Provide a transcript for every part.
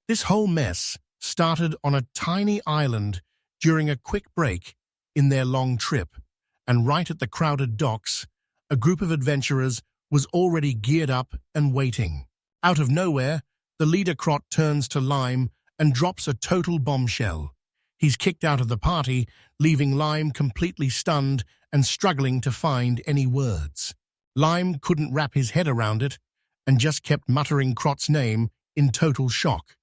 This whole mess started on a tiny island during a quick break in their long trip, and right at the crowded docks, a group of adventurers was already geared up and waiting. Out of nowhere, the leader Crot turns to Lime and drops a total bombshell. He's kicked out of the party, leaving Lime completely stunned and struggling to find any words. Lime couldn't wrap his head around it and just kept muttering Crot's name in total shock.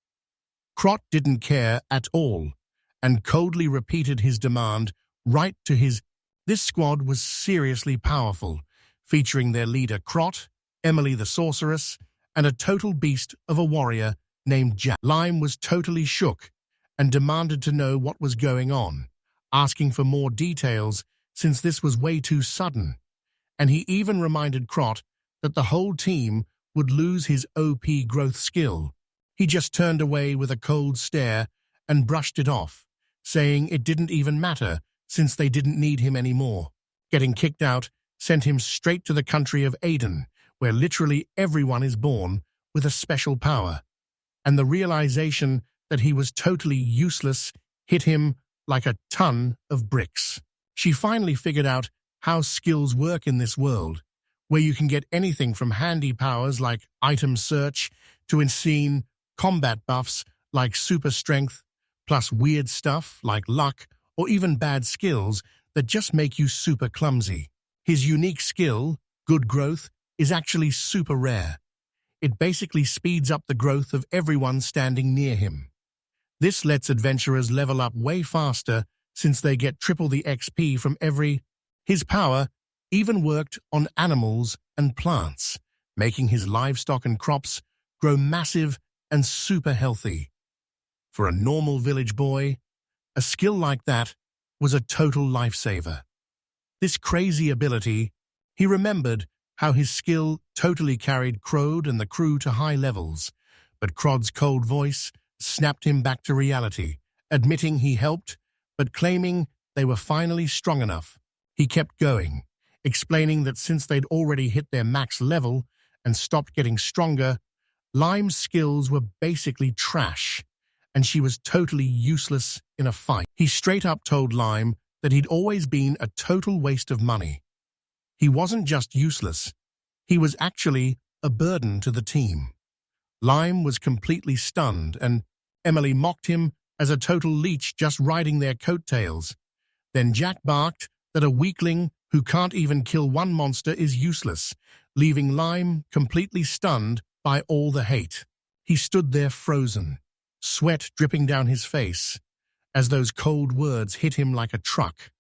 Crot didn't care at all and coldly repeated his demand right to his. This squad was seriously powerful, featuring their leader Crot, Emily the sorceress, and a total beast of a warrior named Jack. Lime was totally shook and demanded to know what was going on, asking for more details since this was way too sudden. And he even reminded Crot that the whole team would lose his OP growth skill. He just turned away with a cold stare and brushed it off, saying it didn't even matter since they didn't need him anymore. Getting kicked out sent him straight to the country of Aiden, where literally everyone is born with a special power. And the realization that he was totally useless hit him like a ton of bricks. She finally figured out how skills work in this world, where you can get anything from handy powers like item search to insane combat buffs like super strength, plus weird stuff like luck or even bad skills that just make you super clumsy. His unique skill, good growth, is actually super rare. It basically speeds up the growth of everyone standing near him. This lets adventurers level up way faster since they get triple the XP from every. His power even worked on animals and plants, making his livestock and crops grow massive and super healthy. For a normal village boy, a skill like that was a total lifesaver. This crazy ability, he remembered how his skill totally carried Crot and the crew to high levels, but Crod's cold voice snapped him back to reality, admitting he helped, but claiming they were finally strong enough. He kept going, explaining that since they'd already hit their max level and stopped getting stronger, Lime's skills were basically trash, and she was totally useless in a fight. He straight up told Lime that he'd always been a total waste of money. He wasn't just useless, he was actually a burden to the team. Lime was completely stunned, and Emily mocked him as a total leech just riding their coattails. Then Jack barked that a weakling who can't even kill one monster is useless, leaving Lime completely stunned by all the hate. He stood there frozen, sweat dripping down his face, as those cold words hit him like a truck.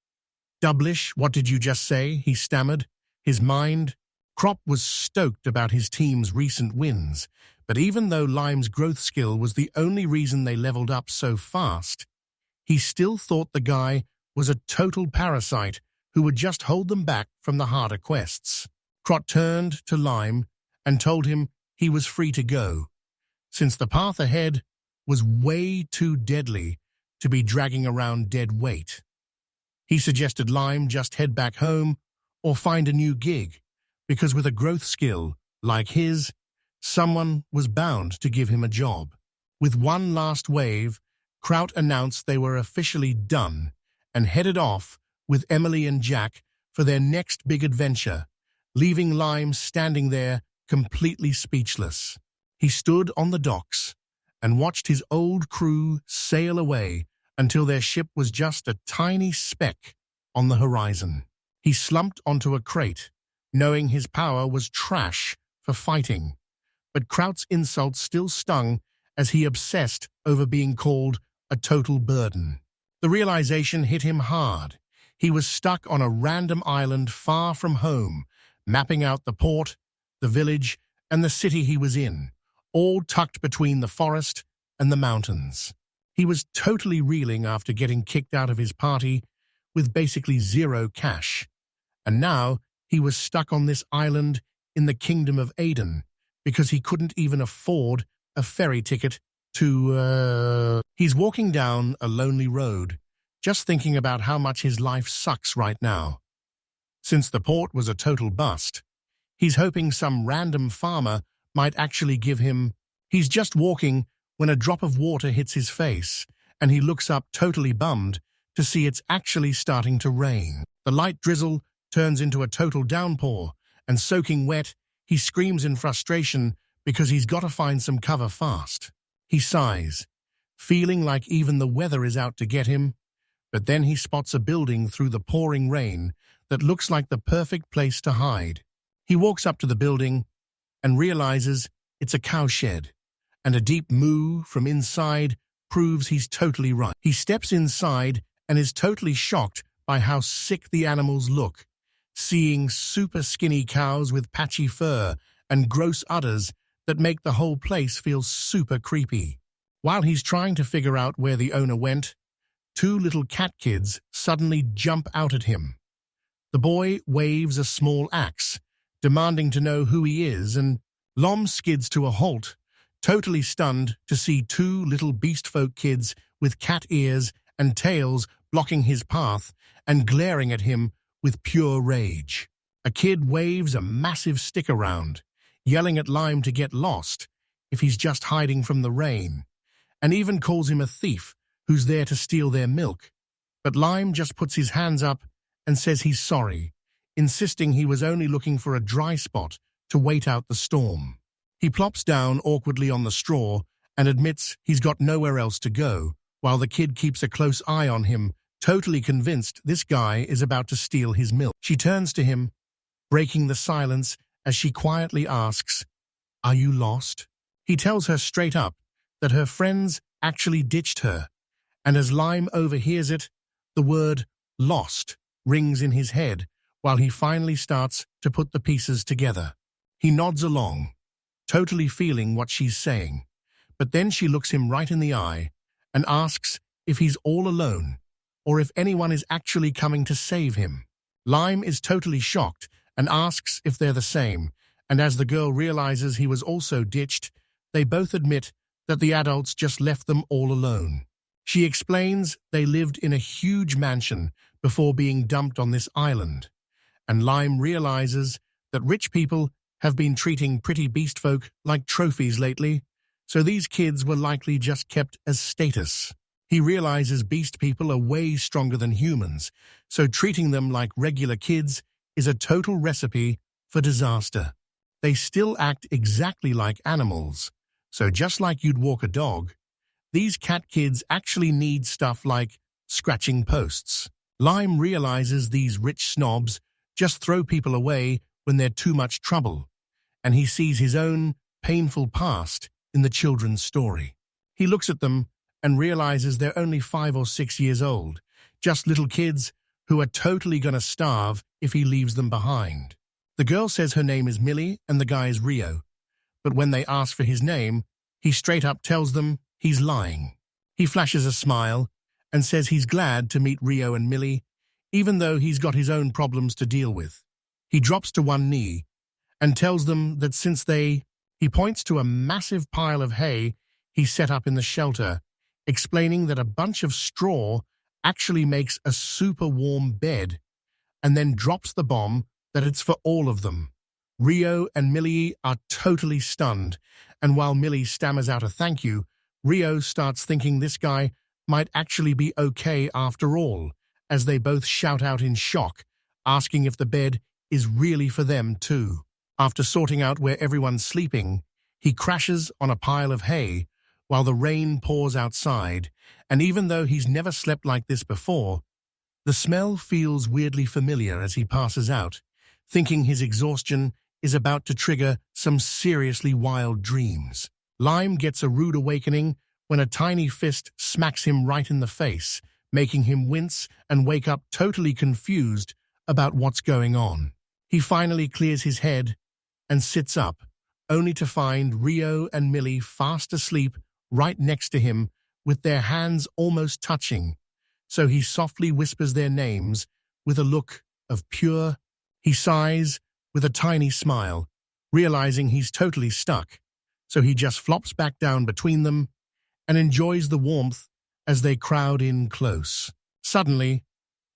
"Doublish, what did you just say?" he stammered. His mind. Crot was stoked about his team's recent wins, but even though Lime's growth skill was the only reason they leveled up so fast, he still thought the guy was a total parasite who would just hold them back from the harder quests. Crot turned to Lime and told him he was free to go, since the path ahead was way too deadly to be dragging around dead weight. He suggested Lime just head back home or find a new gig, because with a growth skill like his, someone was bound to give him a job. With one last wave, Crot announced they were officially done and headed off with Emily and Jack for their next big adventure, leaving Lime standing there completely speechless. He stood on the docks and watched his old crew sail away until their ship was just a tiny speck on the horizon. He slumped onto a crate, knowing his power was trash for fighting, but Crot's insults still stung as he obsessed over being called a total burden. The realization hit him hard. He was stuck on a random island far from home, mapping out the port, the village, and the city he was in, all tucked between the forest and the mountains. He was totally reeling after getting kicked out of his party with basically zero cash. And now he was stuck on this island in the kingdom of Aiden because he couldn't even afford a ferry ticket to. He's walking down a lonely road, just thinking about how much his life sucks right now. Since the port was a total bust, he's hoping some random farmer might actually give him. He's just walking when a drop of water hits his face, and he looks up totally bummed to see it's actually starting to rain. The light drizzle turns into a total downpour, and soaking wet, he screams in frustration because he's got to find some cover fast. He sighs, feeling like even the weather is out to get him, but then he spots a building through the pouring rain that looks like the perfect place to hide. He walks up to the building and realizes it's a cowshed, and a deep moo from inside proves he's totally right. He steps inside and is totally shocked by how sick the animals look, seeing super skinny cows with patchy fur and gross udders that make the whole place feel super creepy. While he's trying to figure out where the owner went, two little cat kids suddenly jump out at him. The boy waves a small axe, demanding to know who he is, and Lom skids to a halt, totally stunned to see two little beastfolk kids with cat ears and tails blocking his path and glaring at him with pure rage. A kid waves a massive stick around, yelling at Lime to get lost if he's just hiding from the rain, and even calls him a thief who's there to steal their milk. But Lime just puts his hands up and says he's sorry, insisting he was only looking for a dry spot to wait out the storm. He plops down awkwardly on the straw and admits he's got nowhere else to go, while the kid keeps a close eye on him, totally convinced this guy is about to steal his milk. She turns to him, breaking the silence as she quietly asks, "Are you lost?" He tells her straight up that her friends actually ditched her, and as Lime overhears it, the word "lost" rings in his head while he finally starts to put the pieces together. He nods along, totally feeling what she's saying, but then she looks him right in the eye and asks if he's all alone or if anyone is actually coming to save him. Lime is totally shocked and asks if they're the same, and as the girl realizes he was also ditched, they both admit that the adults just left them all alone. She explains they lived in a huge mansion before being dumped on this island, and Lime realizes that rich people have been treating pretty beastfolk like trophies lately, so these kids were likely just kept as status. He realizes beast people are way stronger than humans, so treating them like regular kids is a total recipe for disaster. They still act exactly like animals, so just like you'd walk a dog, these cat kids actually need stuff like scratching posts. Lime realizes these rich snobs just throw people away when they're too much trouble, and he sees his own painful past in the children's story. He looks at them and realizes they're only 5 or 6 years old, just little kids who are totally gonna starve if he leaves them behind. The girl says her name is Millie and the guy is Rio, but when they ask for his name, he straight up tells them he's lying. He flashes a smile and says he's glad to meet Rio and Millie, even though he's got his own problems to deal with. He drops to one knee and tells them that he points to a massive pile of hay he set up in the shelter, explaining that a bunch of straw actually makes a super warm bed, and then drops the bomb that it's for all of them. Rio and Millie are totally stunned, and while Millie stammers out a thank you, Rio starts thinking this guy might actually be okay after all, as they both shout out in shock, asking if the bed is really for them too. After sorting out where everyone's sleeping, he crashes on a pile of hay while the rain pours outside, and even though he's never slept like this before, the smell feels weirdly familiar as he passes out, thinking his exhaustion is about to trigger some seriously wild dreams. Lime gets a rude awakening when a tiny fist smacks him right in the face, making him wince and wake up totally confused about what's going on. He finally clears his head and sits up, only to find Rio and Millie fast asleep right next to him with their hands almost touching, so he softly whispers their names with a look of pure. He sighs with a tiny smile, realizing he's totally stuck, so he just flops back down between them and enjoys the warmth as they crowd in close. Suddenly,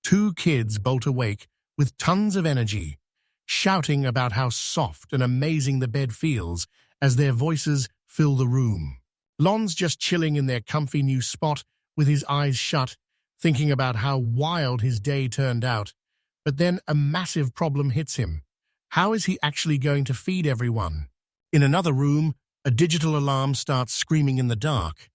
two kids bolt awake with tons of energy, shouting about how soft and amazing the bed feels as their voices fill the room. Lon's just chilling in their comfy new spot with his eyes shut, thinking about how wild his day turned out. But then a massive problem hits him. How is he actually going to feed everyone? In another room, a digital alarm starts screaming in the dark,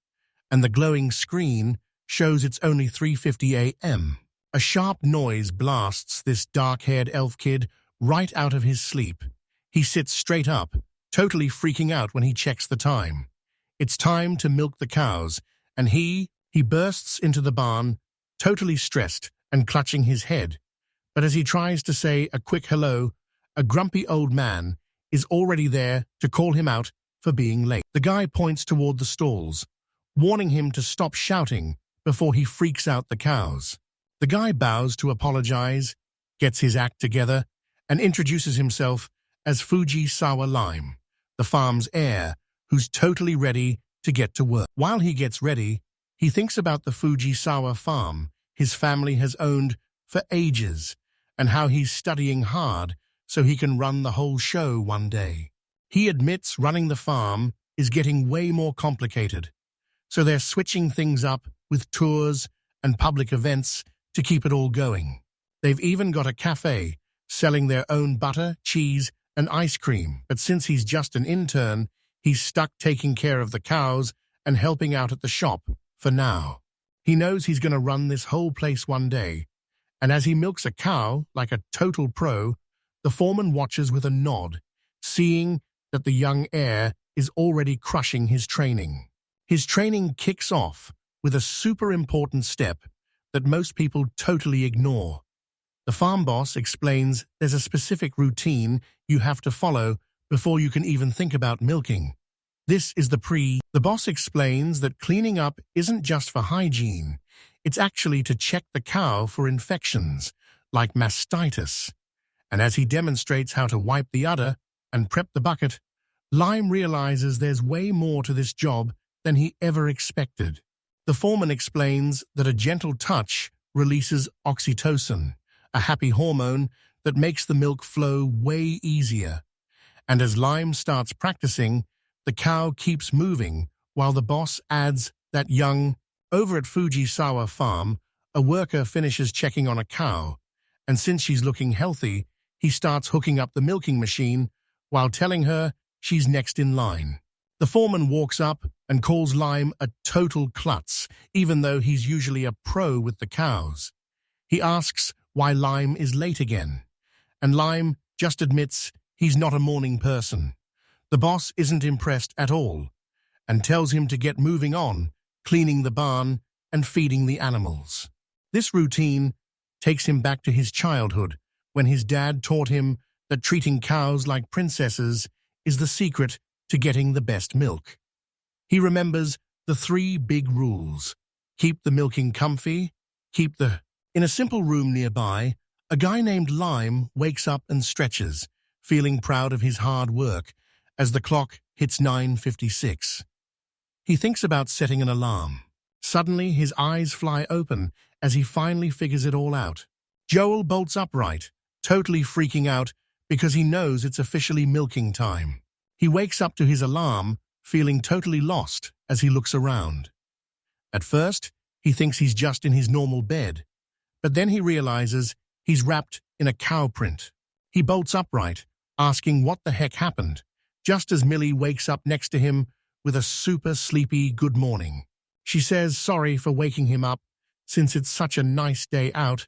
and the glowing screen shows it's only 3:50 a.m. A sharp noise blasts this dark-haired elf kid right out of his sleep. He sits straight up, totally freaking out when he checks the time. It's time to milk the cows, and he bursts into the barn, totally stressed and clutching his head. But as he tries to say a quick hello, a grumpy old man is already there to call him out for being late. The guy points toward the stalls, warning him to stop shouting before he freaks out the cows. The guy bows to apologize, gets his act together, and introduces himself as Fujisawa Lime, the farm's heir, who's totally ready to get to work. While he gets ready, he thinks about the Fujisawa farm his family has owned for ages, and how he's studying hard so he can run the whole show one day. He admits running the farm is getting way more complicated, so they're switching things up with tours and public events to keep it all going. They've even got a cafe selling their own butter, cheese, and ice cream, but since he's just an intern, he's stuck taking care of the cows and helping out at the shop for now. He knows he's going to run this whole place one day, and as he milks a cow like a total pro, the foreman watches with a nod, seeing that the young heir is already crushing his training. His training kicks off with a super important step that most people totally ignore. The farm boss explains there's a specific routine you have to follow before you can even think about milking. This is the boss explains that cleaning up isn't just for hygiene, it's actually to check the cow for infections, like mastitis. And as he demonstrates how to wipe the udder and prep the bucket, Lime realizes there's way more to this job than he ever expected. The foreman explains that a gentle touch releases oxytocin, a happy hormone that makes the milk flow way easier. And as Lime starts practicing, the cow keeps moving while the boss adds that over at Fujisawa Farm, a worker finishes checking on a cow, and since she's looking healthy, he starts hooking up the milking machine while telling her she's next in line. The foreman walks up and calls Lime a total klutz, even though he's usually a pro with the cows. He asks why Lime is late again, and Lime just admits he's not a morning person. The boss isn't impressed at all, and tells him to get moving on, cleaning the barn and feeding the animals. This routine takes him back to his childhood, when his dad taught him that treating cows like princesses is the secret to getting the best milk. He remembers the 3 big rules: keep the milking comfy, In a simple room nearby, a guy named Lime wakes up and stretches, feeling proud of his hard work, as the clock hits 9:56. He thinks about setting an alarm. Suddenly, his eyes fly open as he finally figures it all out. Joel bolts upright, totally freaking out because he knows it's officially milking time. He wakes up to his alarm, feeling totally lost as he looks around. At first, he thinks he's just in his normal bed, but then he realizes he's wrapped in a cow print. He bolts upright, asking what the heck happened, just as Millie wakes up next to him with a super sleepy good morning. She says sorry for waking him up, since it's such a nice day out,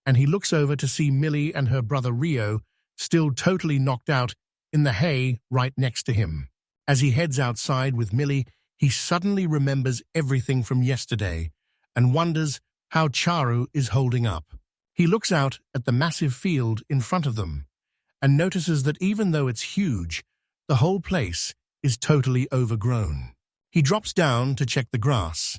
and he looks over to see Millie and her brother Rio still totally knocked out in the hay right next to him. As he heads outside with Millie, he suddenly remembers everything from yesterday and wonders how Charu is holding up. He looks out at the massive field in front of them and notices that even though it's huge, the whole place is totally overgrown. He drops down to check the grass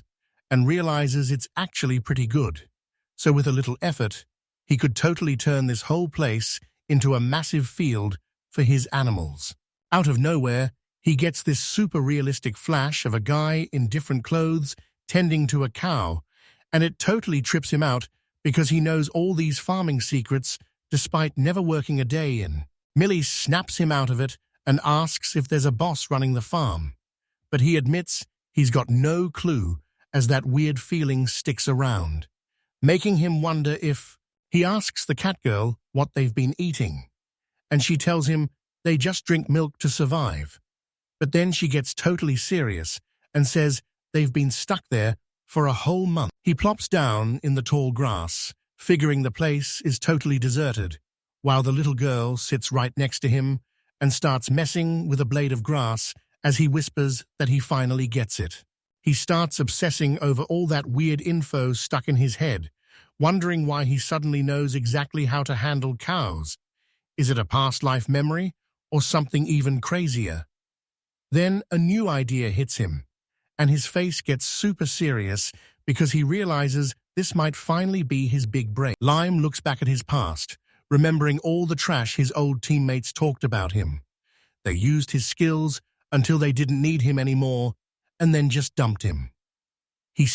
and realizes it's actually pretty good. So with a little effort, he could totally turn this whole place into a massive field for his animals. Out of nowhere, he gets this super realistic flash of a guy in different clothes tending to a cow, and it totally trips him out because he knows all these farming secrets despite never working a day in. Millie snaps him out of it and asks if there's a boss running the farm, but he admits He's got no clue as that weird feeling sticks around, making him wonder if... He asks the cat girl what they've been eating, and she tells him they just drink milk to survive. But then she gets totally serious and says they've been stuck there for a whole month. He plops down in the tall grass, figuring the place is totally deserted, while the little girl sits right next to him and starts messing with a blade of grass as he whispers that he finally gets it. He starts obsessing over all that weird info stuck in his head, wondering why he suddenly knows exactly how to handle cows. Is it a past life memory or something even crazier? Then a new idea hits him, and his face gets super serious because he realizes this might finally be his big break. Lime looks back at his past, remembering all the trash his old teammates talked about him. They used his skills until they didn't need him anymore, and then just dumped him. He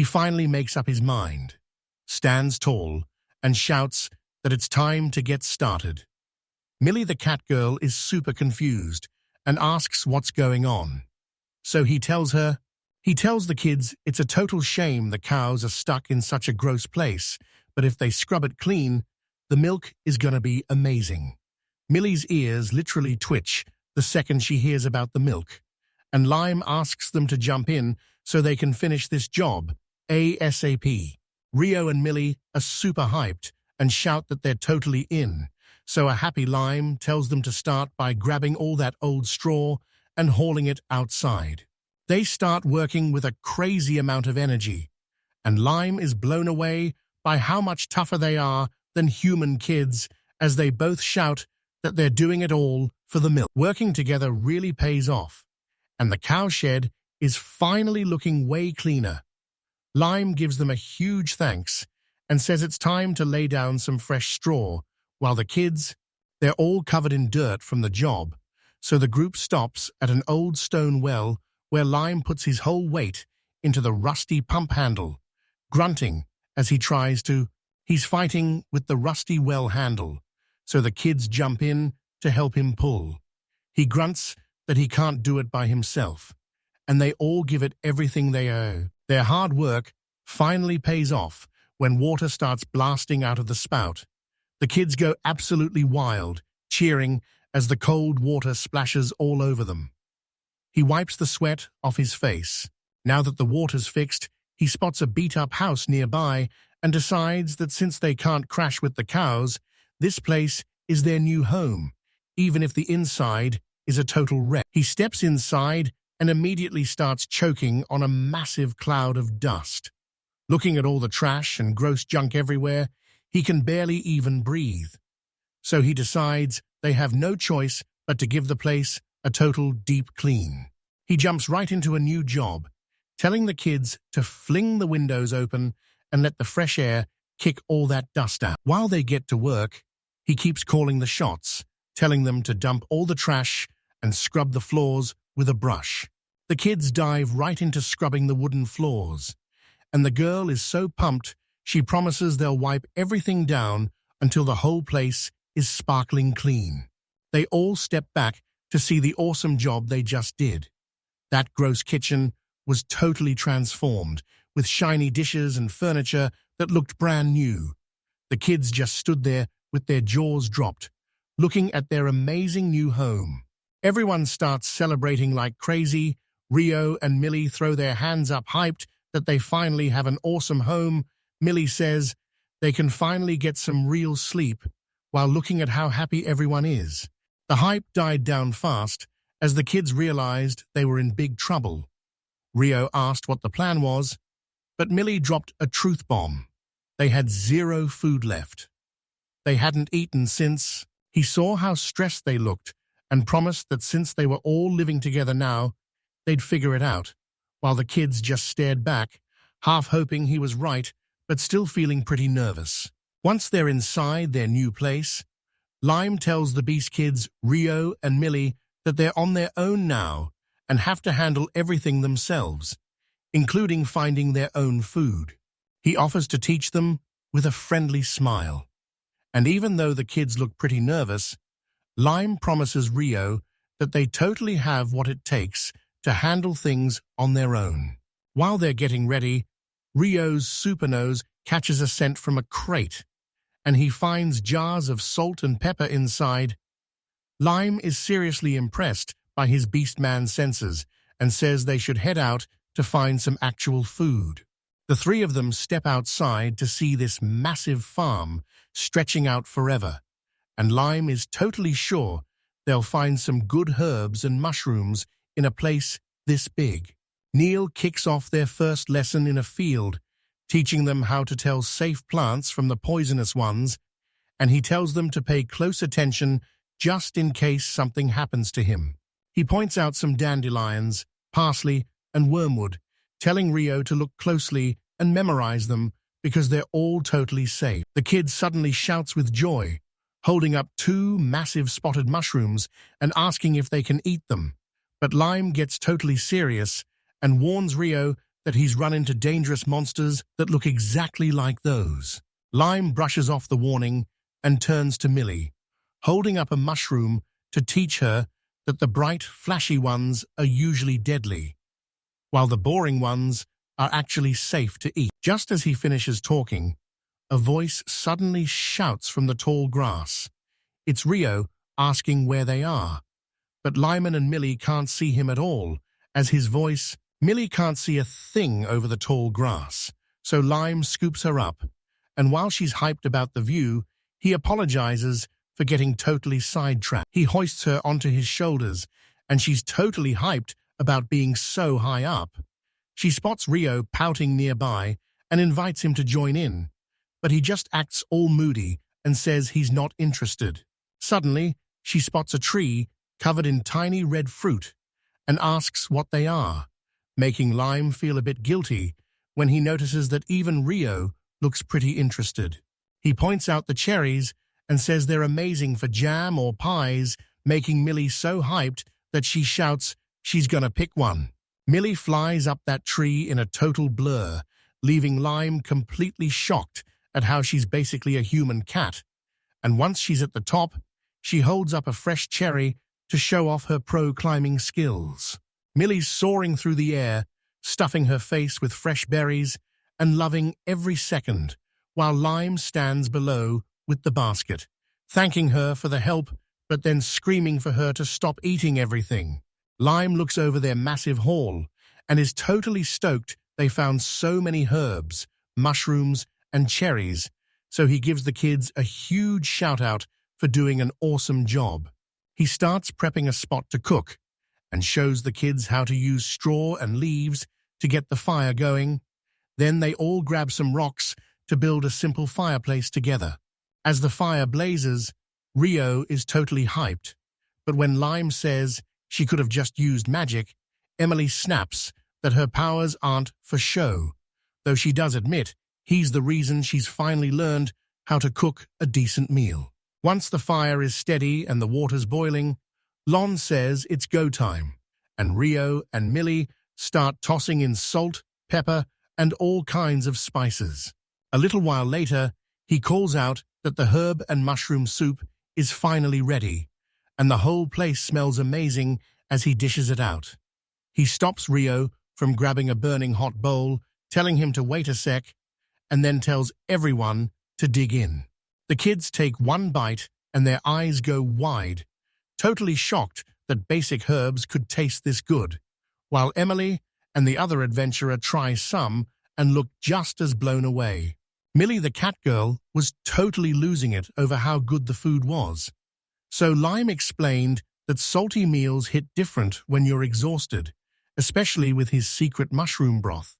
finally makes up his mind, stands tall, and shouts that it's time to get started. Millie the cat girl is super confused and asks what's going on. So he tells the kids it's a total shame the cows are stuck in such a gross place, but if they scrub it clean, the milk is gonna be amazing. Millie's ears literally twitch the second she hears about the milk, and Lime asks them to jump in so they can finish this job ASAP. Rio and Millie are super hyped and shout that they're totally in, so a happy Lime tells them to start by grabbing all that old straw and hauling it outside. They start working with a crazy amount of energy, and Lime is blown away by how much tougher they are than human kids as they both shout that they're doing it all for the milk. Working together really pays off, and the cowshed is finally looking way cleaner. Lime gives them a huge thanks and says it's time to lay down some fresh straw, while the kids, they're all covered in dirt from the job, so the group stops at an old stone well where Lime puts his whole weight into the rusty pump handle, grunting as he's fighting with the rusty well handle, so the kids jump in to help him pull. He grunts that he can't do it by himself, and they all give it everything they owe. Their hard work finally pays off when water starts blasting out of the spout. The kids go absolutely wild, cheering as the cold water splashes all over them. He wipes the sweat off his face. Now that the water's fixed, he spots a beat-up house nearby and decides that since they can't crash with the cows, this place is their new home, even if the inside is a total wreck. He steps inside and immediately starts choking on a massive cloud of dust. Looking at all the trash and gross junk everywhere, he can barely even breathe. So he decides they have no choice but to give the place a total deep clean. He jumps right into a new job, telling the kids to fling the windows open and let the fresh air kick all that dust out. While they get to work, he keeps calling the shots, telling them to dump all the trash and scrub the floors with a brush. The kids dive right into scrubbing the wooden floors, and the girl is so pumped she promises they'll wipe everything down until the whole place is sparkling clean. They all step back to see the awesome job they just did. That gross kitchen was totally transformed, with shiny dishes and furniture that looked brand new. The kids just stood there with their jaws dropped, looking at their amazing new home. Everyone starts celebrating like crazy. Rio and Millie throw their hands up hyped that they finally have an awesome home. Millie says they can finally get some real sleep while looking at how happy everyone is. The hype died down fast as the kids realized they were in big trouble. Rio asked what the plan was, but Millie dropped a truth bomb. They had zero food left. They hadn't eaten since. He saw how stressed they looked and promised that since they were all living together now, they'd figure it out, while the kids just stared back, half hoping he was right, but still feeling pretty nervous. Once they're inside their new place, Lime tells the Beast Kids, Rio and Millie, that they're on their own now and have to handle everything themselves, including finding their own food. He offers to teach them with a friendly smile. And even though the kids look pretty nervous, Lime promises Rio that they totally have what it takes to handle things on their own. While they're getting ready, Rio's super nose catches a scent from a crate, and he finds jars of salt and pepper inside. Lime is seriously impressed by his beastman senses and says they should head out to find some actual food. The three of them step outside to see this massive farm stretching out forever, and Lime is totally sure they'll find some good herbs and mushrooms in a place this big. Neil kicks off their first lesson in a field, teaching them how to tell safe plants from the poisonous ones, and he tells them to pay close attention just in case something happens to him. He points out some dandelions, parsley, and wormwood, telling Rio to look closely and memorize them because they're all totally safe. The kid suddenly shouts with joy, holding up 2 massive spotted mushrooms and asking if they can eat them. But Lime gets totally serious and warns Rio that he's run into dangerous monsters that look exactly like those. Lime brushes off the warning and turns to Millie, holding up a mushroom to teach her that the bright, flashy ones are usually deadly, while the boring ones are actually safe to eat. Just as he finishes talking, a voice suddenly shouts from the tall grass. It's Rio asking where they are, but Lyman and Millie can't see him at all, as his voice... Millie can't see a thing over the tall grass, so Lime scoops her up, and while she's hyped about the view, he apologizes for getting totally sidetracked. He hoists her onto his shoulders, and she's totally hyped about being so high up. She spots Rio pouting nearby and invites him to join in, but he just acts all moody and says he's not interested. Suddenly, she spots a tree covered in tiny red fruit and asks what they are, making Lime feel a bit guilty when he notices that even Rio looks pretty interested. He points out the cherries and says they're amazing for jam or pies, making Millie so hyped that she shouts she's gonna pick one. Millie flies up that tree in a total blur, leaving Lime completely shocked at how she's basically a human cat. And once she's at the top, she holds up a fresh cherry to show off her pro-climbing skills. Millie's soaring through the air, stuffing her face with fresh berries and loving every second, while Lime stands below with the basket, thanking her for the help but then screaming for her to stop eating everything. Lime looks over their massive haul and is totally stoked they found so many herbs, mushrooms, and cherries, so he gives the kids a huge shout-out for doing an awesome job. He starts prepping a spot to cook, and shows the kids how to use straw and leaves to get the fire going. Then they all grab some rocks to build a simple fireplace together. As the fire blazes, Rio is totally hyped, but when Lime says she could have just used magic, Emily snaps that her powers aren't for show, though she does admit he's the reason she's finally learned how to cook a decent meal. Once the fire is steady and the water's boiling, Lon says it's go time, and Rio and Millie start tossing in salt, pepper, and all kinds of spices. A little while later, he calls out that the herb and mushroom soup is finally ready, and the whole place smells amazing as he dishes it out. He stops Rio from grabbing a burning hot bowl, telling him to wait a sec, and then tells everyone to dig in. The kids take one bite and their eyes go wide, totally shocked that basic herbs could taste this good, while Emily and the other adventurer try some and look just as blown away. Millie the cat girl was totally losing it over how good the food was. So Lime explained that salty meals hit different when you're exhausted, especially with his secret mushroom broth,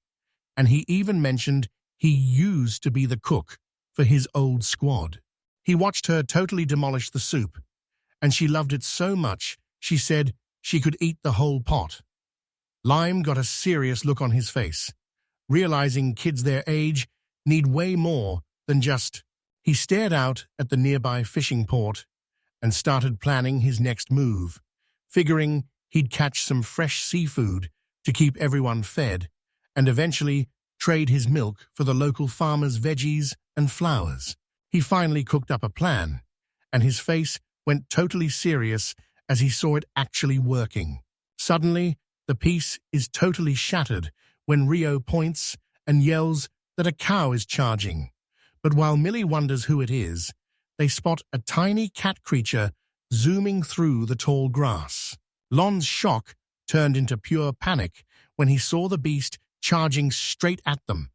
and he even mentioned he used to be the cook for his old squad. He watched her totally demolish the soup, and she loved it so much she said she could eat the whole pot. Lime got a serious look on his face, realizing kids their age need way more than just... He stared out at the nearby fishing port and started planning his next move, figuring he'd catch some fresh seafood to keep everyone fed and eventually trade his milk for the local farmers' veggies and flowers. He finally cooked up a plan, and his face went totally serious as he saw it actually working. Suddenly, The peace is totally shattered when Rio points and yells that a cow is charging. But while Millie wonders who it is, they spot a tiny cat creature zooming through the tall grass. Lon's shock turned into pure panic when he saw the beast charging straight at them,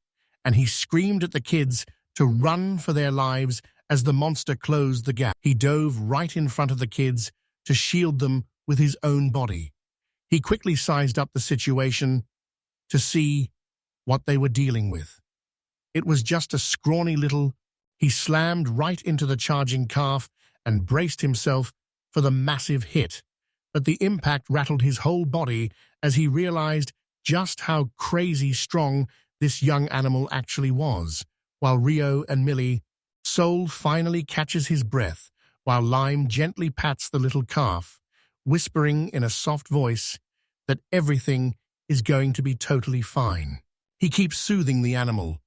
and he screamed at the kids to run for their lives as the monster closed the gap. He dove right in front of the kids to shield them with his own body. He quickly sized up the situation to see what they were dealing with. It was just a scrawny little. He slammed right into the charging calf and braced himself for the massive hit. But the impact rattled his whole body as he realized just how crazy strong this young animal actually was. While Rio and Millie, Soul finally catches his breath while Lime gently pats the little calf, whispering in a soft voice that everything is going to be totally fine. He keeps soothing the animal,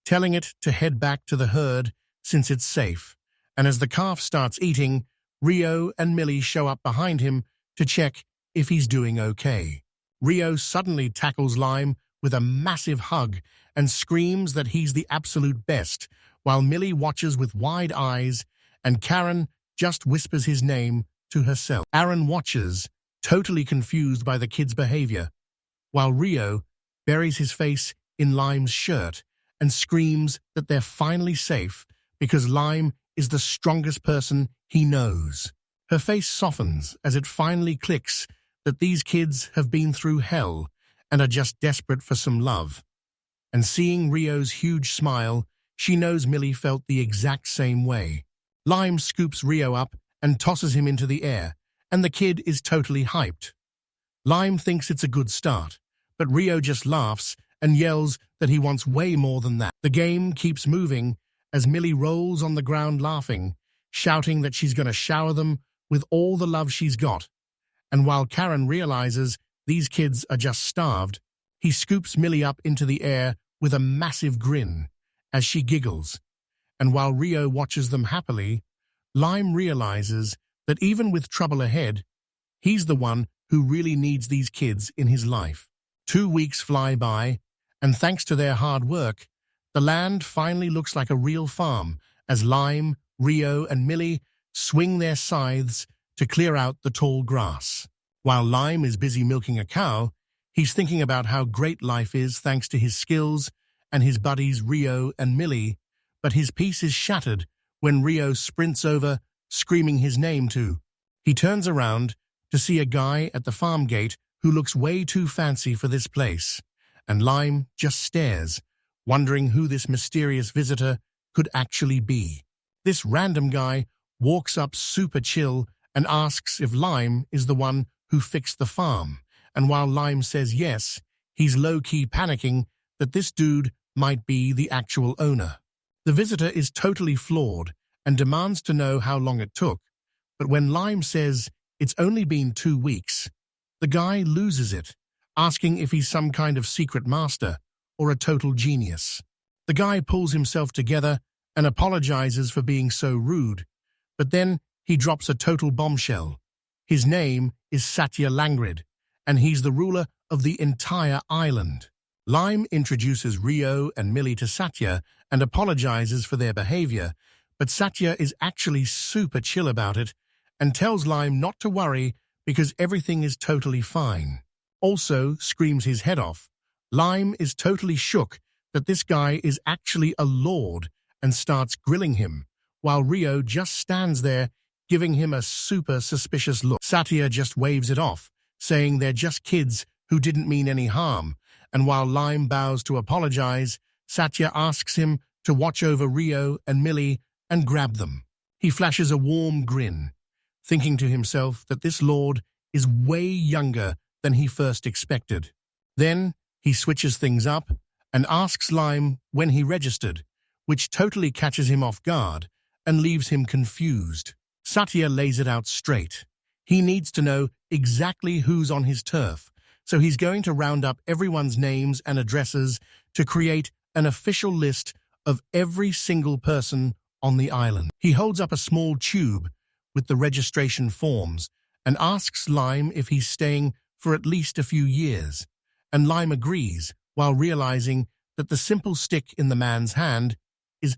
telling it to head back to the herd since it's safe. And as the calf starts eating, Rio and Millie show up behind him to check if he's doing okay. Rio suddenly tackles Lime with a massive hug and screams that he's the absolute best, while Millie watches with wide eyes and Karen just whispers his name to herself. Aaron watches, totally confused by the kid's behavior, while Rio buries his face in Lime's shirt and screams that they're finally safe because Lime is the strongest person he knows. Her face softens as it finally clicks that these kids have been through hell and are just desperate for some love. And seeing Rio's huge smile, she knows Millie felt the exact same way. Lime scoops Rio up and tosses him into the air, and the kid is totally hyped. Lime thinks it's a good start, but Rio just laughs and yells that he wants way more than that. The game keeps moving as Millie rolls on the ground laughing, shouting that she's going to shower them with all the love she's got. And while Karen realizes these kids are just starved, he scoops Millie up into the air with a massive grin as she giggles. And while Rio watches them happily, Lime realizes that even with trouble ahead, he's the one who really needs these kids in his life. 2 weeks fly by, and thanks to their hard work, the land finally looks like a real farm as Lime, Rio, and Millie swing their scythes to clear out the tall grass. While Lime is busy milking a cow, he's thinking about how great life is thanks to his skills and his buddies Rio and Millie, but his peace is shattered when Rio sprints over, screaming his name too. He turns around to see a guy at the farm gate who looks way too fancy for this place, and Lime just stares, wondering who this mysterious visitor could actually be. This random guy walks up super chill and asks if Lime is the one who fixed the farm, and while Lime says yes, he's low-key panicking that this dude might be the actual owner. The visitor is totally flawed and demands to know how long it took, but when Lime says it's only been 2 weeks, the guy loses it, asking if he's some kind of secret master or a total genius. The guy pulls himself together and apologizes for being so rude, but then he drops a total bombshell. His name is Satya Langrid, and he's the ruler of the entire island. Lime introduces Rio and Millie to Satya and apologizes for their behavior, but Satya is actually super chill about it and tells Lime not to worry because everything is totally fine. Also screams his head off. Lime is totally shook that this guy is actually a lord and starts grilling him, while Rio just stands there giving him a super suspicious look. Satya just waves it off, saying they're just kids who didn't mean any harm, and while Lime bows to apologize, Satya asks him to watch over Rio and Millie and grab them. He flashes a warm grin, thinking to himself that this lord is way younger than he first expected. Then he switches things up and asks Lime when he registered, which totally catches him off guard and leaves him confused. Satya lays it out straight. He needs to know exactly who's on his turf, so he's going to round up everyone's names and addresses to create an official list of every single person on the island. He holds up a small tube with the registration forms and asks Lime if he's staying for at least a few years, and Lime agrees while realizing that the simple stick in the man's hand is.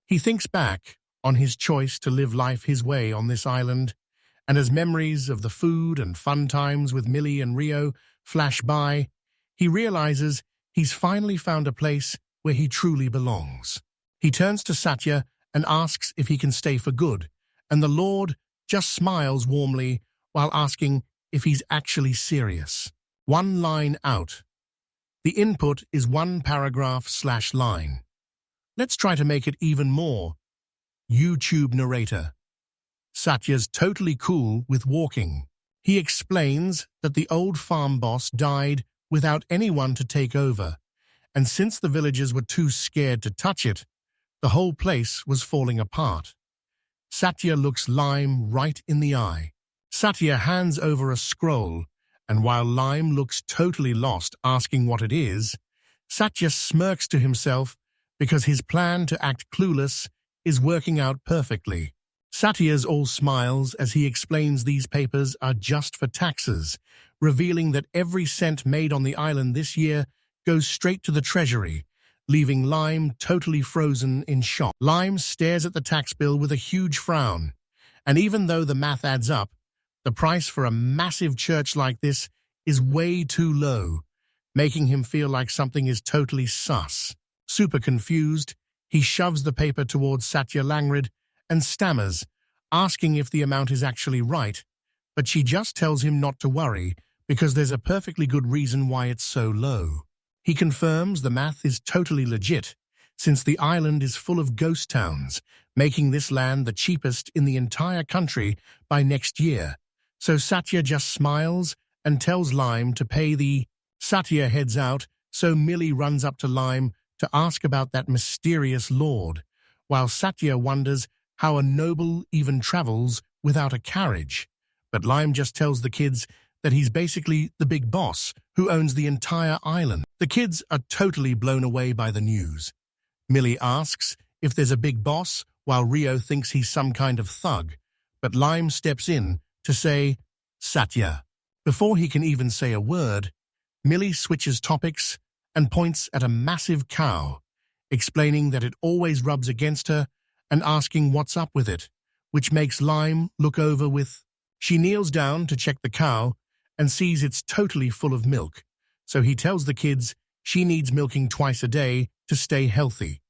He thinks back on his choice to live life his way on this island, and as memories of the food and fun times with Millie and Rio flash by, he realizes he's finally found a place where he truly belongs. He turns to Satya and asks if he can stay for good, and the Lord just smiles warmly while asking if he's actually serious. One line out. The input is one paragraph/line. Let's try to make it even more. YouTube narrator. Satya's totally cool with walking. He explains that the old farm boss died without anyone to take over, and since the villagers were too scared to touch it, the whole place was falling apart. Satya looks Lime right in the eye. Satya hands over a scroll, and while Lime looks totally lost asking what it is, Satya smirks to himself because his plan to act clueless is working out perfectly. Satya's all smiles as he explains these papers are just for taxes, revealing that every cent made on the island this year goes straight to the treasury, leaving Lime totally frozen in shock. Lime stares at the tax bill with a huge frown, and even though the math adds up, the price for a massive church like this is way too low, making him feel like something is totally sus. Super confused, he shoves the paper towards Satya Langrid and stammers, asking if the amount is actually right, but she just tells him not to worry because there's a perfectly good reason why it's so low. He confirms the math is totally legit, since the island is full of ghost towns, making this land the cheapest in the entire country by next year. So Satya just smiles and tells Lime to pay the. Satya heads out, so Millie runs up to Lime to ask about that mysterious lord, while Satya wonders how a noble even travels without a carriage. But Lime just tells the kids that he's basically the big boss who owns the entire island. The kids are totally blown away by the news. Millie asks if there's a big boss, while Rio thinks he's some kind of thug, but Lime steps in to say, Satya. Before he can even say a word, Millie switches topics and points at a massive cow, explaining that it always rubs against her and asking what's up with it, which makes Lime look over with. She kneels down to check the cow and sees it's totally full of milk, so he tells the kids she needs milking twice a day to stay healthy.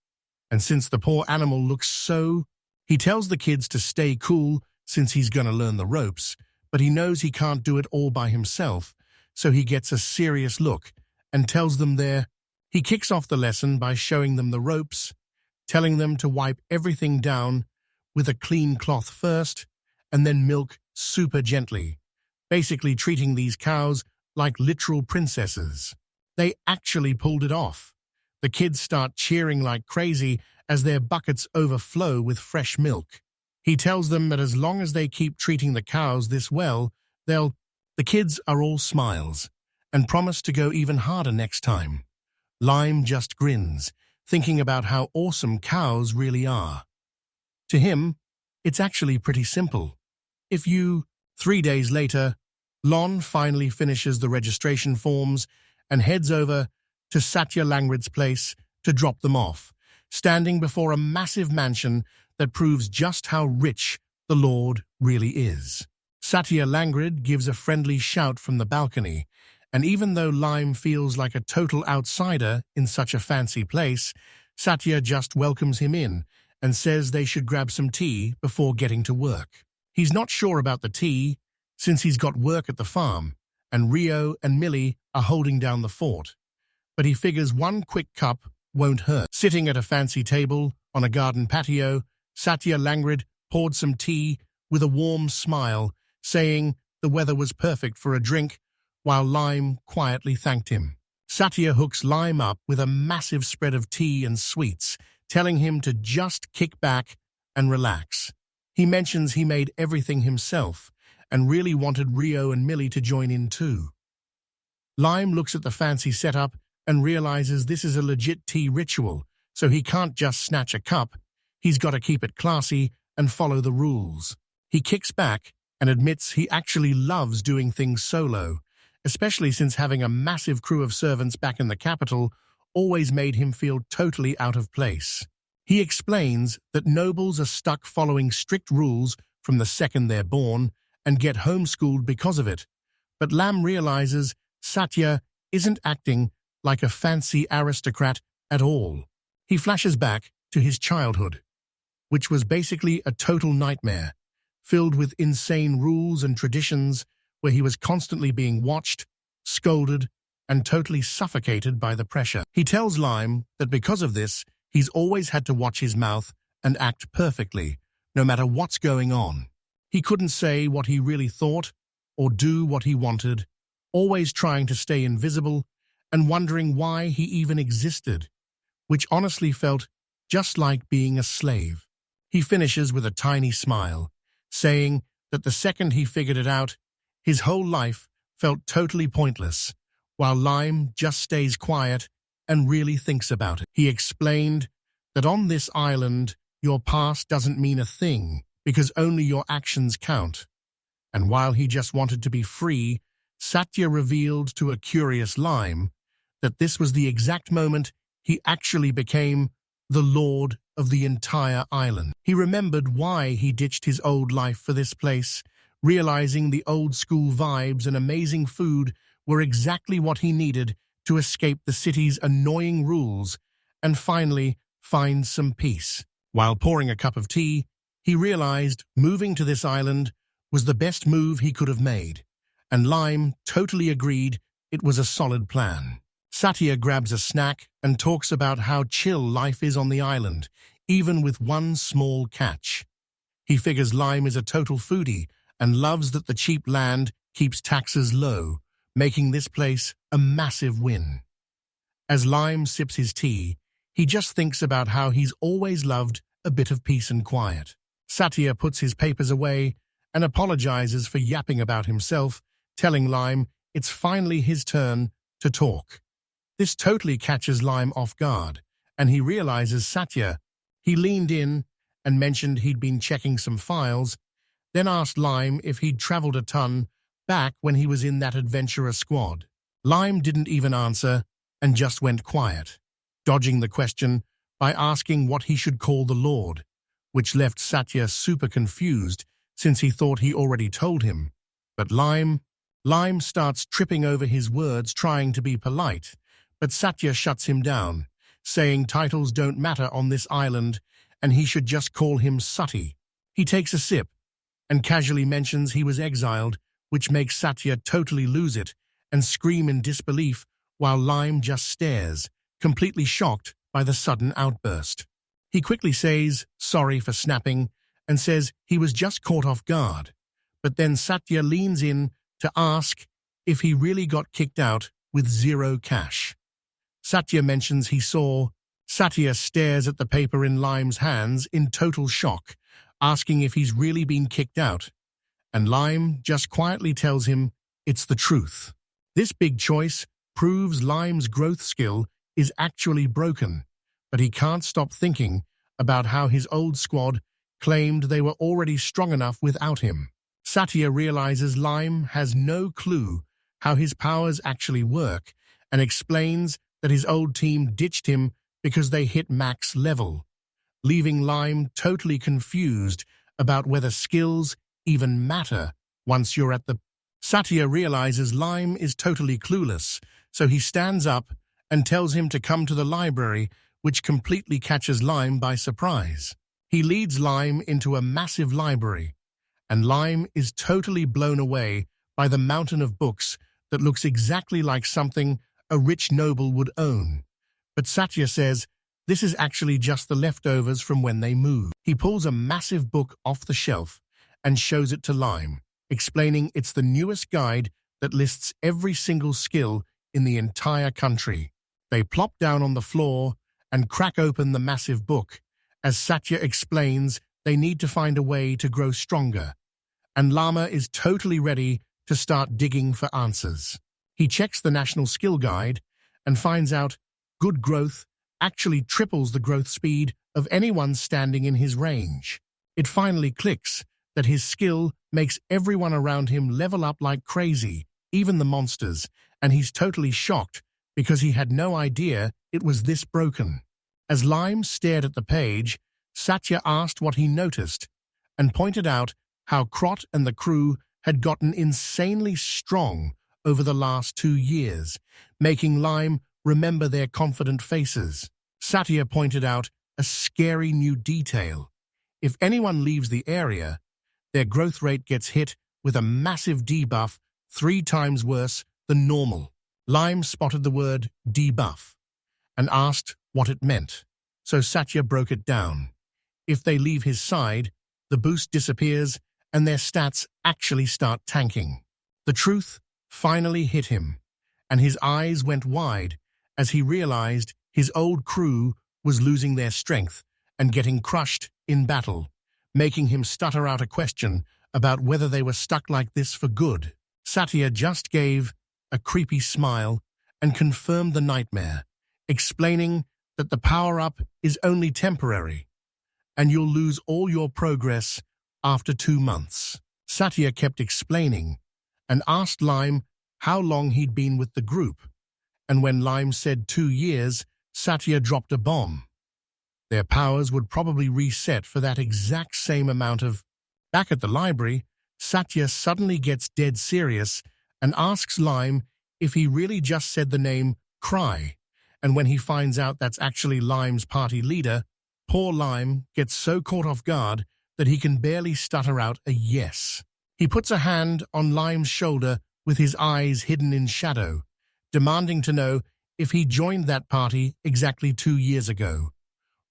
And since the poor animal looks so, he tells the kids to stay cool since he's gonna learn the ropes, but he knows he can't do it all by himself, so he gets a serious look and tells them there. He kicks off the lesson by showing them the ropes, telling them to wipe everything down with a clean cloth first and then milk super gently, basically treating these cows like literal princesses. They actually pulled it off. The kids start cheering like crazy as their buckets overflow with fresh milk. He tells them that as long as they keep treating the cows this well, they'll. The kids are all smiles and promise to go even harder next time. Lime just grins, thinking about how awesome cows really are. To him, it's actually pretty simple. 3 days later, Lon finally finishes the registration forms and heads over to Satya Langrid's place to drop them off, standing before a massive mansion that proves just how rich the Lord really is. Satya Langrid gives a friendly shout from the balcony, and even though Lime feels like a total outsider in such a fancy place, Satya just welcomes him in and says they should grab some tea before getting to work. He's not sure about the tea, since he's got work at the farm, and Rio and Millie are holding down the fort, but he figures one quick cup won't hurt. Sitting at a fancy table on a garden patio, Satya Langrid poured some tea with a warm smile, saying the weather was perfect for a drink, while Lime quietly thanked him. Satya hooks Lime up with a massive spread of tea and sweets, telling him to just kick back and relax. He mentions he made everything himself and really wanted Rio and Millie to join in too. Lime looks at the fancy setup and realizes this is a legit tea ritual, so he can't just snatch a cup. He's got to keep it classy and follow the rules. He kicks back and admits he actually loves doing things solo, especially since having a massive crew of servants back in the capital always made him feel totally out of place. He explains that nobles are stuck following strict rules from the second they're born and get homeschooled because of it, but Lam realizes Satya isn't acting like a fancy aristocrat at all. He flashes back to his childhood, which was basically a total nightmare, filled with insane rules and traditions where he was constantly being watched, scolded, and totally suffocated by the pressure. He tells Lime that because of this, he's always had to watch his mouth and act perfectly, no matter what's going on. He couldn't say what he really thought or do what he wanted, always trying to stay invisible and wondering why he even existed, which honestly felt just like being a slave. He finishes with a tiny smile, saying that the second he figured it out, his whole life felt totally pointless, while Lime just stays quiet and really thinks about it. He explained that on this island, your past doesn't mean a thing because only your actions count. And while he just wanted to be free, Satya revealed to a curious Lime that this was the exact moment he actually became the lord of the entire island. He remembered why he ditched his old life for this place, realizing the old-school vibes and amazing food were exactly what he needed to escape the city's annoying rules and finally find some peace. While pouring a cup of tea, he realized moving to this island was the best move he could have made, and Lime totally agreed it was a solid plan. Satya grabs a snack and talks about how chill life is on the island, even with one small catch. He figures Lime is a total foodie and loves that the cheap land keeps taxes low, making this place a massive win. As Lime sips his tea, he just thinks about how he's always loved a bit of peace and quiet. Satya puts his papers away and apologizes for yapping about himself, telling Lime it's finally his turn to talk. This totally catches Lime off guard, and he realizes Satya. He leaned in and mentioned he'd been checking some files, then asked Lime if he'd traveled a ton back when he was in that adventurer squad. Lime didn't even answer and just went quiet, dodging the question by asking what he should call the Lord, which left Satya super confused since he thought he already told him. But Lime starts tripping over his words trying to be polite, but Satya shuts him down, saying titles don't matter on this island and he should just call him Sati. He takes a sip and casually mentions he was exiled, which makes Satya totally lose it and scream in disbelief while Lime just stares, completely shocked by the sudden outburst. He quickly says sorry for snapping and says he was just caught off guard, but then Satya leans in to ask if he really got kicked out with zero cash. Satya mentions he saw. Satya stares at the paper in Lime's hands in total shock, asking if he's really been kicked out, and Lime just quietly tells him it's the truth. This big choice proves Lime's growth skill is actually broken, but he can't stop thinking about how his old squad claimed they were already strong enough without him. Satya realizes Lime has no clue how his powers actually work and explains that his old team ditched him because they hit max level, leaving Lime totally confused about whether skills even matter once you're at the... Satya realizes Lime is totally clueless, so he stands up and tells him to come to the library, which completely catches Lime by surprise. He leads Lime into a massive library, and Lime is totally blown away by the mountain of books that looks exactly like something a rich noble would own. But Satya says this is actually just the leftovers from when they moved. He pulls a massive book off the shelf and shows it to Lime, explaining it's the newest guide that lists every single skill in the entire country. They plop down on the floor and crack open the massive book, as Satya explains they need to find a way to grow stronger, and Lama is totally ready to start digging for answers. He checks the National Skill Guide and finds out good growth actually triples the growth speed of anyone standing in his range. It finally clicks that his skill makes everyone around him level up like crazy, even the monsters, and he's totally shocked because he had no idea it was this broken. As Lime stared at the page, Satya asked what he noticed and pointed out how Crot and the crew had gotten insanely strong over the last 2 years, making Lime remember their confident faces. Satya pointed out a scary new detail. If anyone leaves the area, their growth rate gets hit with a massive debuff 3 times worse than normal. Lime spotted the word debuff and asked what it meant, so Satya broke it down. If they leave his side, the boost disappears and their stats actually start tanking. The truth finally hit him, and his eyes went wide as he realized his old crew was losing their strength and getting crushed in battle, making him stutter out a question about whether they were stuck like this for good. Satya just gave a creepy smile and confirmed the nightmare, explaining that the power-up is only temporary, and you'll lose all your progress after 2 months. Satya kept explaining and asked Lime how long he'd been with the group, and when Lime said 2 years, Satya dropped a bomb. Their powers would probably reset for that exact same amount of... Back at the library, Satya suddenly gets dead serious and asks Lime if he really just said the name Cry, and when he finds out that's actually Lime's party leader, poor Lime gets so caught off guard that he can barely stutter out a yes. He puts a hand on Lime's shoulder with his eyes hidden in shadow, demanding to know if he joined that party exactly 2 years ago,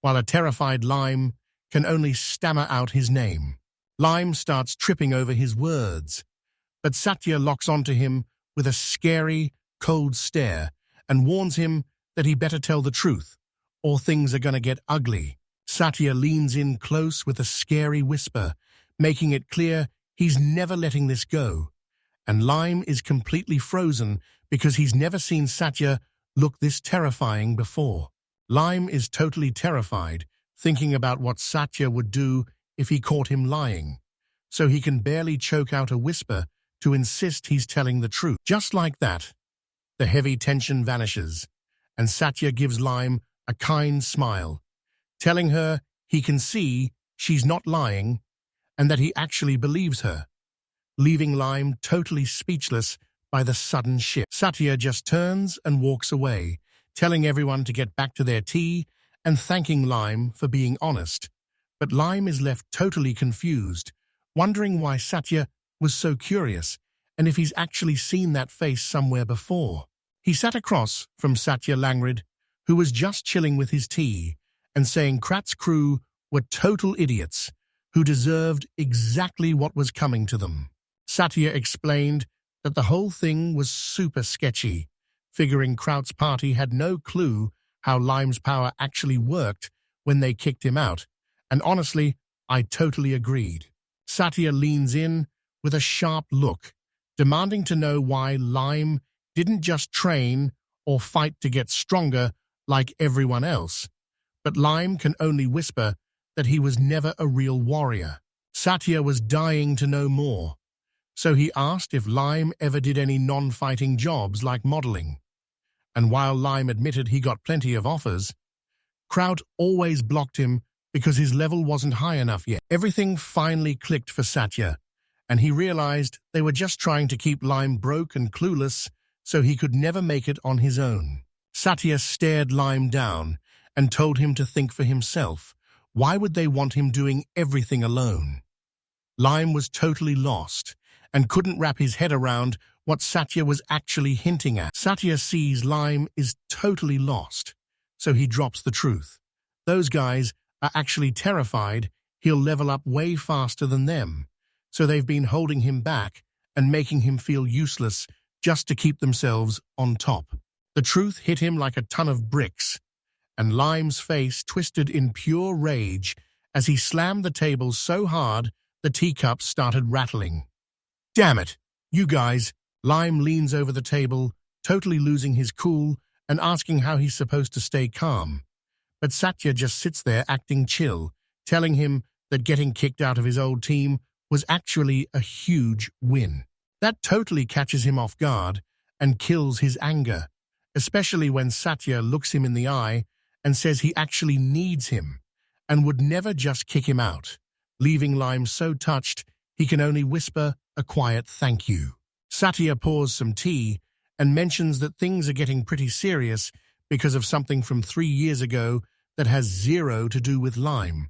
while a terrified Lime can only stammer out his name. Lime starts tripping over his words, but Satya locks onto him with a scary, cold stare and warns him that he better tell the truth, or things are going to get ugly. Satya leans in close with a scary whisper, making it clear he's never letting this go, and Lime is completely frozen because he's never seen Satya look this terrifying before. Lime is totally terrified, thinking about what Satya would do if he caught him lying, so he can barely choke out a whisper to insist he's telling the truth. Just like that, the heavy tension vanishes, and Satya gives Lime a kind smile, telling her he can see she's not lying and that he actually believes her, leaving Lime totally speechless by the sudden shift. Satya just turns and walks away, telling everyone to get back to their tea and thanking Lime for being honest. But Lime is left totally confused, wondering why Satya was so curious and if he's actually seen that face somewhere before. He sat across from Satya Langrid, who was just chilling with his tea and saying Krat's crew were total idiots who deserved exactly what was coming to them. Satya explained that the whole thing was super sketchy, figuring Kraut's party had no clue how Lime's power actually worked when they kicked him out, and honestly, I totally agreed. Satya leans in with a sharp look, demanding to know why Lime didn't just train or fight to get stronger like everyone else, but Lime can only whisper that he was never a real warrior. Satya was dying to know more, so he asked if Lime ever did any non-fighting jobs like modeling. And while Lime admitted he got plenty of offers, Crot always blocked him because his level wasn't high enough yet. Everything finally clicked for Satya, and he realized they were just trying to keep Lime broke and clueless so he could never make it on his own. Satya stared Lime down and told him to think for himself. Why would they want him doing everything alone? Lime was totally lost and couldn't wrap his head around what Satya was actually hinting at. Satya sees Lime is totally lost, so he drops the truth. Those guys are actually terrified he'll level up way faster than them, so they've been holding him back and making him feel useless just to keep themselves on top. The truth hit him like a ton of bricks, and Lime's face twisted in pure rage as he slammed the table so hard the teacups started rattling. Damn it, you guys! Lime leans over the table, totally losing his cool and asking how he's supposed to stay calm. But Satya just sits there acting chill, telling him that getting kicked out of his old team was actually a huge win. That totally catches him off guard and kills his anger, especially when Satya looks him in the eye and says he actually needs him and would never just kick him out, leaving Lime so touched he can only whisper a quiet thank you. Satya pours some tea and mentions that things are getting pretty serious because of something from 3 years ago that has zero to do with Lime.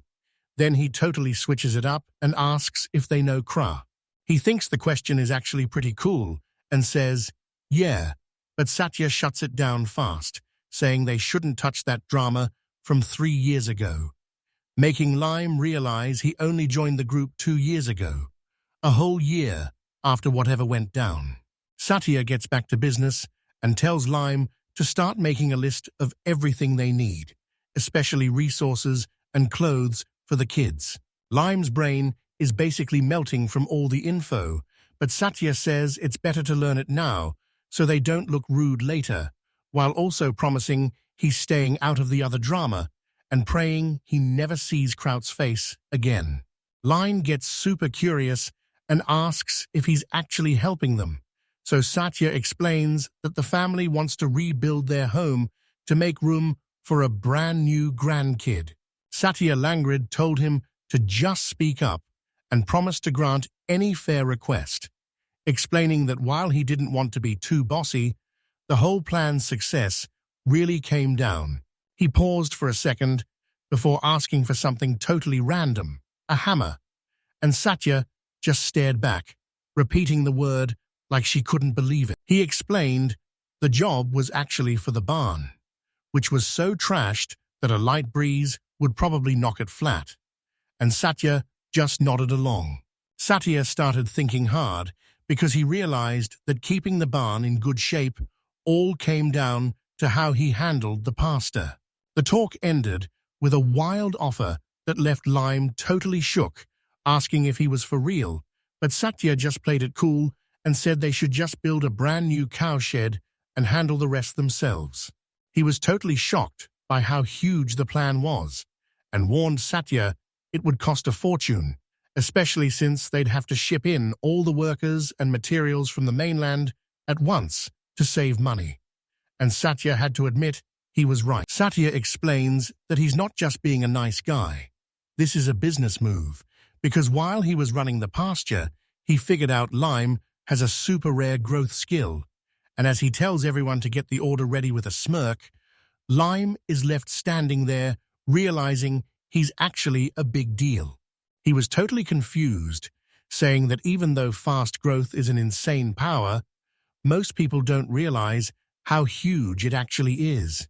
Then he totally switches it up and asks if they know Crot. He thinks the question is actually pretty cool and says, yeah, but Satya shuts it down fast, saying they shouldn't touch that drama from 3 years ago, making Lime realize he only joined the group 2 years ago, a whole year after whatever went down. Satya gets back to business and tells Lime to start making a list of everything they need, especially resources and clothes for the kids. Lime's brain is basically melting from all the info, but Satya says it's better to learn it now so they don't look rude later, while also promising he's staying out of the other drama and praying he never sees Crot's face again. Lime gets super curious and asks if he's actually helping them, so Satya explains that the family wants to rebuild their home to make room for a brand new grandkid. Satya Langrid told him to just speak up and promised to grant any fair request, explaining that while he didn't want to be too bossy, the whole plan's success really came down. He paused for a second before asking for something totally random, a hammer, and Satya just stared back, repeating the word like she couldn't believe it. He explained the job was actually for the barn, which was so trashed that a light breeze would probably knock it flat, and Satya just nodded along. Satya started thinking hard because he realized that keeping the barn in good shape all came down to how he handled the pastor. The talk ended with a wild offer that left Lime totally shook, asking if he was for real, but Satya just played it cool and said they should just build a brand new cowshed and handle the rest themselves. He was totally shocked by how huge the plan was and warned Satya it would cost a fortune, especially since they'd have to ship in all the workers and materials from the mainland at once to save money. And Satya had to admit he was right. Satya explains that he's not just being a nice guy. This is a business move, because while he was running the pasture, he figured out Lime has a super rare growth skill, and as he tells everyone to get the order ready with a smirk, Lime is left standing there, realizing he's actually a big deal. He was totally confused, saying that even though fast growth is an insane power, most people don't realize how huge it actually is.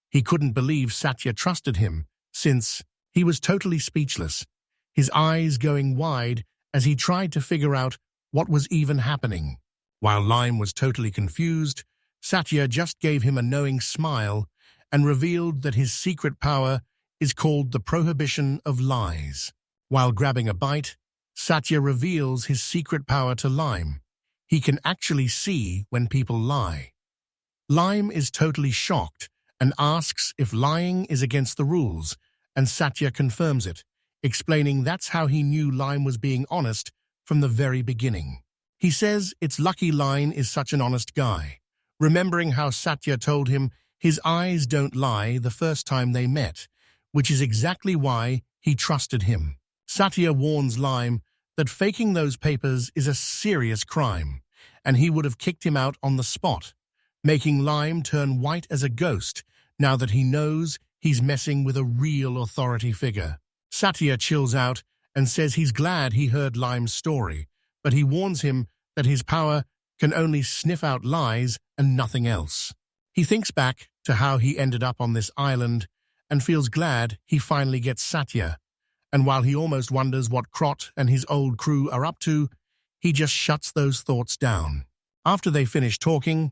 He couldn't believe Satya trusted him, since he was totally speechless, his eyes going wide as he tried to figure out what was even happening. While Lime was totally confused, Satya just gave him a knowing smile and revealed that his secret power is called the prohibition of lies. While grabbing a bite, Satya reveals his secret power to Lime. He can actually see when people lie. Lime is totally shocked and asks if lying is against the rules, and Satya confirms it, explaining that's how he knew Lime was being honest from the very beginning. He says it's lucky Lime is such an honest guy, remembering how Satya told him his eyes don't lie the first time they met, which is exactly why he trusted him. Satya warns Lime that faking those papers is a serious crime, and he would have kicked him out on the spot, making Lime turn white as a ghost now that he knows he's messing with a real authority figure. Satya chills out and says he's glad he heard Lime's story, but he warns him that his power can only sniff out lies and nothing else. He thinks back to how he ended up on this island and feels glad he finally gets Satya, and while he almost wonders what Crot and his old crew are up to, he just shuts those thoughts down. After they finish talking,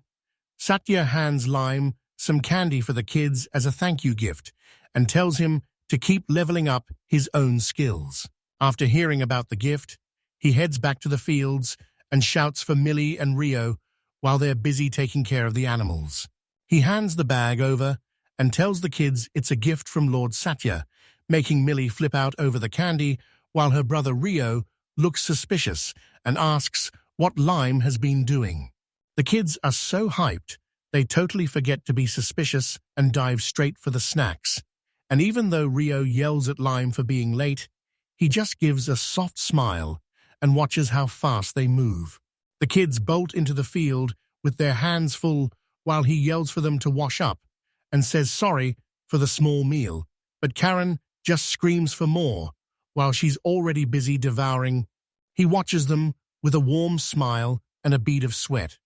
Satya hands Lime some candy for the kids as a thank you gift and tells him to keep leveling up his own skills. After hearing about the gift, he heads back to the fields and shouts for Millie and Rio while they're busy taking care of the animals. He hands the bag over and tells the kids it's a gift from Lord Satya, making Millie flip out over the candy while her brother Rio looks suspicious and asks what Lime has been doing. The kids are so hyped, they totally forget to be suspicious and dive straight for the snacks. And even though Rio yells at Lime for being late, he just gives a soft smile and watches how fast they move. The kids bolt into the field with their hands full while he yells for them to wash up and says sorry for the small meal. But Karen just screams for more while she's already busy devouring. He watches them with a warm smile and a bead of sweat,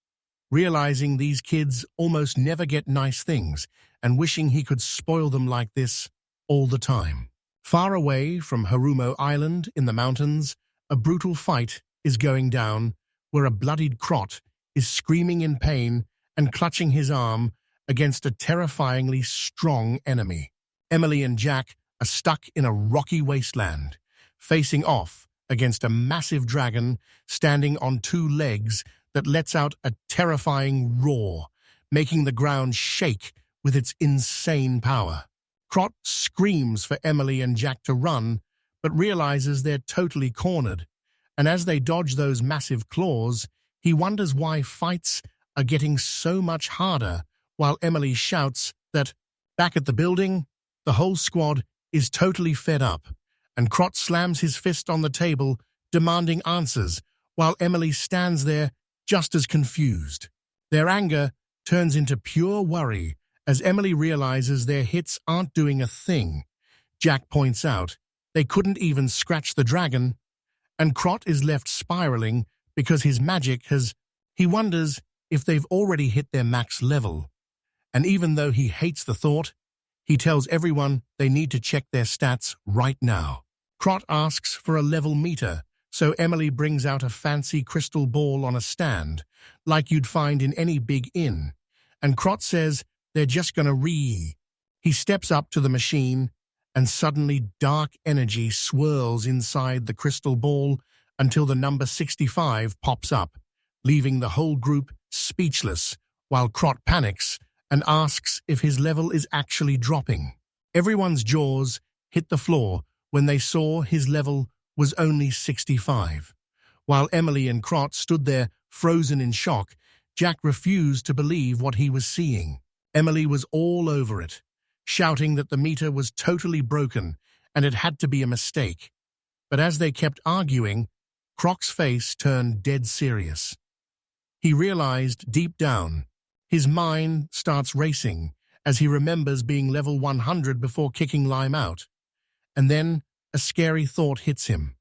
realizing these kids almost never get nice things and wishing he could spoil them like this all the time. Far away from Harumo Island in the mountains, a brutal fight is going down where a bloodied Crot is screaming in pain and clutching his arm against a terrifyingly strong enemy. Emily and Jack are stuck in a rocky wasteland, facing off against a massive dragon standing on two legs that lets out a terrifying roar, making the ground shake with its insane power. Crot screams for Emily and Jack to run, but realizes they're totally cornered, and as they dodge those massive claws, he wonders why fights are getting so much harder, while Emily shouts that, back at the building, the whole squad is totally fed up, and Crot slams his fist on the table, demanding answers, while Emily stands there just as confused. Their anger turns into pure worry as Emily realizes their hits aren't doing a thing. Jack points out they couldn't even scratch the dragon, and Crot is left spiraling because his magic has... He wonders if they've already hit their max level, and even though he hates the thought, he tells everyone they need to check their stats right now. Crot asks for a level meter, so Emily brings out a fancy crystal ball on a stand, like you'd find in any big inn, and Crot says they're just gonna He steps up to the machine, and suddenly dark energy swirls inside the crystal ball until the number 65 pops up, leaving the whole group speechless, while Crot panics and asks if his level is actually dropping. Everyone's jaws hit the floor when they saw his level was only 65. While Emily and Crot stood there frozen in shock, Jack refused to believe what he was seeing. Emily was all over it, shouting that the meter was totally broken and it had to be a mistake. But as they kept arguing, Croc's face turned dead serious. He realized deep down, his mind starts racing as he remembers being level 100 before kicking Lime out. And then a scary thought hits him.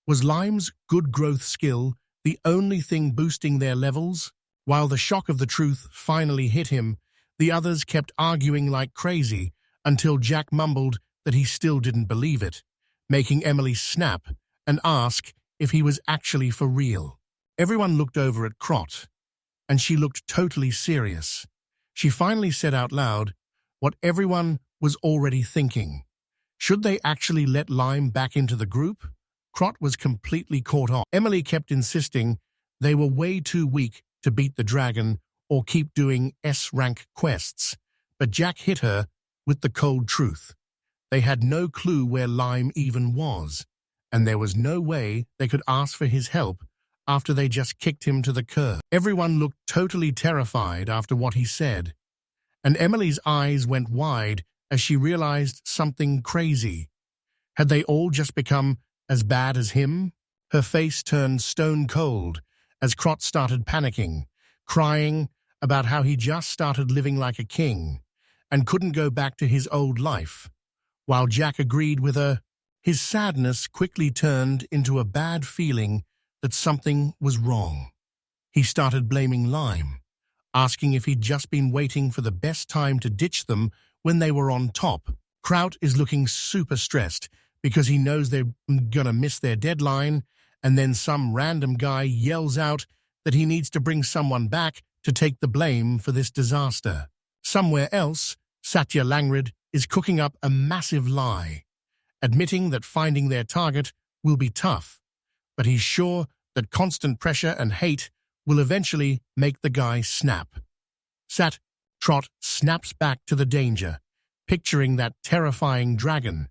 Was Lime's good growth skill the only thing boosting their levels? While the shock of the truth finally hit him, the others kept arguing like crazy until Jack mumbled that he still didn't believe it, making Emily snap and ask if he was actually for real. Everyone looked over at Crot, and she looked totally serious. She finally said out loud what everyone was already thinking. Should they actually let Lime back into the group? Crot was completely caught off. Emily kept insisting they were way too weak to beat the dragon or keep doing S-rank quests, but Jack hit her with the cold truth. They had no clue where Lime even was, and there was no way they could ask for his help after they just kicked him to the curb. Everyone looked totally terrified after what he said, and Emily's eyes went wide as she realized something crazy. Had they all just become as bad as him? Her face turned stone cold as Crot started panicking, crying about how he just started living like a king and couldn't go back to his old life. While Jack agreed with her, his sadness quickly turned into a bad feeling that something was wrong. He started blaming Lime, asking if he'd just been waiting for the best time to ditch them when they were on top. Crot is looking super stressed because he knows they're gonna miss their deadline, and then some random guy yells out that he needs to bring someone back to take the blame for this disaster. Somewhere else, Satya Langrid is cooking up a massive lie, admitting that finding their target will be tough, but he's sure that constant pressure and hate will eventually make the guy snap. Trot snaps back to the danger, picturing that terrifying dragon,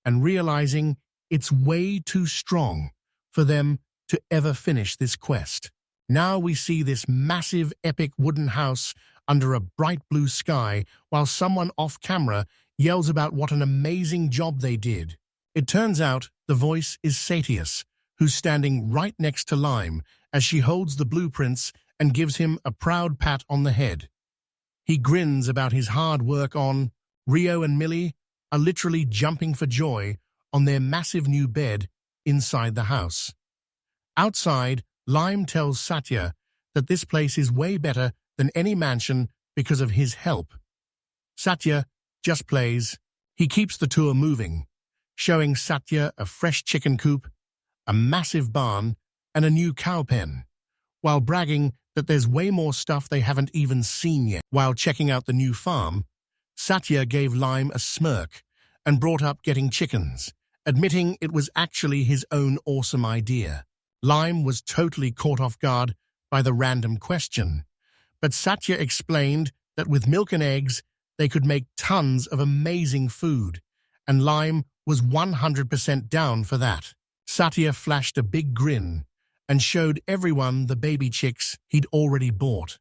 and realizing it's way too strong for them to ever finish this quest. Now we see this massive, epic wooden house under a bright blue sky while someone off camera yells about what an amazing job they did. It turns out the voice is Satius, who's standing right next to Lime as she holds the blueprints and gives him a proud pat on the head. He grins about his hard work on. Rio and Millie are literally jumping for joy on their massive new bed inside the house. Outside, Lime tells Satya that this place is way better than any mansion because of his help. Satya just plays. He keeps the tour moving, showing Satya a fresh chicken coop, a massive barn, and a new cow pen, while bragging that there's way more stuff they haven't even seen yet. While checking out the new farm, Satya gave Lime a smirk and brought up getting chickens, admitting it was actually his own awesome idea. Lime was totally caught off guard by the random question, but Satya explained that with milk and eggs, they could make tons of amazing food, and Lime was 100% down for that. Satya flashed a big grin and showed everyone the baby chicks he'd already bought.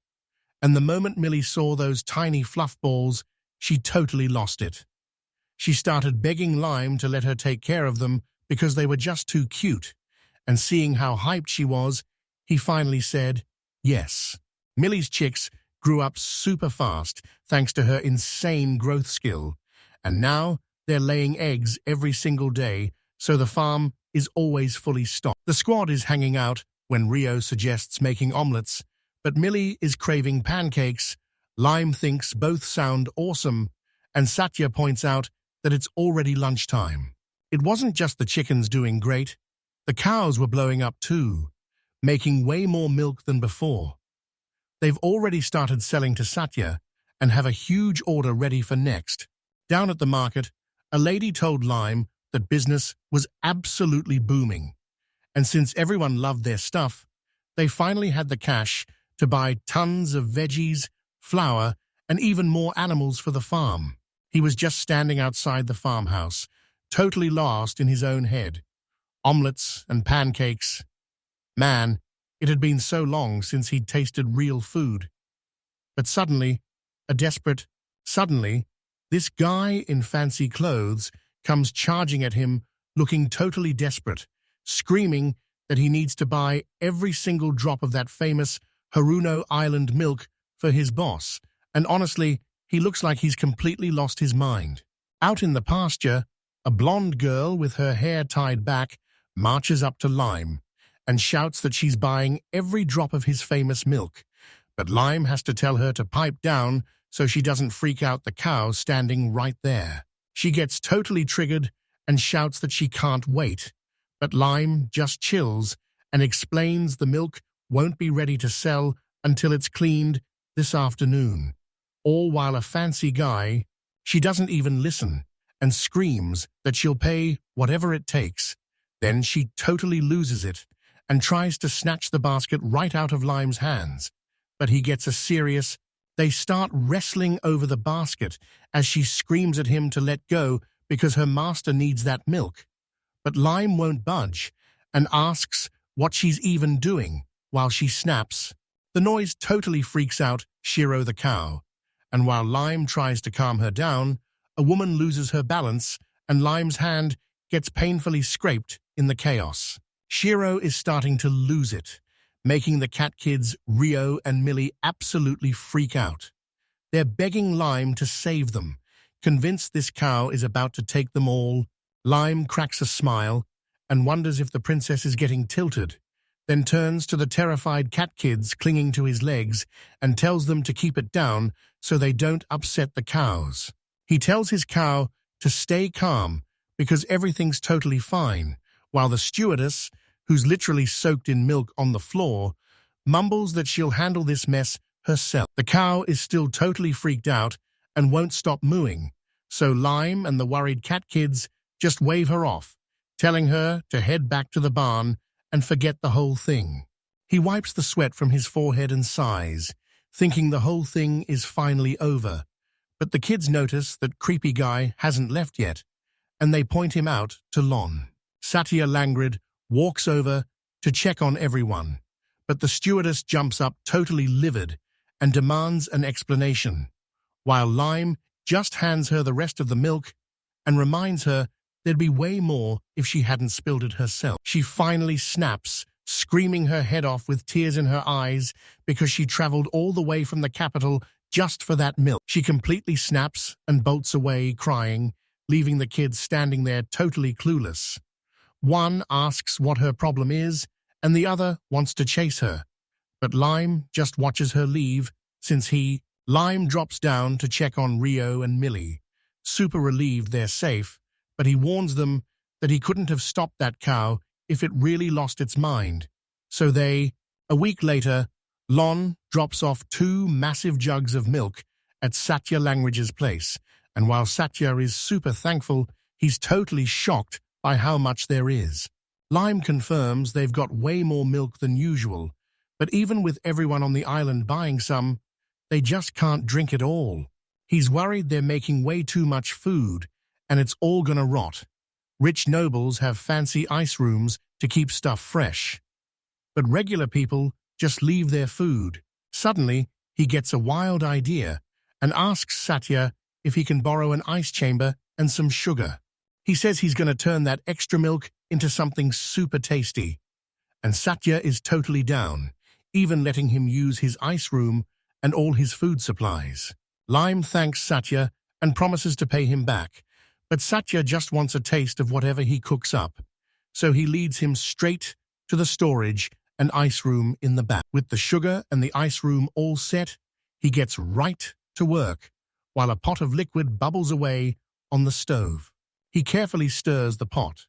And the moment Millie saw those tiny fluff balls, she totally lost it. She started begging Lime to let her take care of them because they were just too cute, and seeing how hyped she was, he finally said yes. Millie's chicks grew up super fast thanks to her insane growth skill, and now they're laying eggs every single day, so the farm is always fully stocked. The squad is hanging out when Rio suggests making omelets, but Millie is craving pancakes. Lime thinks both sound awesome, and Satya points out that it's already lunchtime. It wasn't just the chickens doing great. The cows were blowing up too, making way more milk than before. They've already started selling to Satya and have a huge order ready for next. Down at the market, a lady told Lime that business was absolutely booming, and since everyone loved their stuff, they finally had the cash to buy tons of veggies, flour, and even more animals for the farm. He was just standing outside the farmhouse, totally lost in his own head. Omelets and pancakes. Man, it had been so long since he'd tasted real food. But suddenly, this guy in fancy clothes comes charging at him, looking totally desperate, screaming that he needs to buy every single drop of that famous Haruno Island milk for his boss, and honestly, he looks like he's completely lost his mind. Out in the pasture, a blonde girl with her hair tied back marches up to Lime and shouts that she's buying every drop of his famous milk, but Lime has to tell her to pipe down so she doesn't freak out the cow standing right there. She gets totally triggered and shouts that she can't wait, but Lime just chills and explains the milk won't be ready to sell until it's cleaned this afternoon. All while a fancy guy, she doesn't even listen and screams that she'll pay whatever it takes. Then she totally loses it and tries to snatch the basket right out of Lime's hands. But he gets a serious. They start wrestling over the basket as she screams at him to let go because her master needs that milk. But Lime won't budge and asks what she's even doing while she snaps. The noise totally freaks out Shiro the cow, and while Lime tries to calm her down, a woman loses her balance and Lime's hand gets painfully scraped in the chaos. Shiro is starting to lose it, making the cat kids Rio and Millie absolutely freak out. They're begging Lime to save them, convinced this cow is about to take them all. Lime cracks a smile and wonders if the princess is getting tilted, then turns to the terrified cat kids clinging to his legs and tells them to keep it down so they don't upset the cows. He tells his cow to stay calm because everything's totally fine, while the stewardess, who's literally soaked in milk on the floor, mumbles that she'll handle this mess herself. The cow is still totally freaked out and won't stop mooing, so Lime and the worried cat kids just wave her off, telling her to head back to the barn and forget the whole thing. He wipes the sweat from his forehead and sighs, thinking the whole thing is finally over. But the kids notice that creepy guy hasn't left yet, and they point him out to Lon. Satya Langrid walks over to check on everyone, but the stewardess jumps up totally livid and demands an explanation, while Lime just hands her the rest of the milk and reminds her there'd be way more if she hadn't spilled it herself. She finally snaps, screaming her head off with tears in her eyes because she traveled all the way from the capital just for that milk. She completely snaps and bolts away, crying, leaving the kids standing there totally clueless. One asks what her problem is, and the other wants to chase her. But Lime just watches her leave, since Lime drops down to check on Rio and Millie, super relieved they're safe, but he warns them that he couldn't have stopped that cow if it really lost its mind. So a week later, Lon drops off 2 massive jugs of milk at Satya Langridge's place, and while Satya is super thankful, he's totally shocked by how much there is. Lime confirms they've got way more milk than usual, but even with everyone on the island buying some, they just can't drink it all. He's worried they're making way too much food, and it's all gonna rot. Rich nobles have fancy ice rooms to keep stuff fresh, but regular people just leave their food. Suddenly, he gets a wild idea and asks Satya if he can borrow an ice chamber and some sugar. He says he's going to turn that extra milk into something super tasty, and Satya is totally down, even letting him use his ice room and all his food supplies. Lime thanks Satya and promises to pay him back, but Satya just wants a taste of whatever he cooks up, so he leads him straight to the storage and ice room in the back. With the sugar and the ice room all set, he gets right to work, while a pot of liquid bubbles away on the stove. He carefully stirs the pot,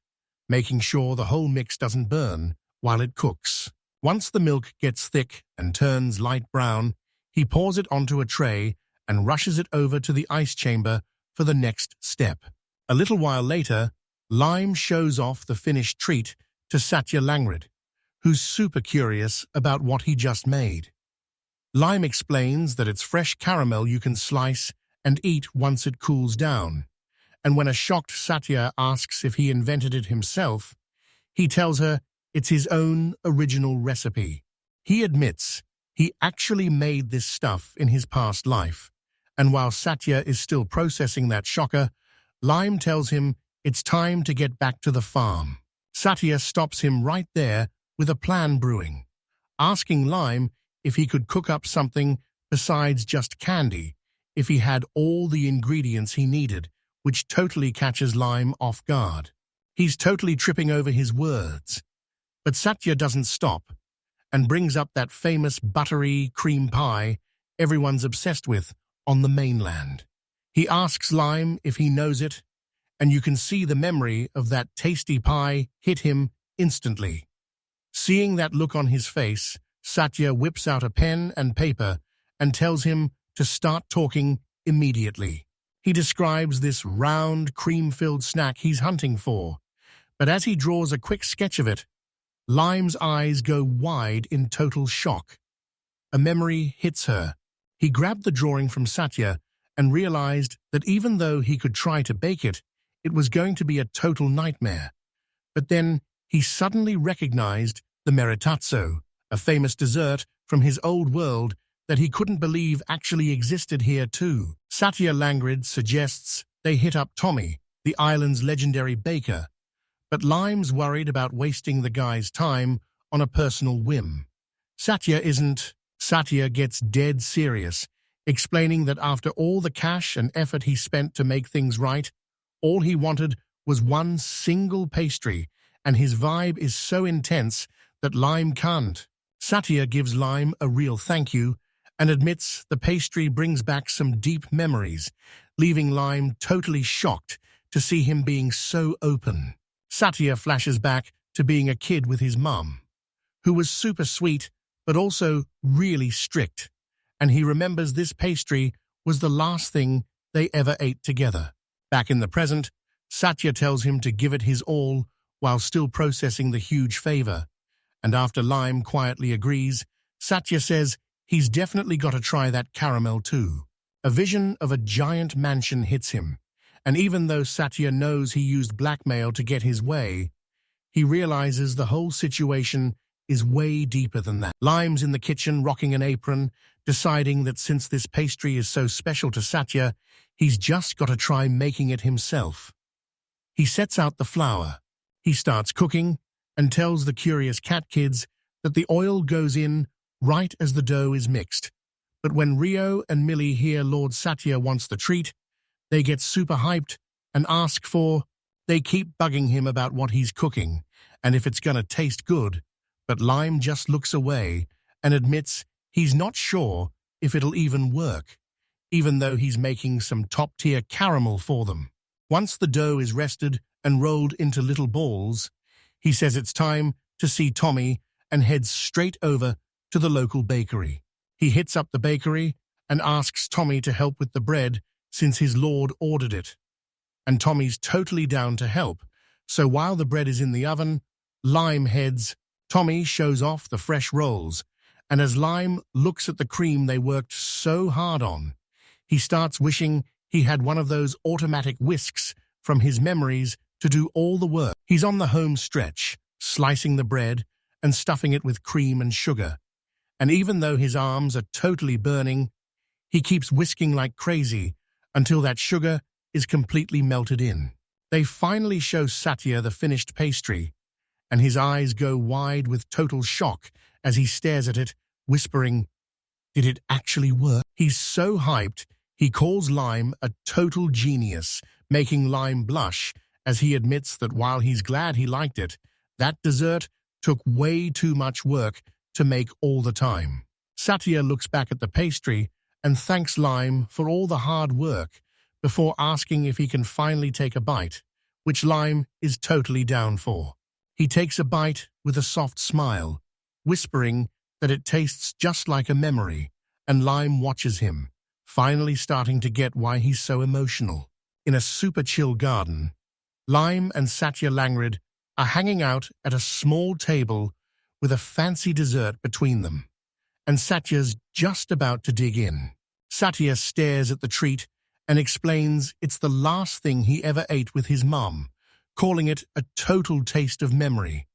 making sure the whole mix doesn't burn while it cooks. Once the milk gets thick and turns light brown, he pours it onto a tray and rushes it over to the ice chamber for the next step. A little while later, Lime shows off the finished treat to Satya Langrid, who's super curious about what he just made. Lime explains that it's fresh caramel you can slice and eat once it cools down, and when a shocked Satya asks if he invented it himself, he tells her it's his own original recipe. He admits he actually made this stuff in his past life, and while Satya is still processing that shocker, Lime tells him it's time to get back to the farm. Satya stops him right there with a plan brewing, asking Lime if he could cook up something besides just candy, if he had all the ingredients he needed, which totally catches Lime off guard. He's totally tripping over his words, but Satya doesn't stop and brings up that famous buttery cream pie everyone's obsessed with on the mainland. He asks Lime if he knows it, and you can see the memory of that tasty pie hit him instantly. Seeing that look on his face, Satya whips out a pen and paper and tells him to start talking immediately. He describes this round, cream-filled snack he's hunting for, but as he draws a quick sketch of it, Lime's eyes go wide in total shock. A memory hits her. He grabbed the drawing from Satya and realized that even though he could try to bake it, it was going to be a total nightmare. But then he suddenly recognized the meritazzo, a famous dessert from his old world that he couldn't believe actually existed here too. Satya Langrid suggests they hit up Tommy, the island's legendary baker, but Lime's worried about wasting the guy's time on a personal whim. Satya gets dead serious, explaining that after all the cash and effort he spent to make things right, all he wanted was one single pastry, and his vibe is so intense that Lime can't. Satya gives Lime a real thank you and admits the pastry brings back some deep memories, leaving Lime totally shocked to see him being so open. Satya flashes back to being a kid with his mum, who was super sweet but also really strict, and he remembers this pastry was the last thing they ever ate together. Back in the present, Satya tells him to give it his all while still processing the huge favor, and after Lime quietly agrees, Satya says he's definitely got to try that caramel too. A vision of a giant mansion hits him, and even though Satya knows he used blackmail to get his way, he realizes the whole situation is way deeper than that. Lime's in the kitchen rocking an apron, deciding that since this pastry is so special to Satya, he's just got to try making it himself. He sets out the flour. He starts cooking and tells the curious cat kids that the oil goes in right as the dough is mixed. But when Rio and Millie hear Lord Satya wants the treat, they get super hyped and ask for. They keep bugging him about what he's cooking and if it's gonna taste good, but Lime just looks away and admits he's not sure if it'll even work, even though he's making some top-tier caramel for them. Once the dough is rested and rolled into little balls, he says it's time to see Tommy and heads straight over to the local bakery. He hits up the bakery and asks Tommy to help with the bread since his lord ordered it. And Tommy's totally down to help, so while the bread is in the oven, Lime heads. Tommy shows off the fresh rolls, and as Lime looks at the cream they worked so hard on, he starts wishing he had one of those automatic whisks from his memories to do all the work. He's on the home stretch, slicing the bread and stuffing it with cream and sugar. And even though his arms are totally burning, he keeps whisking like crazy until that sugar is completely melted in. They finally show Satya the finished pastry, and his eyes go wide with total shock as he stares at it, whispering, "Did it actually work?" He's so hyped, he calls Lime a total genius, making Lime blush as he admits that while he's glad he liked it, that dessert took way too much work to make all the time. Satya looks back at the pastry and thanks Lime for all the hard work before asking if he can finally take a bite, which Lime is totally down for. He takes a bite with a soft smile, whispering that it tastes just like a memory, and Lime watches him, finally starting to get why he's so emotional. In a super chill garden, Lime and Satya Langrid are hanging out at a small table with a fancy dessert between them, and Satya's just about to dig in. Satya stares at the treat and explains it's the last thing he ever ate with his mum, calling it a total taste of memory,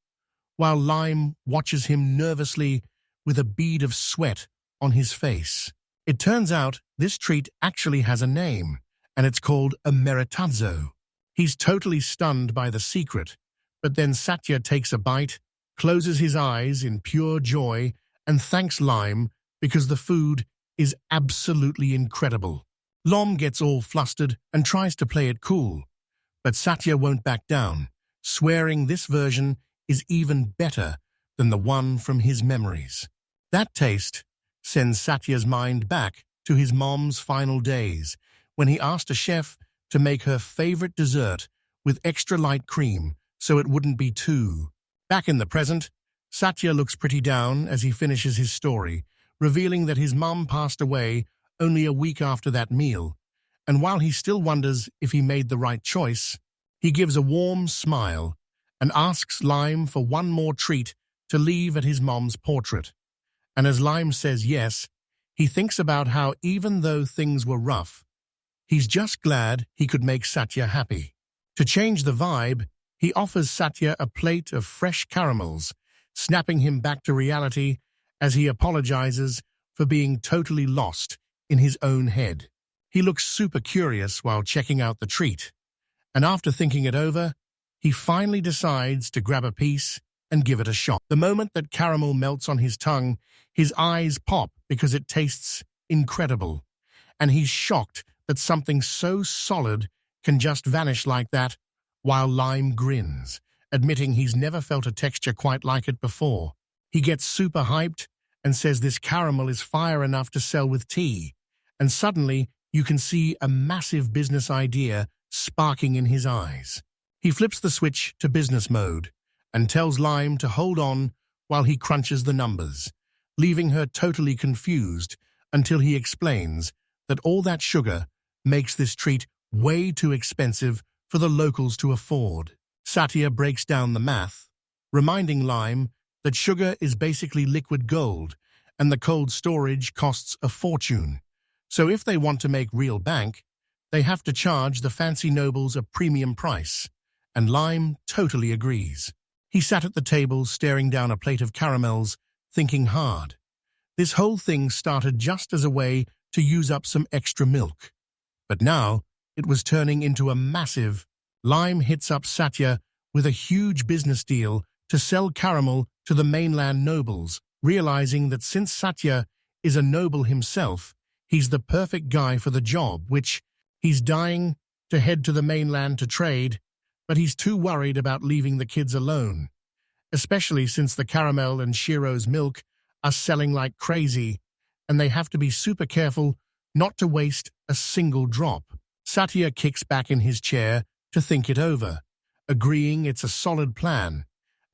while Lime watches him nervously with a bead of sweat on his face. It turns out this treat actually has a name, and it's called a meritazzo. He's totally stunned by the secret, but then Satya takes a bite, closes his eyes in pure joy, and thanks Lime because the food is absolutely incredible. Lom gets all flustered and tries to play it cool, but Satya won't back down, swearing this version is even better than the one from his memories. That taste sends Satya's mind back to his mom's final days, when he asked a chef to make her favorite dessert with extra light cream so it wouldn't be too. Back in the present, Satya looks pretty down as he finishes his story, revealing that his mom passed away only a week after that meal, and while he still wonders if he made the right choice, he gives a warm smile and asks Lime for one more treat to leave at his mom's portrait. And as Lime says yes, he thinks about how even though things were rough, he's just glad he could make Satya happy. To change the vibe, he offers Satya a plate of fresh caramels, snapping him back to reality as he apologizes for being totally lost in his own head. He looks super curious while checking out the treat, and after thinking it over, he finally decides to grab a piece and give it a shot. The moment that caramel melts on his tongue, his eyes pop because it tastes incredible, and he's shocked that something so solid can just vanish like that, while Lime grins, admitting he's never felt a texture quite like it before. He gets super hyped and says this caramel is fire enough to sell with tea, and suddenly you can see a massive business idea sparking in his eyes. He flips the switch to business mode and tells Lime to hold on while he crunches the numbers, leaving her totally confused until he explains that all that sugar makes this treat way too expensive for the locals to afford. Satya breaks down the math, reminding Lime that sugar is basically liquid gold and the cold storage costs a fortune. So if they want to make real bank, they have to charge the fancy nobles a premium price, and Lime totally agrees. He sat at the table, staring down a plate of caramels, thinking hard. This whole thing started just as a way to use up some extra milk. But now, it was turning into a massive. Lime hits up Satya with a huge business deal to sell caramel to the mainland nobles, realizing that since Satya is a noble himself, he's the perfect guy for the job, which he's dying to head to the mainland to trade, but he's too worried about leaving the kids alone, especially since the caramel and Shiro's milk are selling like crazy, and they have to be super careful not to waste a single drop. Satya kicks back in his chair to think it over, agreeing it's a solid plan,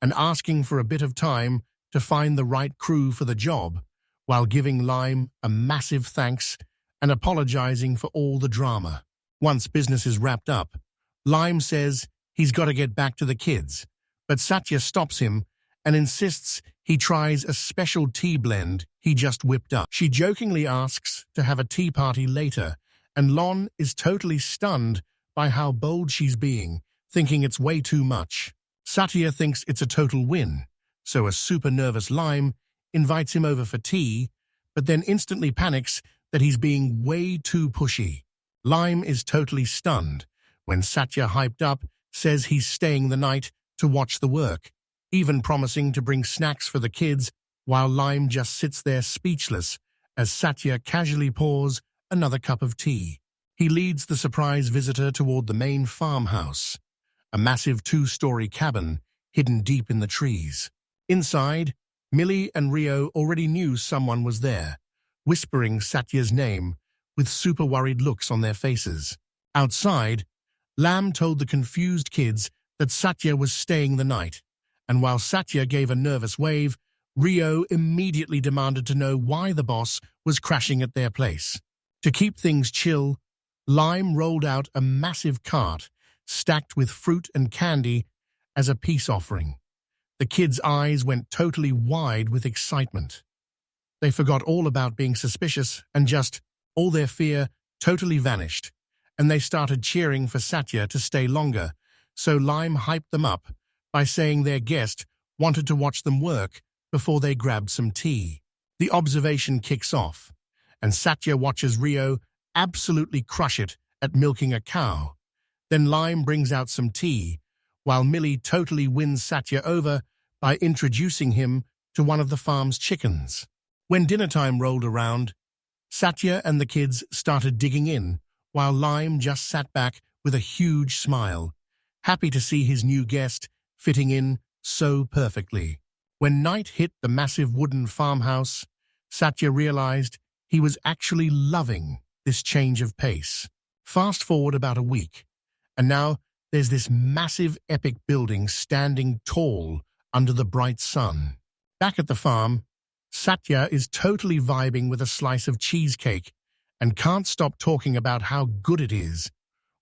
and asking for a bit of time to find the right crew for the job, while giving Lime a massive thanks and apologizing for all the drama. Once business is wrapped up, Lime says he's got to get back to the kids, but Satya stops him and insists he tries a special tea blend he just whipped up. She jokingly asks to have a tea party later, and Lon is totally stunned by how bold she's being, thinking it's way too much. Satya thinks it's a total win, so a super nervous Lime invites him over for tea, but then instantly panics that he's being way too pushy. Lime is totally stunned when Satya, hyped up, says he's staying the night to watch the work, even promising to bring snacks for the kids, while Lime just sits there speechless as Satya casually pours another cup of tea. He leads the surprise visitor toward the main farmhouse, a massive 2-story cabin hidden deep in the trees. Inside, Millie and Rio already knew someone was there, whispering Satya's name with super worried looks on their faces. Outside, Lam told the confused kids that Satya was staying the night, and while Satya gave a nervous wave, Rio immediately demanded to know why the boss was crashing at their place. To keep things chill, Lime rolled out a massive cart stacked with fruit and candy as a peace offering. The kids' eyes went totally wide with excitement. They forgot all about being suspicious, and just all their fear totally vanished, and they started cheering for Satya to stay longer, so Lime hyped them up by saying their guest wanted to watch them work before they grabbed some tea. The observation kicks off, and Satya watches Rio absolutely crush it at milking a cow. Then Lime brings out some tea, while Millie totally wins Satya over by introducing him to one of the farm's chickens. When dinner time rolled around, Satya and the kids started digging in, while Lime just sat back with a huge smile, happy to see his new guest fitting in so perfectly. When night hit the massive wooden farmhouse, Satya realized he was actually loving this change of pace. Fast forward about a week, and now there's this massive epic building standing tall under the bright sun. Back at the farm, Satya is totally vibing with a slice of cheesecake and can't stop talking about how good it is,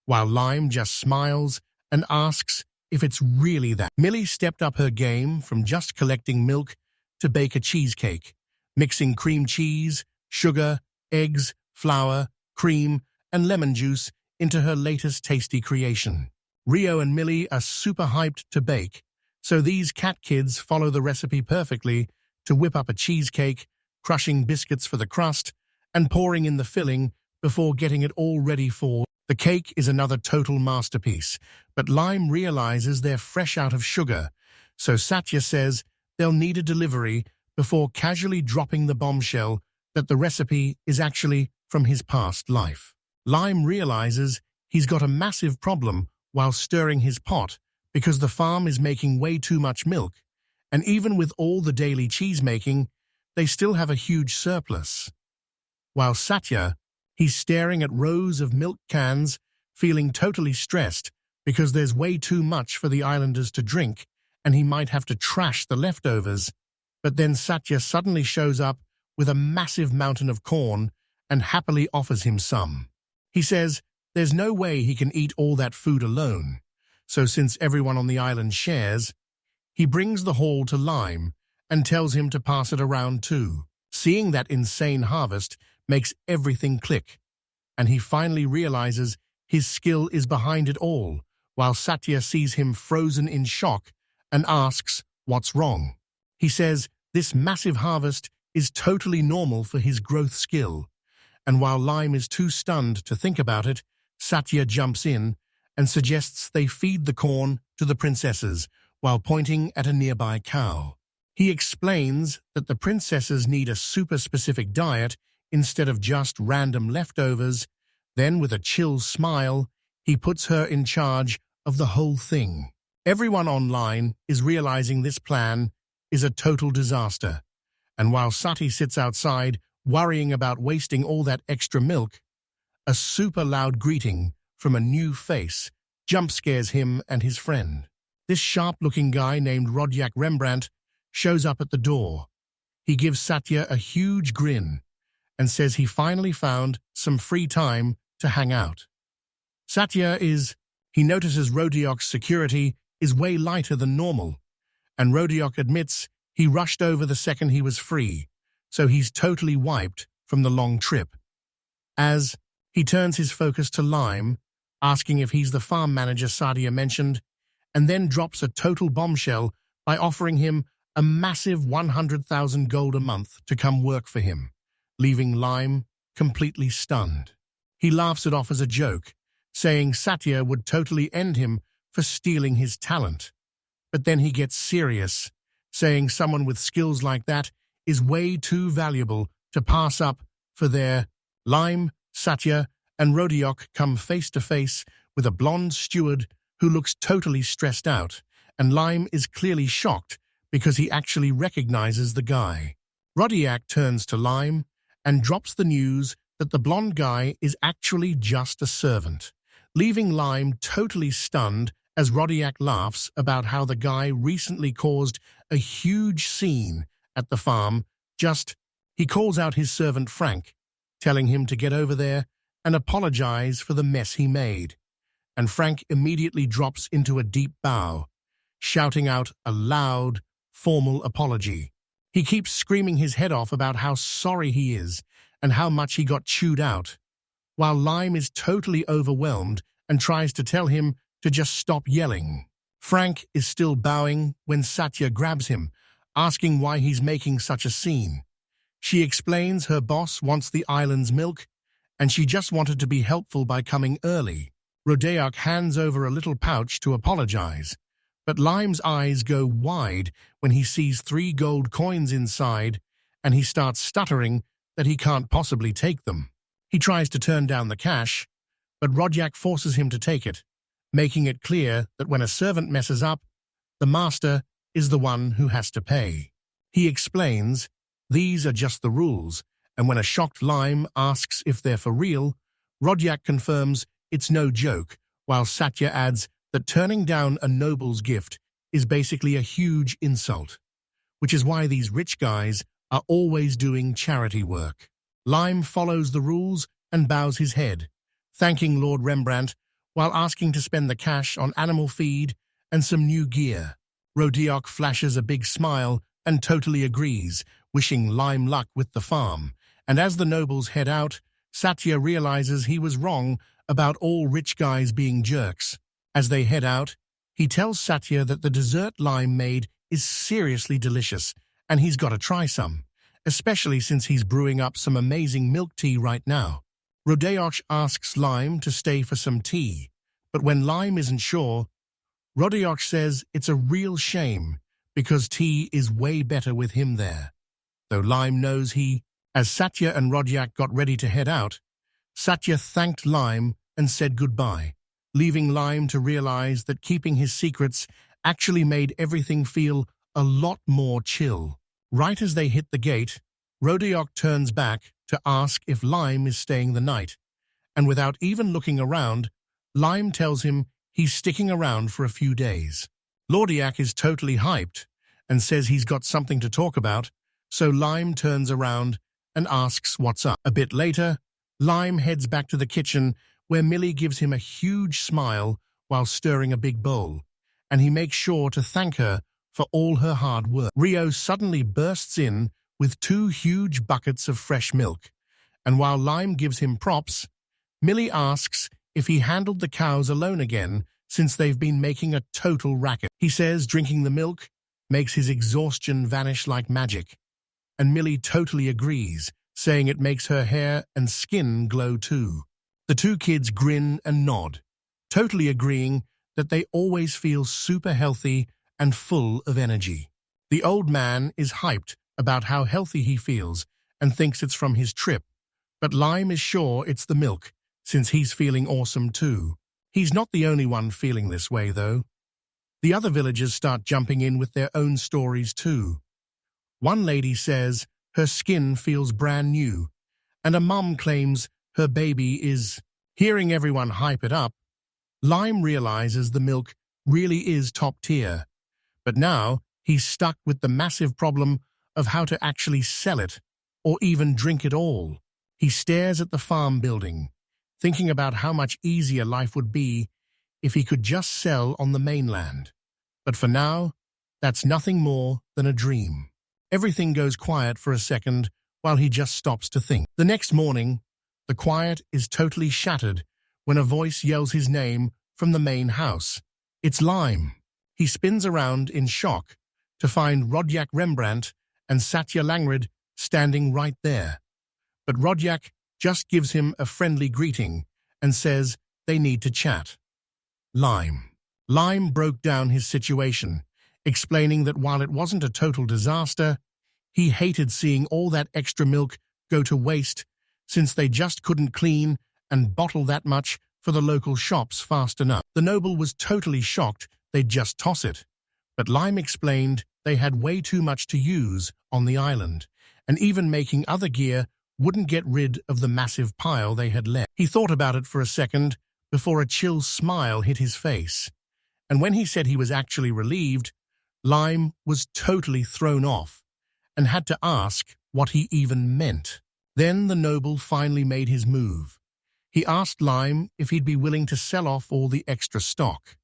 while Lime just smiles and asks if it's really that. Millie stepped up her game from just collecting milk to bake a cheesecake, mixing cream cheese, sugar, eggs, flour, cream, and lemon juice into her latest tasty creation. Rio and Millie are super hyped to bake, so these cat kids follow the recipe perfectly to whip up a cheesecake, crushing biscuits for the crust, and pouring in the filling before getting it all ready for. The cake is another total masterpiece, but Lime realizes they're fresh out of sugar, so Satya says they'll need a delivery before casually dropping the bombshell that the recipe is actually from his past life. Lime realizes he's got a massive problem while stirring his pot because the farm is making way too much milk, and even with all the daily cheese making, they still have a huge surplus. While Satya, he's staring at rows of milk cans, feeling totally stressed because there's way too much for the islanders to drink, and he might have to trash the leftovers. But then Satya suddenly shows up with a massive mountain of corn and happily offers him some. He says there's no way he can eat all that food alone, so since everyone on the island shares, he brings the haul to Lime and tells him to pass it around too. Seeing that insane harvest makes everything click, and he finally realizes his skill is behind it all, while Satya sees him frozen in shock and asks what's wrong. He says this massive harvest is totally normal for his growth skill, and while Lime is too stunned to think about it, Satya jumps in and suggests they feed the corn to the princesses while pointing at a nearby cow. He explains that the princesses need a super-specific diet instead of just random leftovers. Then, with a chill smile, he puts her in charge of the whole thing. Everyone online is realizing this plan is a total disaster, and while Sati sits outside worrying about wasting all that extra milk, a super loud greeting from a new face jump scares him and his friend. This sharp-looking guy named Rodyak Rembrandt shows up at the door. He gives Satya a huge grin and says he finally found some free time to hang out. He notices Rodyak's security is way lighter than normal, and Rodyak admits he rushed over the second he was free, so he's totally wiped from the long trip. As he turns his focus to Lime, asking if he's the farm manager Sadia mentioned, and then drops a total bombshell by offering him a massive 100,000 gold a month to come work for him, leaving Lime completely stunned. He laughs it off as a joke, saying Satya would totally end him for stealing his talent. But then he gets serious, saying someone with skills like that is way too valuable to pass up for their Lime, Satya, and Rodyak come face to face with a blonde steward who looks totally stressed out, and Lime is clearly shocked because he actually recognizes the guy. Rodyak turns to Lime and drops the news that the blonde guy is actually just a servant, leaving Lime totally stunned as Rodyak laughs about how the guy recently caused a huge scene at the farm. He calls out his servant Frank, telling him to get over there and apologize for the mess he made. And Frank immediately drops into a deep bow, shouting out a loud, formal apology. He keeps screaming his head off about how sorry he is and how much he got chewed out, while Lime is totally overwhelmed and tries to tell him to just stop yelling. Frank is still bowing when Satya grabs him, asking why he's making such a scene. She explains her boss wants the island's milk, and she just wanted to be helpful by coming early. Rodyak hands over a little pouch to apologize, but Lime's eyes go wide when he sees 3 gold coins inside, and he starts stuttering that he can't possibly take them. He tries to turn down the cash, but Rodyak forces him to take it, making it clear that when a servant messes up, the master is the one who has to pay. He explains these are just the rules, and when a shocked Lime asks if they're for real, Rodyak confirms it's no joke, while Satya adds that turning down a noble's gift is basically a huge insult, which is why these rich guys are always doing charity work. Lime follows the rules and bows his head, thanking Lord Rembrandt while asking to spend the cash on animal feed and some new gear. Rodyak flashes a big smile and totally agrees, wishing Lime luck with the farm. And as the nobles head out, Satya realizes he was wrong about all rich guys being jerks. As they head out, he tells Satya that the dessert Lime made is seriously delicious, and he's got to try some, especially since he's brewing up some amazing milk tea right now. Rodyak asks Lime to stay for some tea, but when Lime isn't sure, Rodyak says it's a real shame because tea is way better with him there. Though Lime knows as Satya and Rodyak got ready to head out, Satya thanked Lime and said goodbye, leaving Lime to realize that keeping his secrets actually made everything feel a lot more chill. Right as they hit the gate, Rodyak turns back to ask if Lime is staying the night, and without even looking around, Lime tells him he's sticking around for a few days. Rodyak is totally hyped and says he's got something to talk about, so Lime turns around and asks what's up. A bit later, Lime heads back to the kitchen where Millie gives him a huge smile while stirring a big bowl, and he makes sure to thank her for all her hard work. Rio suddenly bursts in with 2 huge buckets of fresh milk, and while Lime gives him props, Millie asks if he handled the cows alone again, since they've been making a total racket. He says drinking the milk makes his exhaustion vanish like magic, and Millie totally agrees, saying it makes her hair and skin glow too. The two kids grin and nod, totally agreeing that they always feel super healthy and full of energy. The old man is hyped about how healthy he feels and thinks it's from his trip, but Lime is sure it's the milk, since he's feeling awesome too. He's not the only one feeling this way, though. The other villagers start jumping in with their own stories too. One lady says her skin feels brand new, and a mum claims her baby is. Hearing everyone hype it up, Lime realizes the milk really is top tier, but now he's stuck with the massive problem of how to actually sell it or even drink it all. He stares at the farm building, thinking about how much easier life would be if he could just sell on the mainland. But for now, that's nothing more than a dream. Everything goes quiet for a second while he just stops to think. The next morning, the quiet is totally shattered when a voice yells his name from the main house. It's Lime. He spins around in shock to find Rodyak Rembrandt and Satya Langrid standing right there. But Rodyak just gives him a friendly greeting and says they need to chat. Lime broke down his situation, explaining that while it wasn't a total disaster, he hated seeing all that extra milk go to waste since they just couldn't clean and bottle that much for the local shops fast enough. The noble was totally shocked they'd just toss it, but Lime explained they had way too much to use on the island, and even making other gear wouldn't get rid of the massive pile they had left. He thought about it for a second before a chill smile hit his face, and when he said he was actually relieved, Lime was totally thrown off and had to ask what he even meant. Then the noble finally made his move. He asked Lime if he'd be willing to sell off all the extra stock.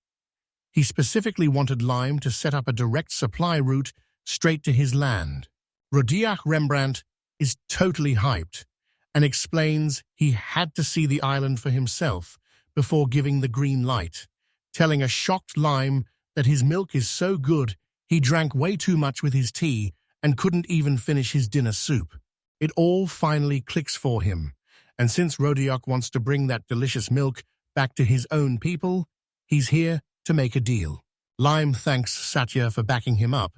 He specifically wanted Lime to set up a direct supply route straight to his land. Rodyak Rembrandt is totally hyped and explains he had to see the island for himself before giving the green light, telling a shocked Lime that his milk is so good he drank way too much with his tea and couldn't even finish his dinner soup. It all finally clicks for him, and since Rodyak wants to bring that delicious milk back to his own people, he's here to make a deal. Lime thanks Satya for backing him up,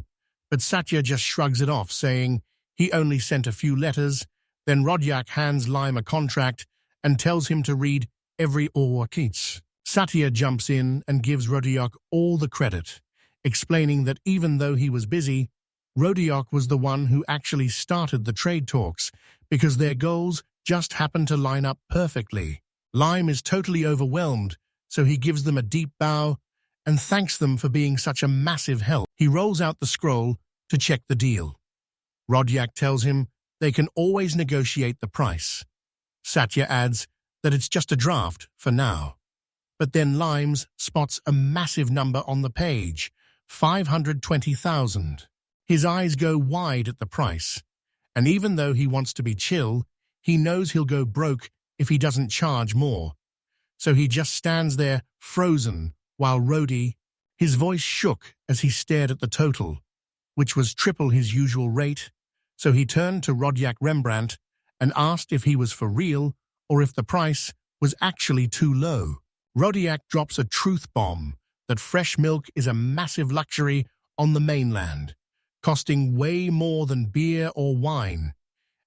but Satya just shrugs it off, saying he only sent a few letters. Then Rodyak hands Lime a contract and tells him to read every orkits. Satya jumps in and gives Rodyak all the credit, explaining that even though he was busy, Rodyak was the one who actually started the trade talks because their goals just happened to line up perfectly. Lime is totally overwhelmed, so he gives them a deep bow and thanks them for being such a massive help. He rolls out the scroll to check the deal. Rodyak tells him they can always negotiate the price. Satya adds that it's just a draft for now. But then Limes spots a massive number on the page, 520,000. His eyes go wide at the price, and even though he wants to be chill, he knows he'll go broke if he doesn't charge more. So he just stands there, frozen, while his voice shook as he stared at the total, which was triple his usual rate. So he turned to Rodyak Rembrandt and asked if he was for real or if the price was actually too low. Rodyak drops a truth bomb that fresh milk is a massive luxury on the mainland, costing way more than beer or wine.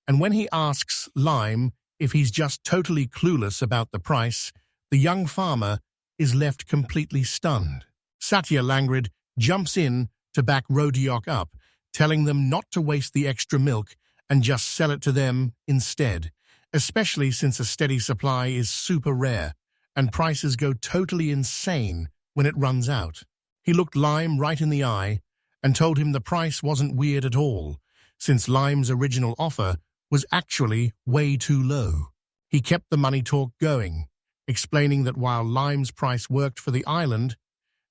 And when he asks Lime if he's just totally clueless about the price, the young farmer is left completely stunned. Satya Langrid jumps in to back Rodyak up, telling them not to waste the extra milk and just sell it to them instead, especially since a steady supply is super rare and prices go totally insane when it runs out. He looked Lime right in the eye and told him the price wasn't weird at all, since Lime's original offer was actually way too low. He kept the money talk going, explaining that while Lime's price worked for the island,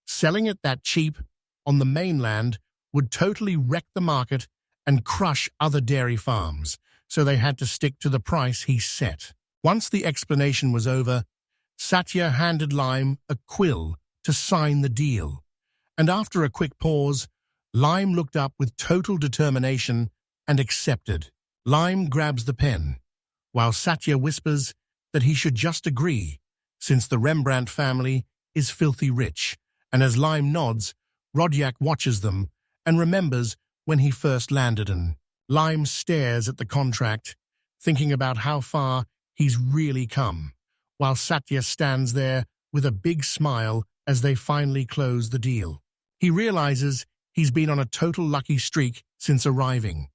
selling it that cheap on the mainland would totally wreck the market and crush other dairy farms, so they had to stick to the price he set. Once the explanation was over, Satya handed Lime a quill to sign the deal. And after a quick pause, Lime looked up with total determination and accepted. Lime grabs the pen, while Satya whispers that he should just agree, since the Rembrandt family is filthy rich, and as Lime nods, Rodyak watches them and remembers when he first landed and Lime stares at the contract, thinking about how far he's really come, while Satya stands there with a big smile as they finally close the deal. He realizes he's been on a total lucky streak since arriving,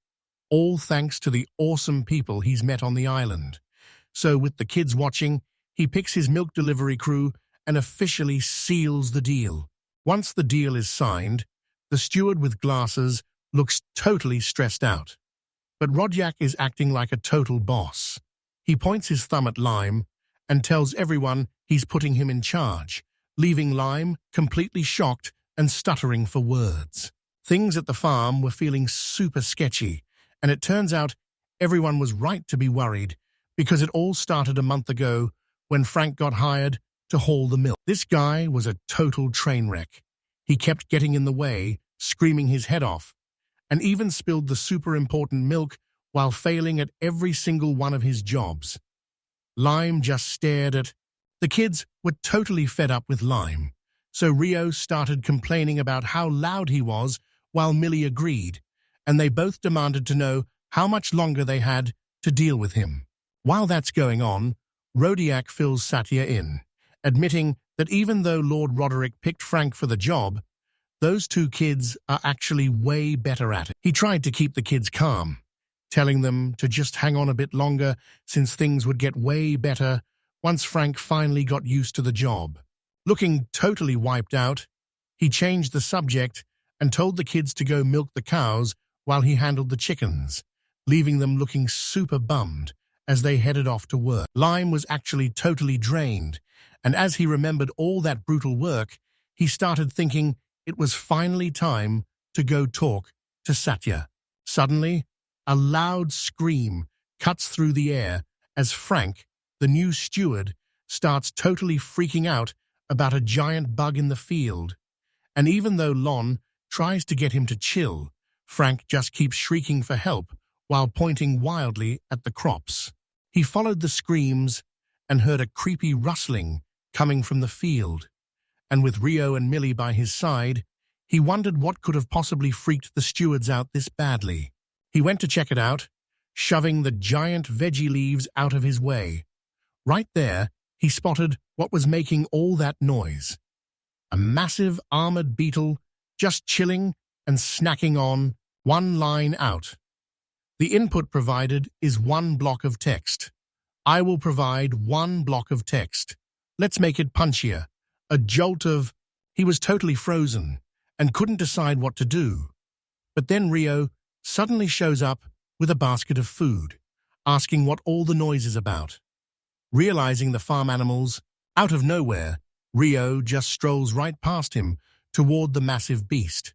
all thanks to the awesome people he's met on the island. So with the kids watching, he picks his milk delivery crew and officially seals the deal. Once the deal is signed, the steward with glasses looks totally stressed out. But Rodyak is acting like a total boss. He points his thumb at Lime and tells everyone he's putting him in charge, leaving Lime completely shocked and stuttering for words. Things at the farm were feeling super sketchy, and it turns out everyone was right to be worried because it all started a month ago when Frank got hired to haul the milk. This guy was a total train wreck. He kept getting in the way, screaming his head off, and even spilled the super important milk while failing at every single one of his jobs. Lime just stared at. The kids were totally fed up with Lime, so Rio started complaining about how loud he was while Millie agreed, and they both demanded to know how much longer they had to deal with him. While that's going on, Rodyak fills Satya in, admitting that even though Lord Roderick picked Frank for the job, those two kids are actually way better at it. He tried to keep the kids calm, telling them to just hang on a bit longer since things would get way better once Frank finally got used to the job. Looking totally wiped out, he changed the subject and told the kids to go milk the cows while he handled the chickens, leaving them looking super bummed as they headed off to work. Lime was actually totally drained, and as he remembered all that brutal work, he started thinking it was finally time to go talk to Satya. Suddenly, a loud scream cuts through the air as Frank, the new steward, starts totally freaking out about a giant bug in the field. And even though Lon tries to get him to chill, Frank just keeps shrieking for help while pointing wildly at the crops. He followed the screams and heard a creepy rustling coming from the field, and with Rio and Millie by his side, he wondered what could have possibly freaked the stewards out this badly. He went to check it out, shoving the giant veggie leaves out of his way. Right there, he spotted what was making all that noise. A massive armored beetle just chilling and snacking on one line out. The input provided is one block of text. I will provide one block of text. Let's make it punchier. A jolt of... He was totally frozen and couldn't decide what to do. But then Rio suddenly shows up with a basket of food, asking what all the noise is about. Realizing the farm animals, out of nowhere, Rio just strolls right past him toward the massive beast.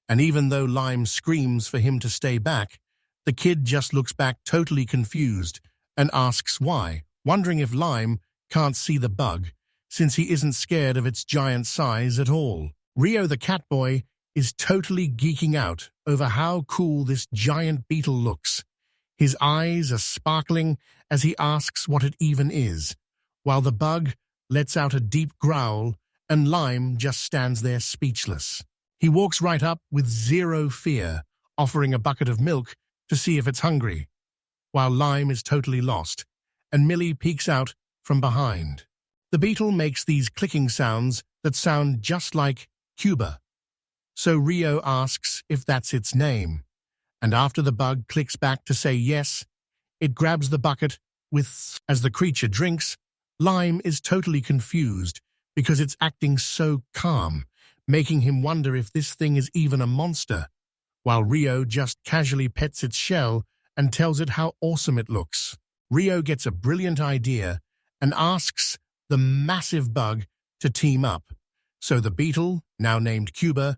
And even though Lime screams for him to stay back, the kid just looks back totally confused and asks why, wondering if Lime can't see the bug, since he isn't scared of its giant size at all. Rio the cat boy is totally geeking out over how cool this giant beetle looks. His eyes are sparkling as he asks what it even is, while the bug lets out a deep growl and Lime just stands there speechless. He walks right up with zero fear, offering a bucket of milk to see if it's hungry, while Lime is totally lost, and Millie peeks out from behind. The beetle makes these clicking sounds that sound just like Cuba. So Rio asks if that's its name, and after the bug clicks back to say yes, it grabs the bucket with... As the creature drinks, Lime is totally confused because it's acting so calm, making him wonder if this thing is even a monster, while Rio just casually pets its shell and tells it how awesome it looks. Rio gets a brilliant idea and asks the massive bug to team up, so the beetle, now named Cuba,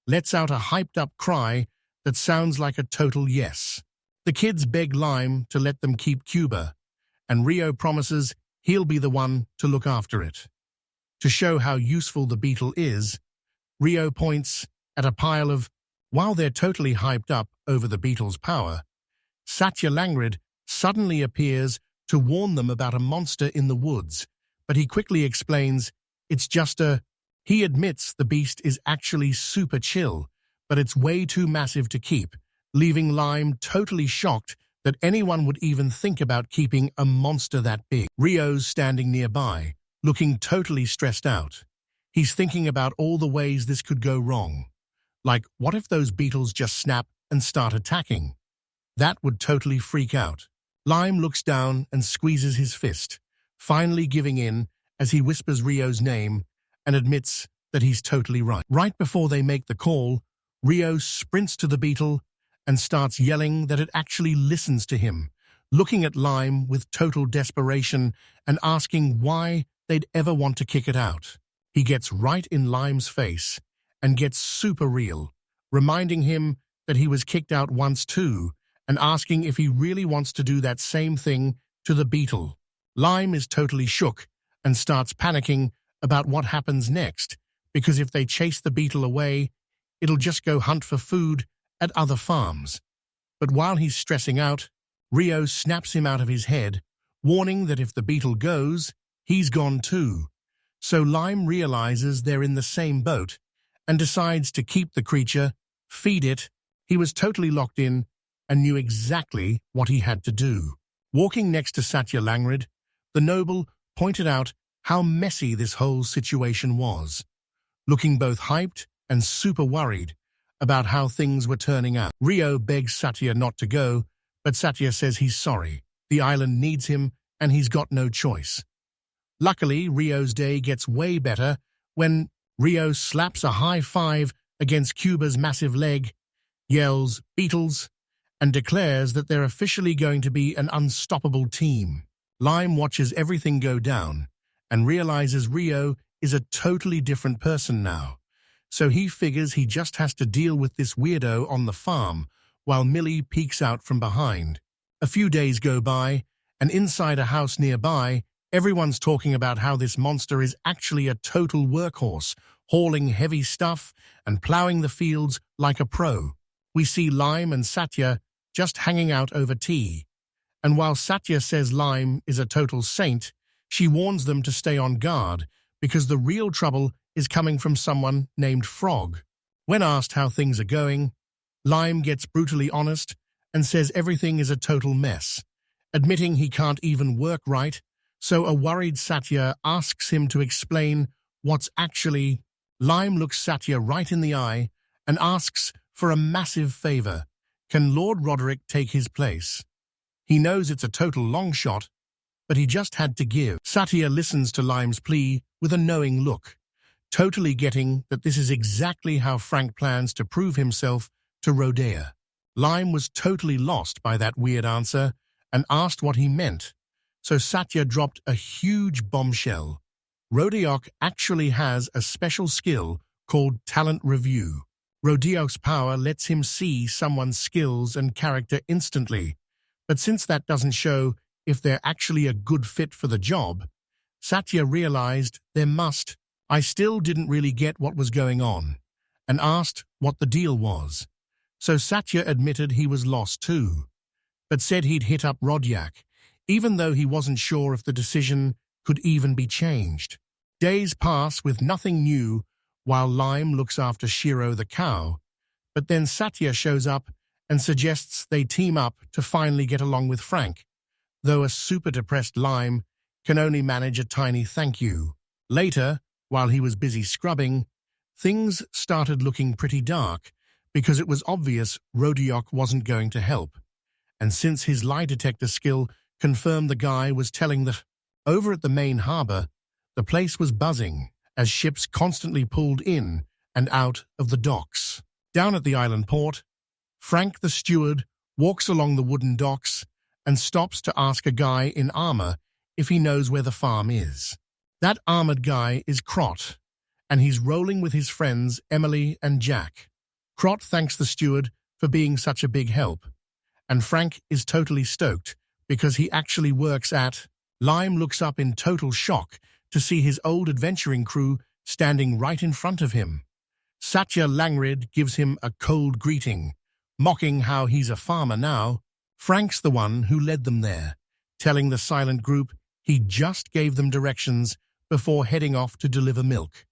lets out a hyped-up cry that sounds like a total yes. The kids beg Lime to let them keep Cuba, and Rio promises he'll be the one to look after it. To show how useful the beetle is, Rio points at a pile of, while they're totally hyped up over the beetle's power, Satya Langrid suddenly appears to warn them about a monster in the woods, but he quickly explains it's just a... He admits the beast is actually super chill, but it's way too massive to keep, leaving Lime totally shocked that anyone would even think about keeping a monster that big. Rio's standing nearby, looking totally stressed out. He's thinking about all the ways this could go wrong. Like, what if those beetles just snap and start attacking? That would totally freak out. Lime looks down and squeezes his fist, finally giving in as he whispers Rio's name and admits that he's totally right. Right before they make the call, Rio sprints to the beetle and starts yelling that it actually listens to him, looking at Lime with total desperation and asking why they'd ever want to kick it out. He gets right in Lime's face and gets super real, reminding him that he was kicked out once too, and asking if he really wants to do that same thing to the beetle. Lime is totally shook and starts panicking about what happens next, because if they chase the beetle away, it'll just go hunt for food at other farms. But while he's stressing out, Rio snaps him out of his head, warning that if the beetle goes, he's gone too. So Lime realizes they're in the same boat and decides to keep the creature, feed it. He was totally locked in and knew exactly what he had to do. Walking next to Satya Langrid, the noble pointed out how messy this whole situation was, looking both hyped and super worried about how things were turning out. Rio begs Satya not to go, but Satya says he's sorry. The island needs him and he's got no choice. Luckily, Rio's day gets way better when Rio slaps a high five against Cuba's massive leg, yells "Beetles," and declares that they're officially going to be an unstoppable team. Lime watches everything go down and realizes Rio is a totally different person now. So he figures he just has to deal with this weirdo on the farm while Millie peeks out from behind. A few days go by, and inside a house nearby, everyone's talking about how this monster is actually a total workhorse, hauling heavy stuff and plowing the fields like a pro. We see Lime and Satya just hanging out over tea. And while Satya says Lime is a total saint, she warns them to stay on guard because the real trouble is coming from someone named Frog. When asked how things are going, Lime gets brutally honest and says everything is a total mess, admitting he can't even work right, so a worried Satya asks him to explain what's actually... Lime looks Satya right in the eye and asks for a massive favor. Can Lord Rodyak take his place? He knows it's a total long shot, but he just had to give. Satya listens to Lime's plea with a knowing look, totally getting that this is exactly how Frank plans to prove himself to Rodyak. Lime was totally lost by that weird answer and asked what he meant, so Satya dropped a huge bombshell. Rodyak actually has a special skill called talent review. Rodyak's power lets him see someone's skills and character instantly, but since that doesn't show if they're actually a good fit for the job, Satya realized there must. I still didn't really get what was going on, and asked what the deal was. So Satya admitted he was lost too, but said he'd hit up Rodyak, even though he wasn't sure if the decision could even be changed. Days pass with nothing new while Lime looks after Shiro the cow, but then Satya shows up and suggests they team up to finally get along with Frank, though a super depressed Lime can only manage a tiny thank you. Later, while he was busy scrubbing, things started looking pretty dark because it was obvious Rodyak wasn't going to help. And since his lie detector skill confirmed the guy was telling the... Over at the main harbor, the place was buzzing as ships constantly pulled in and out of the docks. Down at the island port, Frank the steward walks along the wooden docks and stops to ask a guy in armor if he knows where the farm is. That armored guy is Crot, and he's rolling with his friends Emily and Jack. Crot thanks the steward for being such a big help, and Frank is totally stoked because he actually works at... Lime looks up in total shock to see his old adventuring crew standing right in front of him. Satya Langrid gives him a cold greeting, mocking how he's a farmer now. Frank's the one who led them there, telling the silent group he just gave them directions before heading off to deliver milk,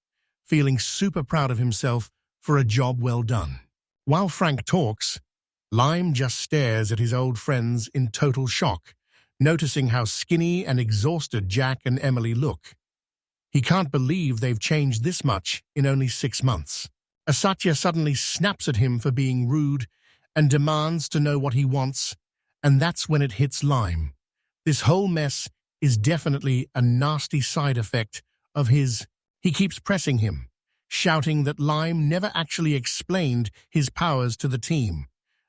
feeling super proud of himself for a job well done. While Frank talks, Lime just stares at his old friends in total shock, noticing how skinny and exhausted Jack and Emily look. He can't believe they've changed this much in only 6 months. Satya suddenly snaps at him for being rude and demands to know what he wants, and that's when it hits Lime. This whole mess is definitely a nasty side effect of his. He keeps pressing him, shouting that Lime never actually explained his powers to the team,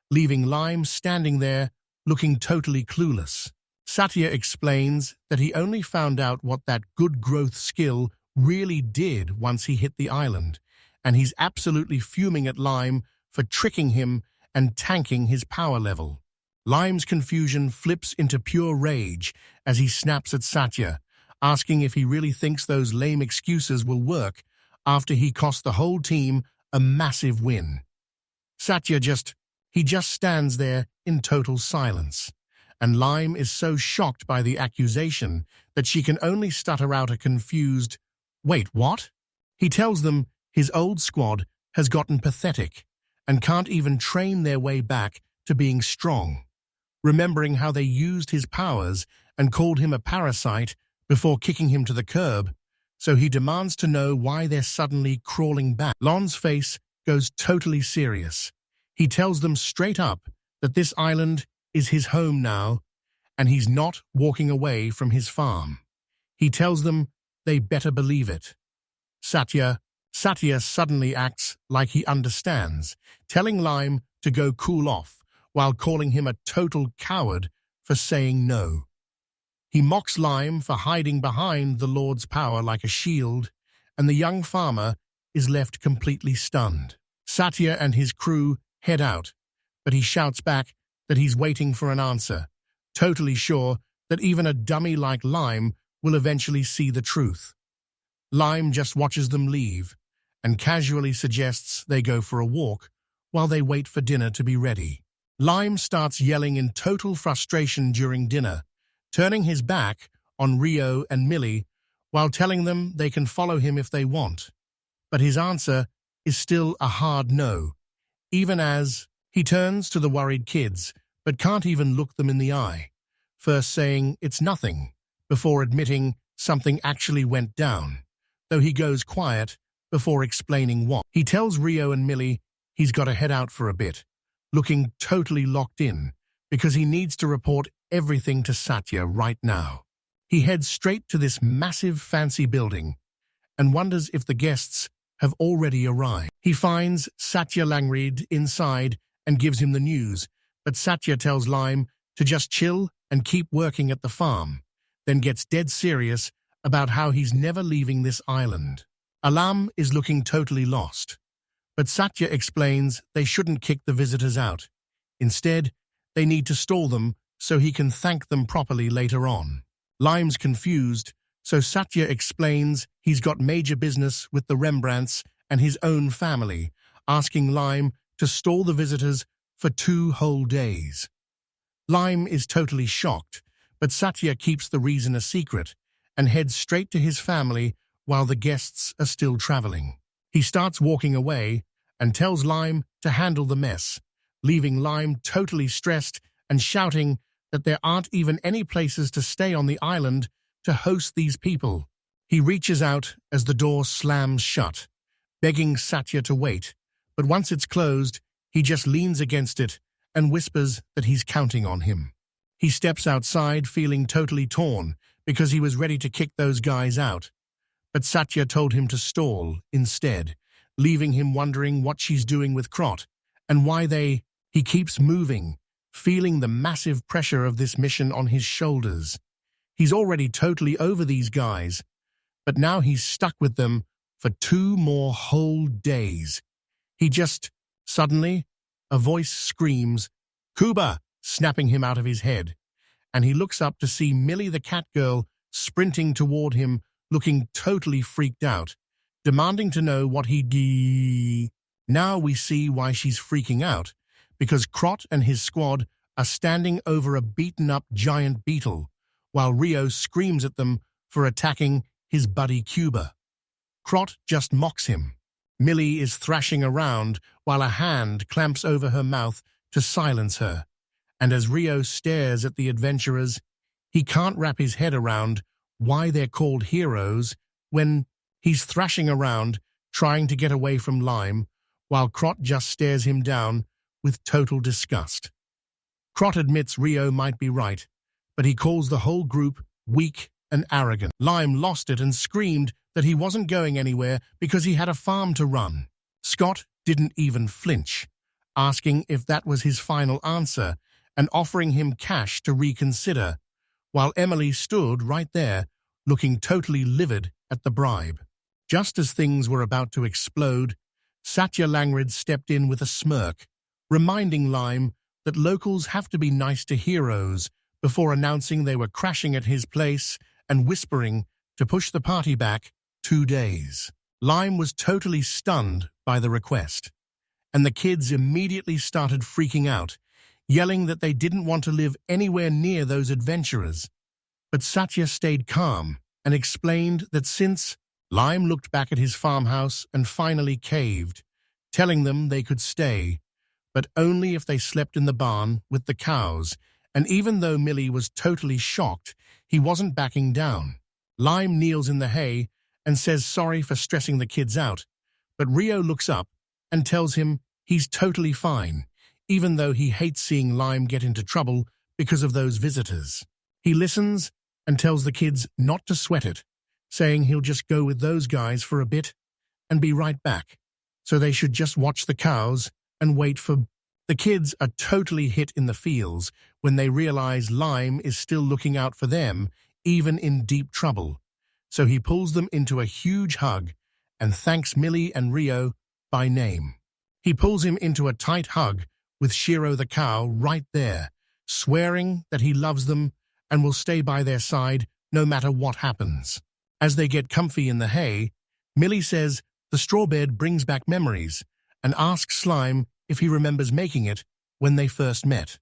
leaving Lime standing there looking totally clueless. Satya explains that he only found out what that good growth skill really did once he hit the island, and he's absolutely fuming at Lime for tricking him and tanking his power level. Lime's confusion flips into pure rage as he snaps at Satya, asking if he really thinks those lame excuses will work after he cost the whole team a massive win. Satya just stands there in total silence, and Lime is so shocked by the accusation that she can only stutter out a confused, "Wait, what?" He tells them his old squad has gotten pathetic and can't even train their way back to being strong, remembering how they used his powers and called him a parasite before kicking him to the curb, so he demands to know why they're suddenly crawling back. Lon's face goes totally serious. He tells them straight up that this island is his home now, and he's not walking away from his farm. He tells them they better believe it. Satya suddenly acts like he understands, telling Lime to go cool off while calling him a total coward for saying no. He mocks Lime for hiding behind the Lord's power like a shield, and the young farmer is left completely stunned. Satya and his crew head out, but he shouts back that he's waiting for an answer, totally sure that even a dummy like Lime will eventually see the truth. Lime just watches them leave and casually suggests they go for a walk while they wait for dinner to be ready. Lime starts yelling in total frustration during dinner, turning his back on Rio and Millie while telling them they can follow him if they want. But his answer is still a hard no, even as he turns to the worried kids but can't even look them in the eye, first saying it's nothing before admitting something actually went down, though he goes quiet before explaining what. He tells Rio and Millie he's got to head out for a bit, looking totally locked in because he needs to report everything to Satya right now. He heads straight to this massive fancy building and wonders if the guests have already arrived. He finds Satya Langrid inside and gives him the news, but Satya tells Lime to just chill and keep working at the farm, then gets dead serious about how he's never leaving this island. Alam is looking totally lost, but Satya explains they shouldn't kick the visitors out. Instead, they need to stall them so he can thank them properly later on. Lime's confused, so Satya explains he's got major business with the Rembrandts and his own family, asking Lime to stall the visitors for 2 whole days. Lime is totally shocked, but Satya keeps the reason a secret and heads straight to his family while the guests are still traveling. He starts walking away and tells Lime to handle the mess, leaving Lime totally stressed and shouting that there aren't even any places to stay on the island to host these people. He reaches out as the door slams shut, begging Satya to wait, but once it's closed, he just leans against it and whispers that he's counting on him. He steps outside feeling totally torn because he was ready to kick those guys out, but Satya told him to stall instead, leaving him wondering what she's doing with Crot and why he keeps moving, feeling the massive pressure of this mission on his shoulders. He's already totally over these guys, but now he's stuck with them for 2 more whole days. Suddenly, a voice screams, "Cuba!" snapping him out of his head, and he looks up to see Millie the cat girl sprinting toward him looking totally freaked out, demanding to know what he'd. Now we see why she's freaking out, because Crot and his squad are standing over a beaten-up giant beetle, while Rio screams at them for attacking his buddy Cuba. Crot just mocks him. Millie is thrashing around while a hand clamps over her mouth to silence her, and as Rio stares at the adventurers, he can't wrap his head around why they're called heroes when he's thrashing around trying to get away from Lime, while Crot just stares him down with total disgust. Crot admits Rio might be right, but he calls the whole group weak and arrogant. Lime lost it and screamed that he wasn't going anywhere because he had a farm to run. Scott didn't even flinch, asking if that was his final answer and offering him cash to reconsider, while Emily stood right there, looking totally livid at the bribe. Just as things were about to explode, Satya Langrid stepped in with a smirk, reminding Lime that locals have to be nice to heroes before announcing they were crashing at his place and whispering to push the party back 2 days. Lime was totally stunned by the request, and the kids immediately started freaking out, yelling that they didn't want to live anywhere near those adventurers. But Satya stayed calm and explained that since Lime looked back at his farmhouse and finally caved, telling them they could stay, but only if they slept in the barn with the cows, and even though Millie was totally shocked, he wasn't backing down. Lime kneels in the hay and says sorry for stressing the kids out, but Rio looks up and tells him he's totally fine, even though he hates seeing Lime get into trouble because of those visitors. He listens and tells the kids not to sweat it, saying he'll just go with those guys for a bit and be right back, so they should just watch the cows and wait for. The kids are totally hit in the feels when they realize Lime is still looking out for them, even in deep trouble. So he pulls them into a huge hug and thanks Millie and Rio by name. He pulls him into a tight hug with Shiro the cow right there, swearing that he loves them and will stay by their side no matter what happens. As they get comfy in the hay, Millie says the straw bed brings back memories and asks Slime if he remembers making it when they first met.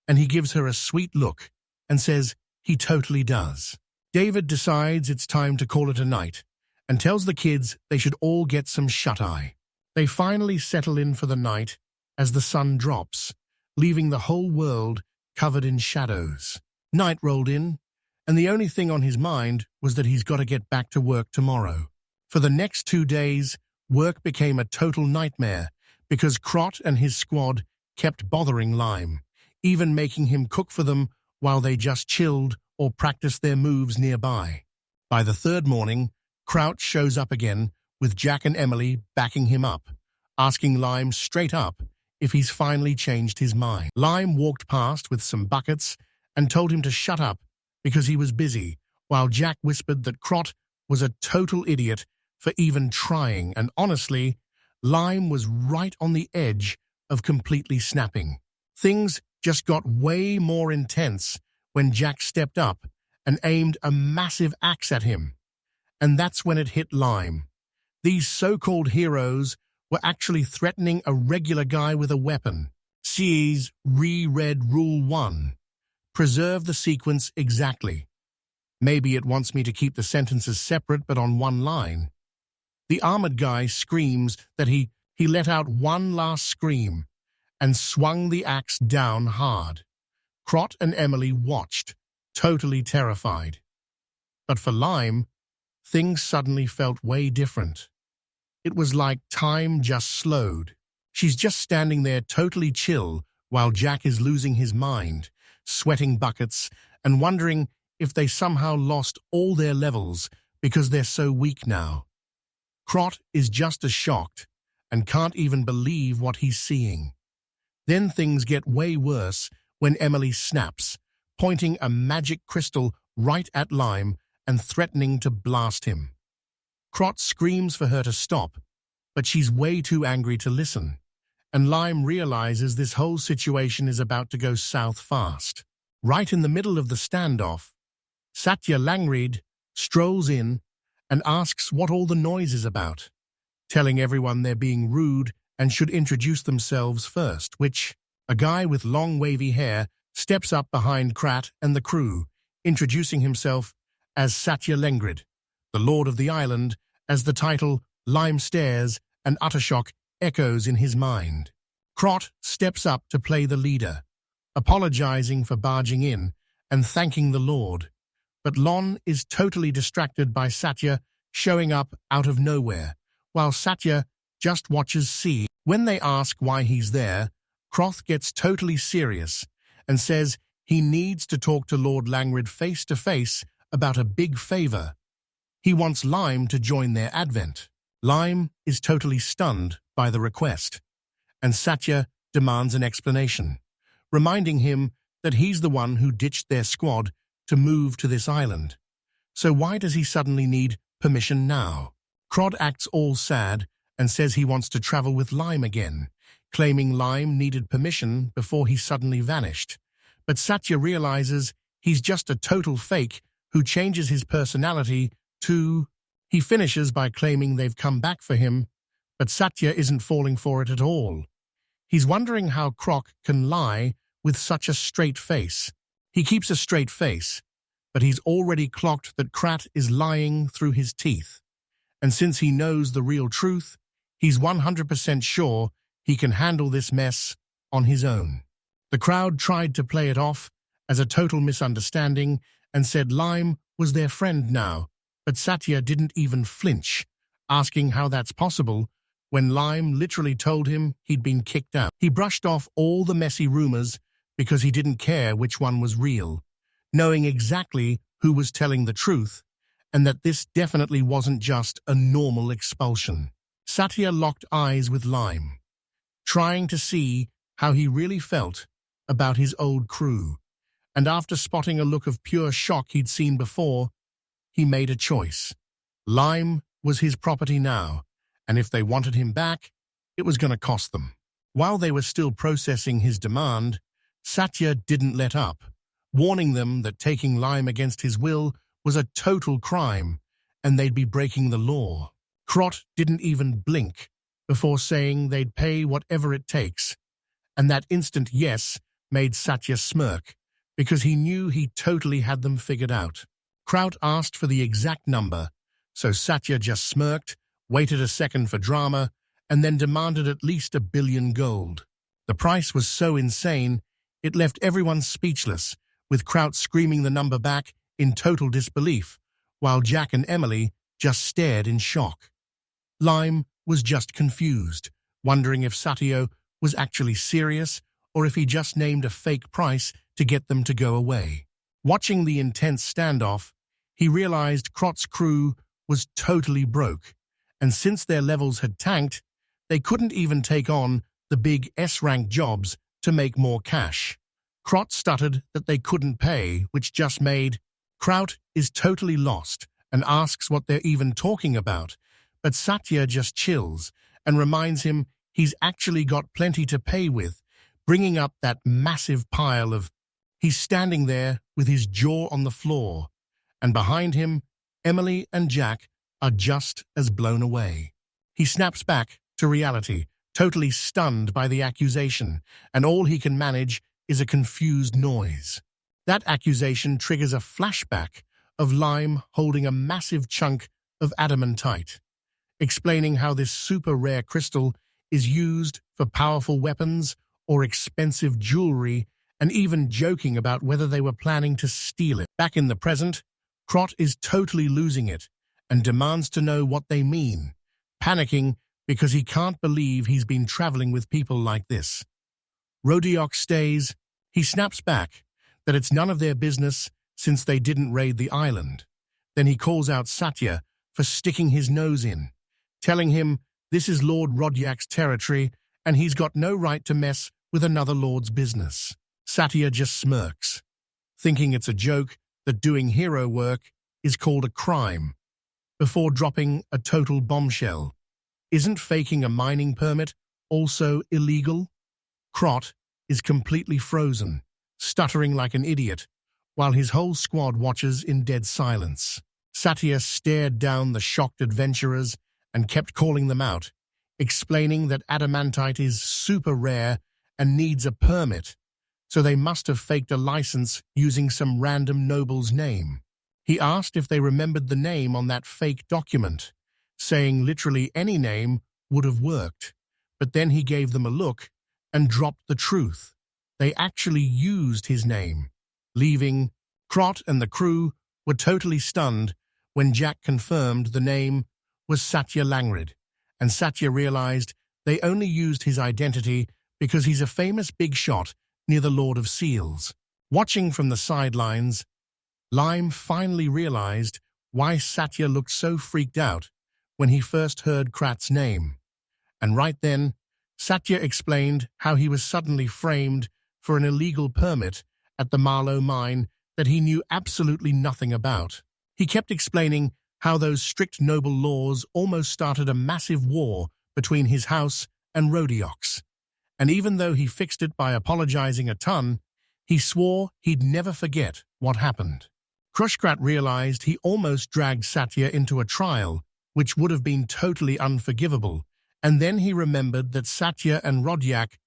And he gives her a sweet look and says he totally does. David decides it's time to call it a night and tells the kids they should all get some shut-eye. They finally settle in for the night as the sun drops, leaving the whole world covered in shadows. Night rolled in, and the only thing on his mind was that he's got to get back to work tomorrow. For the next 2 days, work became a total nightmare because Crot and his squad kept bothering Lime, even making him cook for them while they just chilled or practiced their moves nearby. By the third morning, Crouch shows up again with Jack and Emily backing him up, asking Lime straight up if he's finally changed his mind. Lime walked past with some buckets and told him to shut up because he was busy, while Jack whispered that Crot was a total idiot for even trying, and honestly, Lime was right on the edge of completely snapping. Things just got way more intense when Jack stepped up and aimed a massive axe at him. And that's when it hit Lime. These so-called heroes were actually threatening a regular guy with a weapon. C's reread Rule 1. Preserve the sequence exactly. Maybe it wants me to keep the sentences separate but on one line. The armored guy screams that he let out one last scream and swung the axe down hard. Crot and Emily watched, totally terrified. But for Lime, things suddenly felt way different. It was like time just slowed. She's just standing there totally chill while Jack is losing his mind, sweating buckets and wondering if they somehow lost all their levels because they're so weak now. Crot is just as shocked and can't even believe what he's seeing. Then things get way worse when Emily snaps, pointing a magic crystal right at Lime and threatening to blast him. Crot screams for her to stop, but she's way too angry to listen, and Lime realizes this whole situation is about to go south fast. Right in the middle of the standoff, Satya Langrid strolls in and asks what all the noise is about, telling everyone they're being rude and should introduce themselves first, which a guy with long wavy hair steps up behind Crot and the crew, introducing himself as Satya Lengrid, the Lord of the Island, as the title Lime stares and utter shock echoes in his mind. Crot steps up to play the leader, apologizing for barging in and thanking the Lord, but Lon is totally distracted by Satya showing up out of nowhere, while Satya just watches see. When they ask why he's there, Crot gets totally serious and says he needs to talk to Lord Langrid face to face about a big favor. He wants Lime to join their advent. Lime is totally stunned by the request, and Satya demands an explanation, reminding him that he's the one who ditched their squad to move to this island. So why does he suddenly need permission now? Crot acts all sad and says he wants to travel with Lime again, claiming Lime needed permission before he suddenly vanished. But Satya realizes he's just a total fake who changes his personality to... He finishes by claiming they've come back for him, but Satya isn't falling for it at all. He's wondering how Crot can lie with such a straight face. He keeps a straight face, but he's already clocked that Crot is lying through his teeth. And since he knows the real truth, he's 100% sure he can handle this mess on his own. The crowd tried to play it off as a total misunderstanding and said Lime was their friend now, but Satya didn't even flinch, asking how that's possible when Lime literally told him he'd been kicked out. He brushed off all the messy rumors because he didn't care which one was real, knowing exactly who was telling the truth and that this definitely wasn't just a normal expulsion. Satya locked eyes with Lime, trying to see how he really felt about his old crew, and after spotting a look of pure shock he'd seen before, he made a choice. Lime was his property now, and if they wanted him back, it was going to cost them. While they were still processing his demand, Satya didn't let up, warning them that taking Lime against his will was a total crime, and they'd be breaking the law. Crot didn't even blink before saying they'd pay whatever it takes, and that instant yes made Satya smirk, because he knew he totally had them figured out. Crot asked for the exact number, so Satya just smirked, waited a second for drama, and then demanded at least 1 billion gold. The price was so insane, it left everyone speechless, with Crot screaming the number back in total disbelief, while Jack and Emily just stared in shock. Lime was just confused, wondering if Satya was actually serious or if he just named a fake price to get them to go away. Watching the intense standoff, he realized Crot's crew was totally broke, and since their levels had tanked, they couldn't even take on the big S-rank jobs to make more cash. Crot stuttered that they couldn't pay, which just made... Crot is totally lost and asks what they're even talking about, but Satya just chills and reminds him he's actually got plenty to pay with, bringing up that massive pile of... He's standing there with his jaw on the floor, and behind him, Emily and Jack are just as blown away. He snaps back to reality, totally stunned by the accusation, and all he can manage is a confused noise. That accusation triggers a flashback of Lime holding a massive chunk of adamantite, explaining how this super rare crystal is used for powerful weapons or expensive jewelry, and even joking about whether they were planning to steal it. Back in the present, Crot is totally losing it and demands to know what they mean, panicking because he can't believe he's been traveling with people like this. Rodyak stays. He snaps back that it's none of their business since they didn't raid the island. Then he calls out Satya for sticking his nose in, telling him this is Lord Rodyak's territory and he's got no right to mess with another lord's business. Satya just smirks, thinking it's a joke that doing hero work is called a crime, before dropping a total bombshell. Isn't faking a mining permit also illegal? Crot is completely frozen, stuttering like an idiot, while his whole squad watches in dead silence. Satya stared down the shocked adventurers and kept calling them out, explaining that adamantite is super rare and needs a permit, so they must have faked a license using some random noble's name. He asked if they remembered the name on that fake document, saying literally any name would have worked, but then he gave them a look and dropped the truth. They actually used his name, leaving Crot and the crew were totally stunned when Jack confirmed the name was Satya Langrid, and Satya realized they only used his identity because he's a famous big shot near the Lord of Seals. Watching from the sidelines, Lime finally realized why Satya looked so freaked out when he first heard Krat's name. And right then, Satya explained how he was suddenly framed for an illegal permit at the Marlow mine that he knew absolutely nothing about. He kept explaining how those strict noble laws almost started a massive war between his house and Rodyak's. And even though he fixed it by apologizing a ton, he swore he'd never forget what happened. Krat realized he almost dragged Satya into a trial, which would have been totally unforgivable, and then he remembered that Satya and Rodyak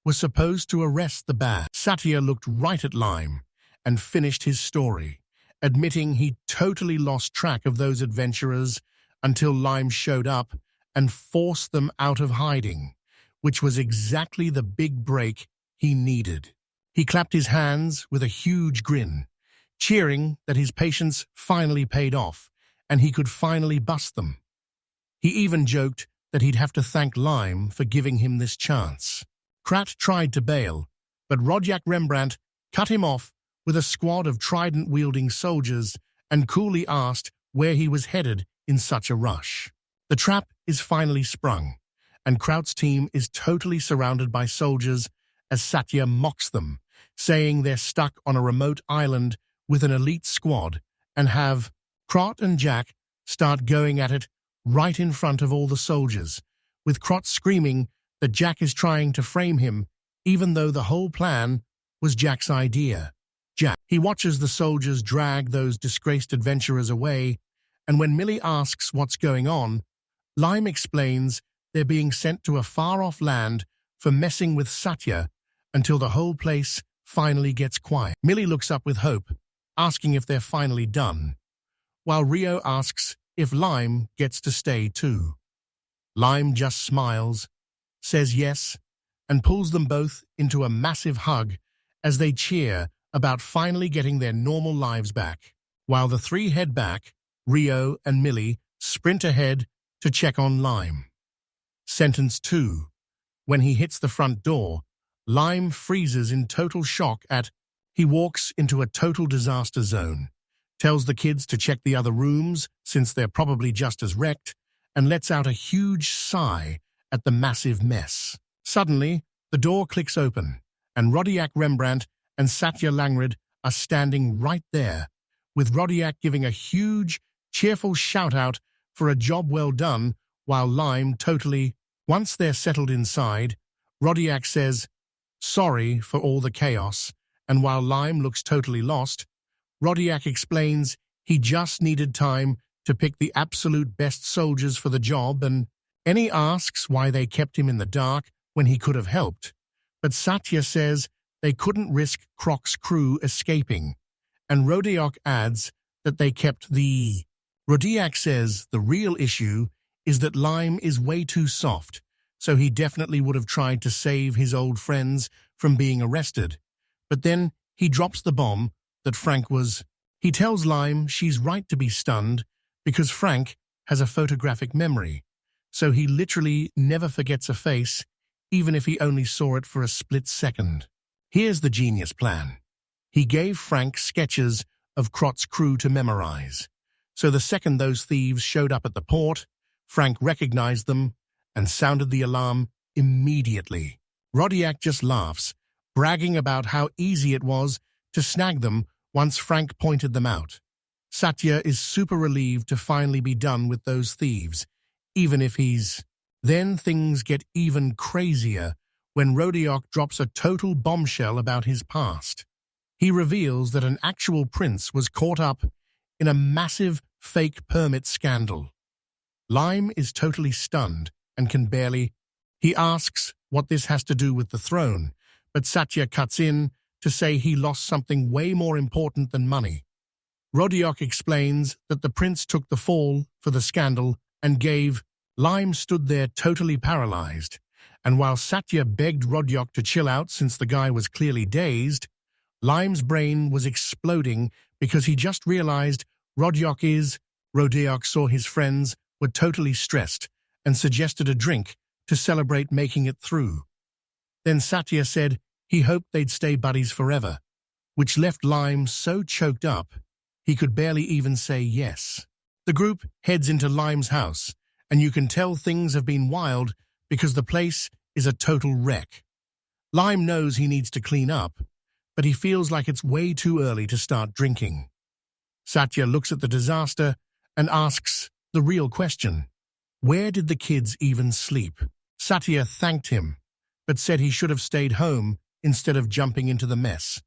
were supposed to arrest the bad. Satya looked right at Lime and finished his story, admitting he totally lost track of those adventurers until Lime showed up and forced them out of hiding, which was exactly the big break he needed. He clapped his hands with a huge grin, cheering that his patience finally paid off and he could finally bust them. He even joked that he'd have to thank Lime for giving him this chance. Krat tried to bail, but Rodyak Rembrandt cut him off with a squad of trident-wielding soldiers and coolly asked where he was headed in such a rush. The trap is finally sprung, and Kraut's team is totally surrounded by soldiers as Satya mocks them, saying they're stuck on a remote island with an elite squad and have Crot and Jack start going at it right in front of all the soldiers, with Crot screaming that Jack is trying to frame him, even though the whole plan was Jack's idea. He watches the soldiers drag those disgraced adventurers away, and when Millie asks what's going on, Lime explains they're being sent to a far-off land for messing with Satya until the whole place finally gets quiet. Millie looks up with hope, asking if they're finally done, while Rio asks if Lime gets to stay too. Lime just smiles, says yes, and pulls them both into a massive hug as they cheer about finally getting their normal lives back. While the three head back, Rio and Millie sprint ahead to check on Lime. Sentence 2. When he hits the front door, Lime freezes in total shock he walks into a total disaster zone, tells the kids to check the other rooms since they're probably just as wrecked, and lets out a huge sigh at the massive mess. Suddenly, the door clicks open, and Rodyak Rembrandt and Satya Langrid are standing right there, with Rodyak giving a huge, cheerful shout-out for a job well done, while Lime totally. Once they're settled inside, Rodyak says, "Sorry for all the chaos," and while Lime looks totally lost, Rodyak explains he just needed time to pick the absolute best soldiers for the job, and he asks why they kept him in the dark when he could have helped. But Satya says they couldn't risk Croc's crew escaping, and Rodyak adds that they kept the. Rodyak says the real issue is that Lime is way too soft, so he definitely would have tried to save his old friends from being arrested. But then he drops the bomb that Frank was. He tells Lime she's right to be stunned because Frank has a photographic memory, so he literally never forgets a face, even if he only saw it for a split second. Here's the genius plan. He gave Frank sketches of Crot's crew to memorize, so the second those thieves showed up at the port, Frank recognized them and sounded the alarm immediately. Rodyak just laughs, bragging about how easy it was to snag them once Frank pointed them out. Satya is super relieved to finally be done with those thieves, even if he's. Then things get even crazier when Rodyak drops a total bombshell about his past. He reveals that an actual prince was caught up in a massive fake permit scandal. Lime is totally stunned and can barely. He asks what this has to do with the throne, but Satya cuts in to say he lost something way more important than money. Rodyak explains that the prince took the fall for the scandal and gave. Lime stood there totally paralyzed, and while Satya begged Rodyak to chill out since the guy was clearly dazed, Lime's brain was exploding because he just realized Rodyak saw his friends were totally stressed and suggested a drink to celebrate making it through. Then Satya said he hoped they'd stay buddies forever, which left Lime so choked up he could barely even say yes. The group heads into Lime's house, and you can tell things have been wild because the place is a total wreck. Lime knows he needs to clean up, but he feels like it's way too early to start drinking. Satya looks at the disaster and asks the real question: where did the kids even sleep? Satya thanked him, but said he should have stayed home instead of jumping into the mess.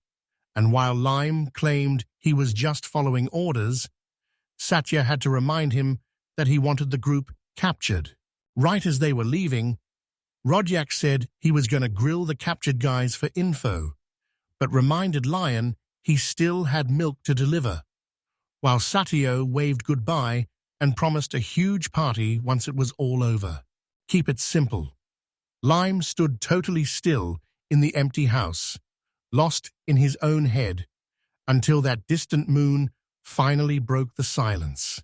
And while Lime claimed he was just following orders, Satya had to remind him that he wanted the group captured. Right as they were leaving, Rodyak said he was going to grill the captured guys for info, but reminded Lion he still had milk to deliver, while Satya waved goodbye and promised a huge party once it was all over. Keep it simple. Lime stood totally still in the empty house, lost in his own head, until that distant moon finally broke the silence.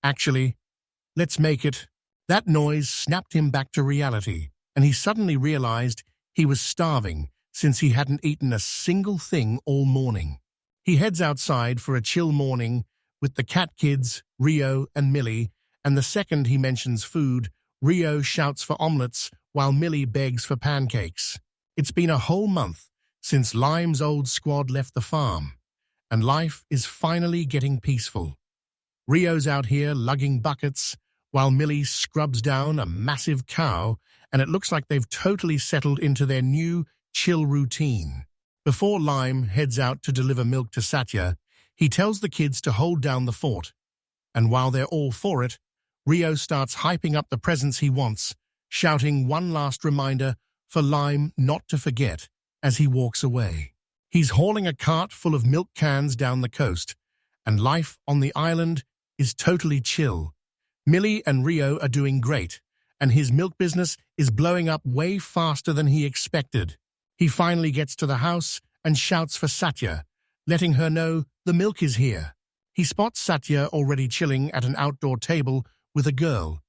Actually, let's make it. That noise snapped him back to reality, and he suddenly realized he was starving since he hadn't eaten a single thing all morning. He heads outside for a chill morning with the cat kids, Rio and Millie, and the second he mentions food, Rio shouts for omelets while Millie begs for pancakes. It's been a whole month since Lime's old squad left the farm, and life is finally getting peaceful. Rio's out here lugging buckets, while Millie scrubs down a massive cow, and it looks like they've totally settled into their new, chill routine. Before Lime heads out to deliver milk to Satya, he tells the kids to hold down the fort, and while they're all for it, Rio starts hyping up the presents he wants, shouting one last reminder for Lime not to forget as he walks away. He's hauling a cart full of milk cans down the coast, and life on the island is totally chill. Millie and Rio are doing great, and his milk business is blowing up way faster than he expected. He finally gets to the house and shouts for Satya, letting her know the milk is here. He spots Satya already chilling at an outdoor table with a girl,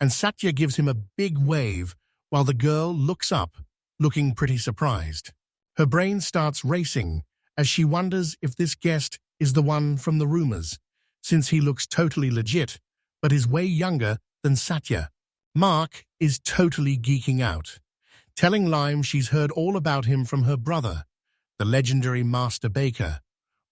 and Satya gives him a big wave while the girl looks up, looking pretty surprised. Her brain starts racing as she wonders if this guest is the one from the rumors, since he looks totally legit, but is way younger than Satya. Mark is totally geeking out, telling Lime she's heard all about him from her brother, the legendary master baker,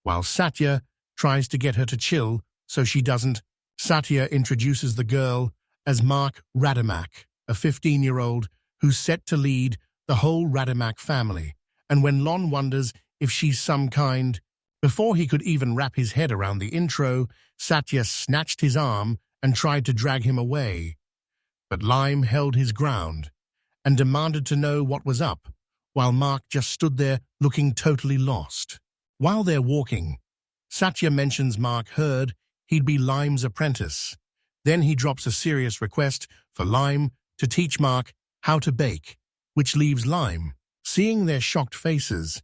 while Satya tries to get her to chill so she doesn't. Satya introduces the girl as Mark Radamak, a 15-year-old who's set to lead the whole Radamak family, and when Lon wonders if she's some kind. Before he could even wrap his head around the intro, Satya snatched his arm and tried to drag him away. But Lime held his ground and demanded to know what was up, while Mark just stood there looking totally lost. While they're walking, Satya mentions Mark heard he'd be Lime's apprentice. Then he drops a serious request for Lime to teach Mark how to bake, which leaves Lime. Seeing their shocked faces,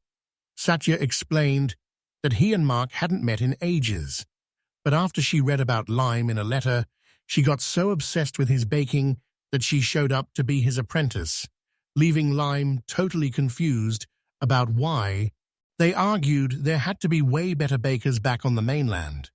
Satya explained that he and Mark hadn't met in ages. But after she read about Lime in a letter, she got so obsessed with his baking that she showed up to be his apprentice, leaving Lime totally confused about why. They argued there had to be way better bakers back on the mainland,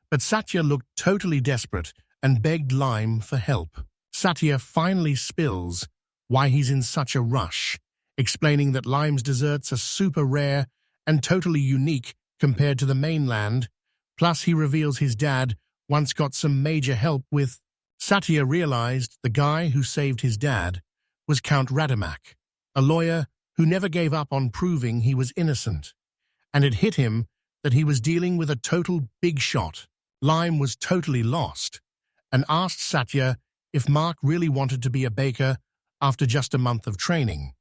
but Satya looked totally desperate and begged Lime for help. Satya finally spills why he's in such a rush, explaining that Lime's desserts are super rare and totally unique compared to the mainland. Plus, he reveals his dad once got some major help with. Satya realized the guy who saved his dad was Count Radamak, a lawyer who never gave up on proving he was innocent, and it hit him that he was dealing with a total big shot. Lime was totally lost and asked Satya if Mark really wanted to be a baker after just a month of training.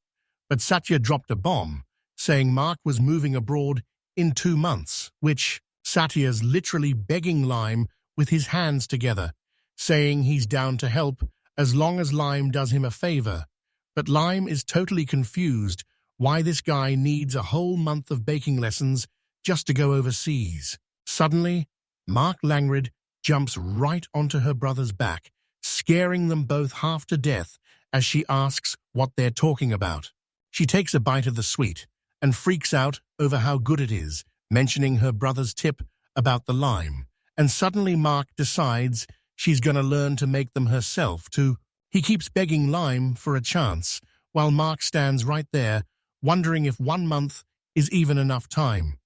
But Satya dropped a bomb, saying Mark was moving abroad in 2 months, which Satya's literally begging Lime with his hands together, saying he's down to help as long as Lime does him a favor. But Lime is totally confused why this guy needs a whole month of baking lessons just to go overseas. Suddenly, Mark Langrid jumps right onto her brother's back, scaring them both half to death as she asks what they're talking about. She takes a bite of the sweet and freaks out over how good it is, mentioning her brother's tip about the lime. And suddenly Mark decides she's going to learn to make them herself too. He keeps begging Lime for a chance, while Mark stands right there, wondering if 1 month is even enough time.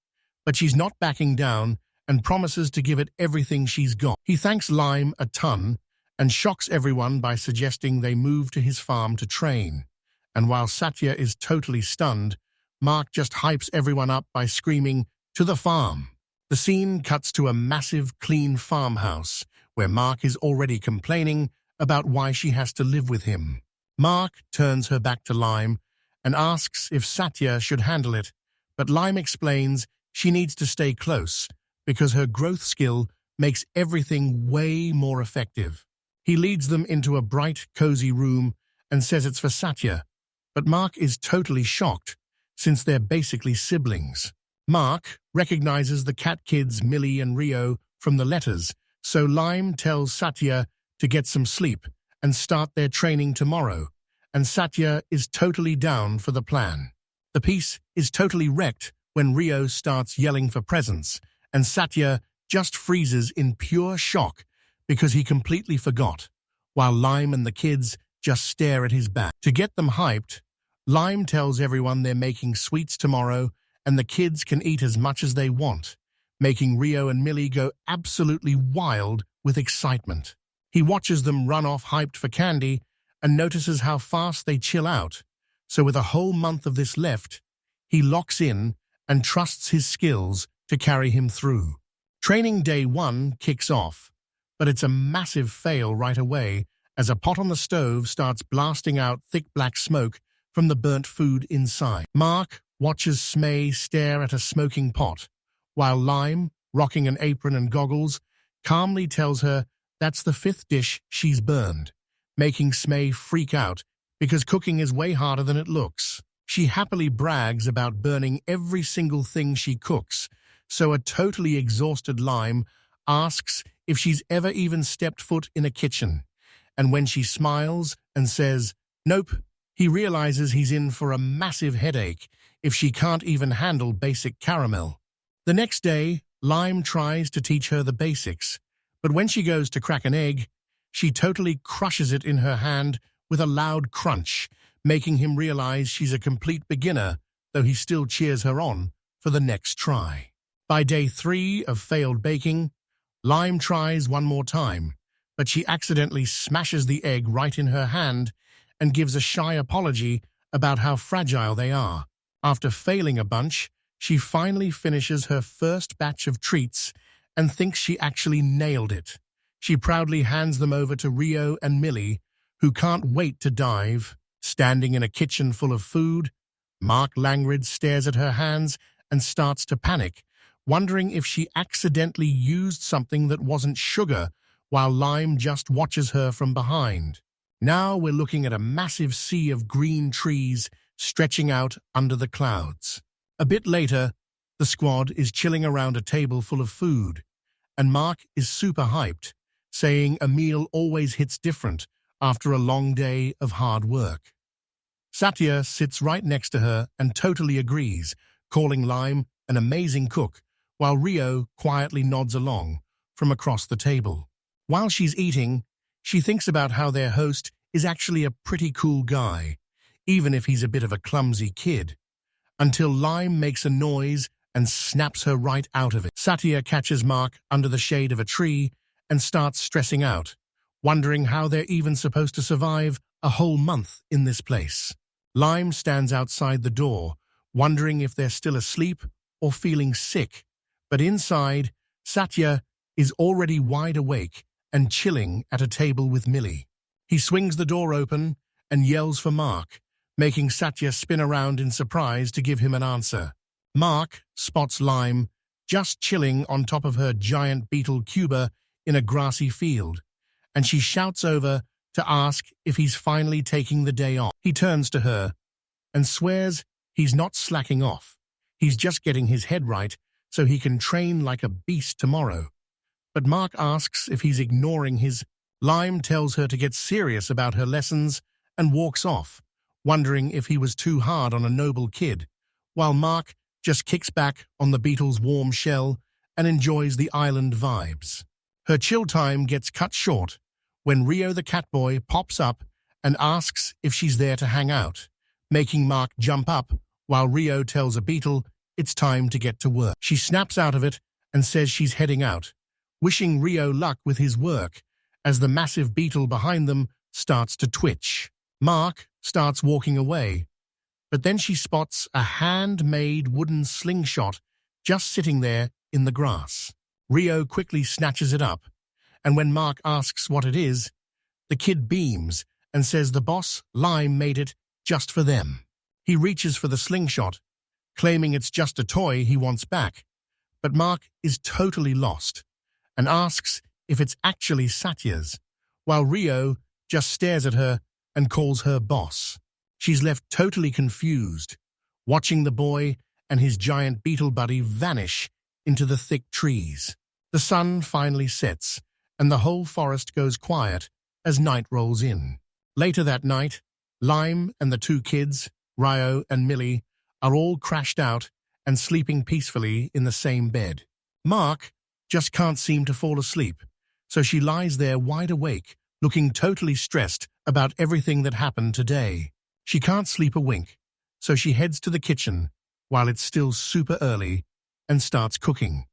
But she's not backing down and promises to give it everything she's got. He thanks Lime a ton and shocks everyone by suggesting they move to his farm to train. And while Satya is totally stunned, Mark just hypes everyone up by screaming, "To the farm!" The scene cuts to a massive, clean farmhouse, where Mark is already complaining about why she has to live with him. Mark turns her back to Lime and asks if Satya should handle it, but Lime explains she needs to stay close because her growth skill makes everything way more effective. He leads them into a bright, cozy room and says it's for Satya, but Mark is totally shocked since they're basically siblings. Mark recognizes the cat kids Millie and Rio from the letters, so Lime tells Satya to get some sleep and start their training tomorrow, and Satya is totally down for the plan. The piece is totally wrecked when Rio starts yelling for presents, and Satya just freezes in pure shock because he completely forgot, while Lime and the kids just stare at his back. To get them hyped, Lime tells everyone they're making sweets tomorrow and the kids can eat as much as they want, making Rio and Millie go absolutely wild with excitement. He watches them run off hyped for candy and notices how fast they chill out. So with a whole month of this left, he locks in and trusts his skills to carry him through. Training day 1 kicks off, but it's a massive fail right away as a pot on the stove starts blasting out thick black smoke from the burnt food inside. Mark watches Smay stare at a smoking pot, while Lime, rocking an apron and goggles, calmly tells her that's the 5th dish she's burned, making Smay freak out because cooking is way harder than it looks. She happily brags about burning every single thing she cooks, so a totally exhausted Lime asks if she's ever even stepped foot in a kitchen. And when she smiles and says, "Nope," he realizes he's in for a massive headache if she can't even handle basic caramel. The next day, Lime tries to teach her the basics, but when she goes to crack an egg, she totally crushes it in her hand with a loud crunch, making him realize she's a complete beginner, though he still cheers her on for the next try. By day 3 of failed baking, Lime tries one more time, but she accidentally smashes the egg right in her hand and gives a shy apology about how fragile they are. After failing a bunch, she finally finishes her first batch of treats and thinks she actually nailed it. She proudly hands them over to Rio and Millie, who can't wait to dive. Standing in a kitchen full of food, Mark Langrid stares at her hands and starts to panic, wondering if she accidentally used something that wasn't sugar, while Lime just watches her from behind. Now we're looking at a massive sea of green trees stretching out under the clouds. A bit later, the squad is chilling around a table full of food, and Mark is super hyped, saying a meal always hits different after a long day of hard work. Satya sits right next to her and totally agrees, calling Lime an amazing cook, while Rio quietly nods along from across the table. While she's eating, she thinks about how their host is actually a pretty cool guy, even if he's a bit of a clumsy kid, until Lime makes a noise and snaps her right out of it. Satya catches Mark under the shade of a tree and starts stressing out, wondering how they're even supposed to survive a whole month in this place. Lime stands outside the door, wondering if they're still asleep or feeling sick, but inside, Satya is already wide awake and chilling at a table with Millie. He swings the door open and yells for Mark, making Satya spin around in surprise to give him an answer. Mark spots Lime just chilling on top of her giant beetle Cuba in a grassy field, and she shouts over to ask if he's finally taking the day off. He turns to her and swears he's not slacking off. He's just getting his head right so he can train like a beast tomorrow. But Mark asks if he's ignoring his. Lime tells her to get serious about her lessons and walks off, wondering if he was too hard on a noble kid, while Mark just kicks back on the beetle's warm shell and enjoys the island vibes. Her chill time gets cut short when Rio the catboy pops up and asks if she's there to hang out, making Mark jump up while Rio tells a beetle it's time to get to work. She snaps out of it and says she's heading out, wishing Rio luck with his work as the massive beetle behind them starts to twitch. Mark starts walking away, but then she spots a handmade wooden slingshot just sitting there in the grass. Rio quickly snatches it up, and when Mark asks what it is, the kid beams and says the boss, Lime, made it just for them. He reaches for the slingshot, claiming it's just a toy he wants back, but Mark is totally lost and asks if it's actually Satya's, while Rio just stares at her and calls her boss. She's left totally confused, watching the boy and his giant beetle buddy vanish into the thick trees. The sun finally sets, and the whole forest goes quiet as night rolls in. Later that night, Lime and the two kids, Rio and Millie, are all crashed out and sleeping peacefully in the same bed. Mark just can't seem to fall asleep, so she lies there wide awake, looking totally stressed about everything that happened today. She can't sleep a wink, so she heads to the kitchen while it's still super early and starts cooking,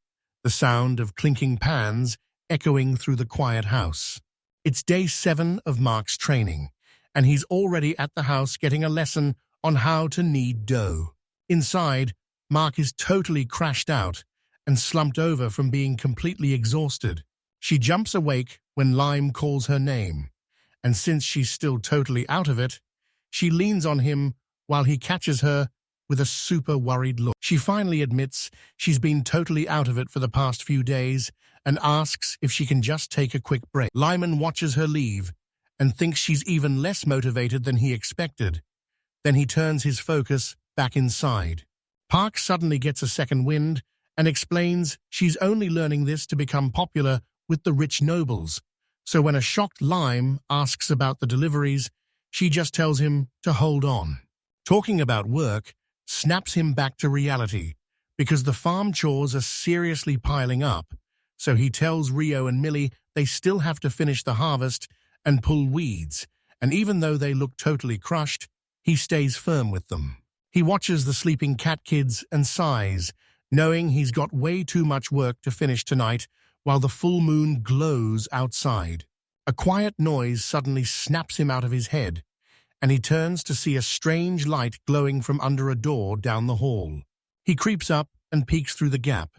the sound of clinking pans echoing through the quiet house. It's day 7 of Mark's training, and he's already at the house getting a lesson on how to knead dough. Inside, Mark is totally crashed out and slumped over from being completely exhausted. She jumps awake when Lime calls her name, and since she's still totally out of it, she leans on him while he catches her with a super worried look. She finally admits she's been totally out of it for the past few days and asks if she can just take a quick break. Lyman watches her leave and thinks she's even less motivated than he expected. Then he turns his focus back inside. Park suddenly gets a second wind and explains she's only learning this to become popular with the rich nobles. So when a shocked Lime asks about the deliveries, she just tells him to hold on. Talking about work snaps him back to reality because the farm chores are seriously piling up. So he tells Rio and Millie they still have to finish the harvest and pull weeds, and even though they look totally crushed, he stays firm with them. He watches the sleeping cat kids and sighs, knowing he's got way too much work to finish tonight while the full moon glows outside. A quiet noise suddenly snaps him out of his head, and he turns to see a strange light glowing from under a door down the hall. He creeps up and peeks through the gap,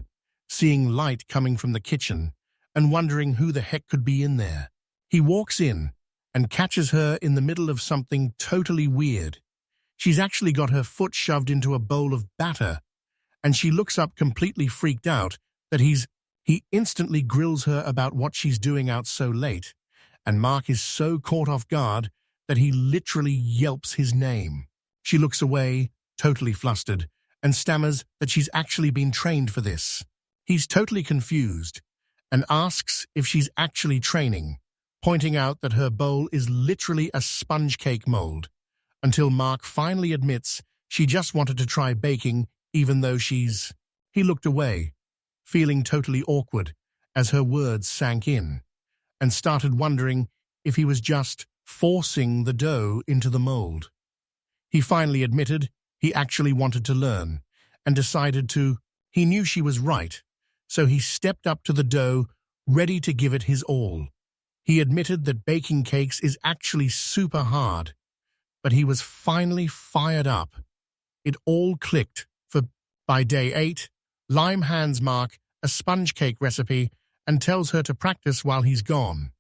seeing light coming from the kitchen and wondering who the heck could be in there. He walks in and catches her in the middle of something totally weird. She's actually got her foot shoved into a bowl of batter, and she looks up completely freaked out that he instantly grills her about what she's doing out so late, and Mark is so caught off guard that he literally yelps his name. She looks away, totally flustered, and stammers that she's actually been trained for this. He's totally confused and asks if she's actually training, pointing out that her bowl is literally a sponge cake mold, until Mark finally admits she just wanted to try baking even though He looked away, feeling totally awkward as her words sank in, and started wondering if he was just forcing the dough into the mold. He finally admitted he actually wanted to learn and decided to. He knew she was right, so he stepped up to the dough, ready to give it his all. He admitted that baking cakes is actually super hard, but he was finally fired up. It all clicked, for by day 8, Lime hands Mark a sponge cake recipe and tells her to practice while he's gone.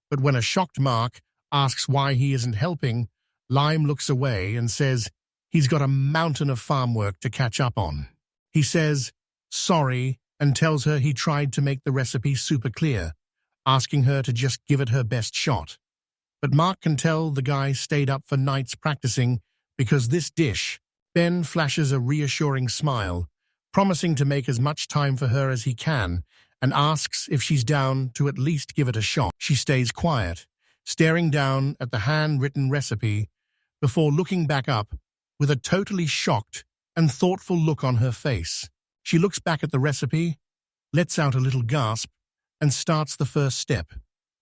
But when a shocked Mark asks why he isn't helping, Lime looks away and says he's got a mountain of farm work to catch up on. He says sorry and tells her he tried to make the recipe super clear, asking her to just give it her best shot. But Mark can tell the guy stayed up for nights practicing because this dish. Ben flashes a reassuring smile, promising to make as much time for her as he can, and asks if she's down to at least give it a shot. She stays quiet, staring down at the handwritten recipe before looking back up with a totally shocked and thoughtful look on her face. She looks back at the recipe, lets out a little gasp, and starts the first step.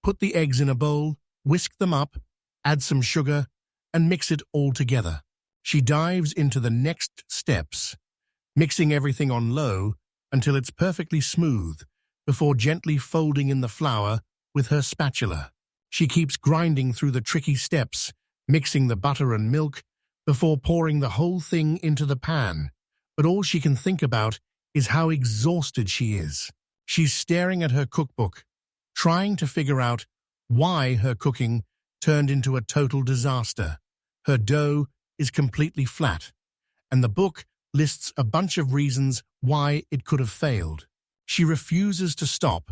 Put the eggs in a bowl, whisk them up, add some sugar, and mix it all together. She dives into the next steps, mixing everything on low until it's perfectly smooth, before gently folding in the flour with her spatula. She keeps grinding through the tricky steps, mixing the butter and milk, before pouring the whole thing into the pan. But all she can think about is how exhausted she is. She's staring at her cookbook, trying to figure out why her cooking turned into a total disaster. Her dough is completely flat, and the book lists a bunch of reasons why it could have failed. She refuses to stop,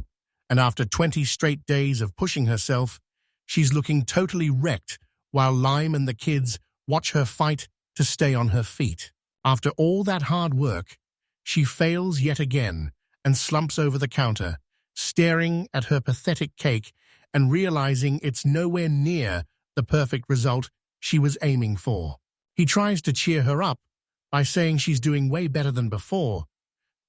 and after 20 straight days of pushing herself, she's looking totally wrecked while Lime and the kids watch her fight to stay on her feet. After all that hard work, she fails yet again and slumps over the counter, staring at her pathetic cake and realizing it's nowhere near the perfect result she was aiming for. He tries to cheer her up by saying she's doing way better than before,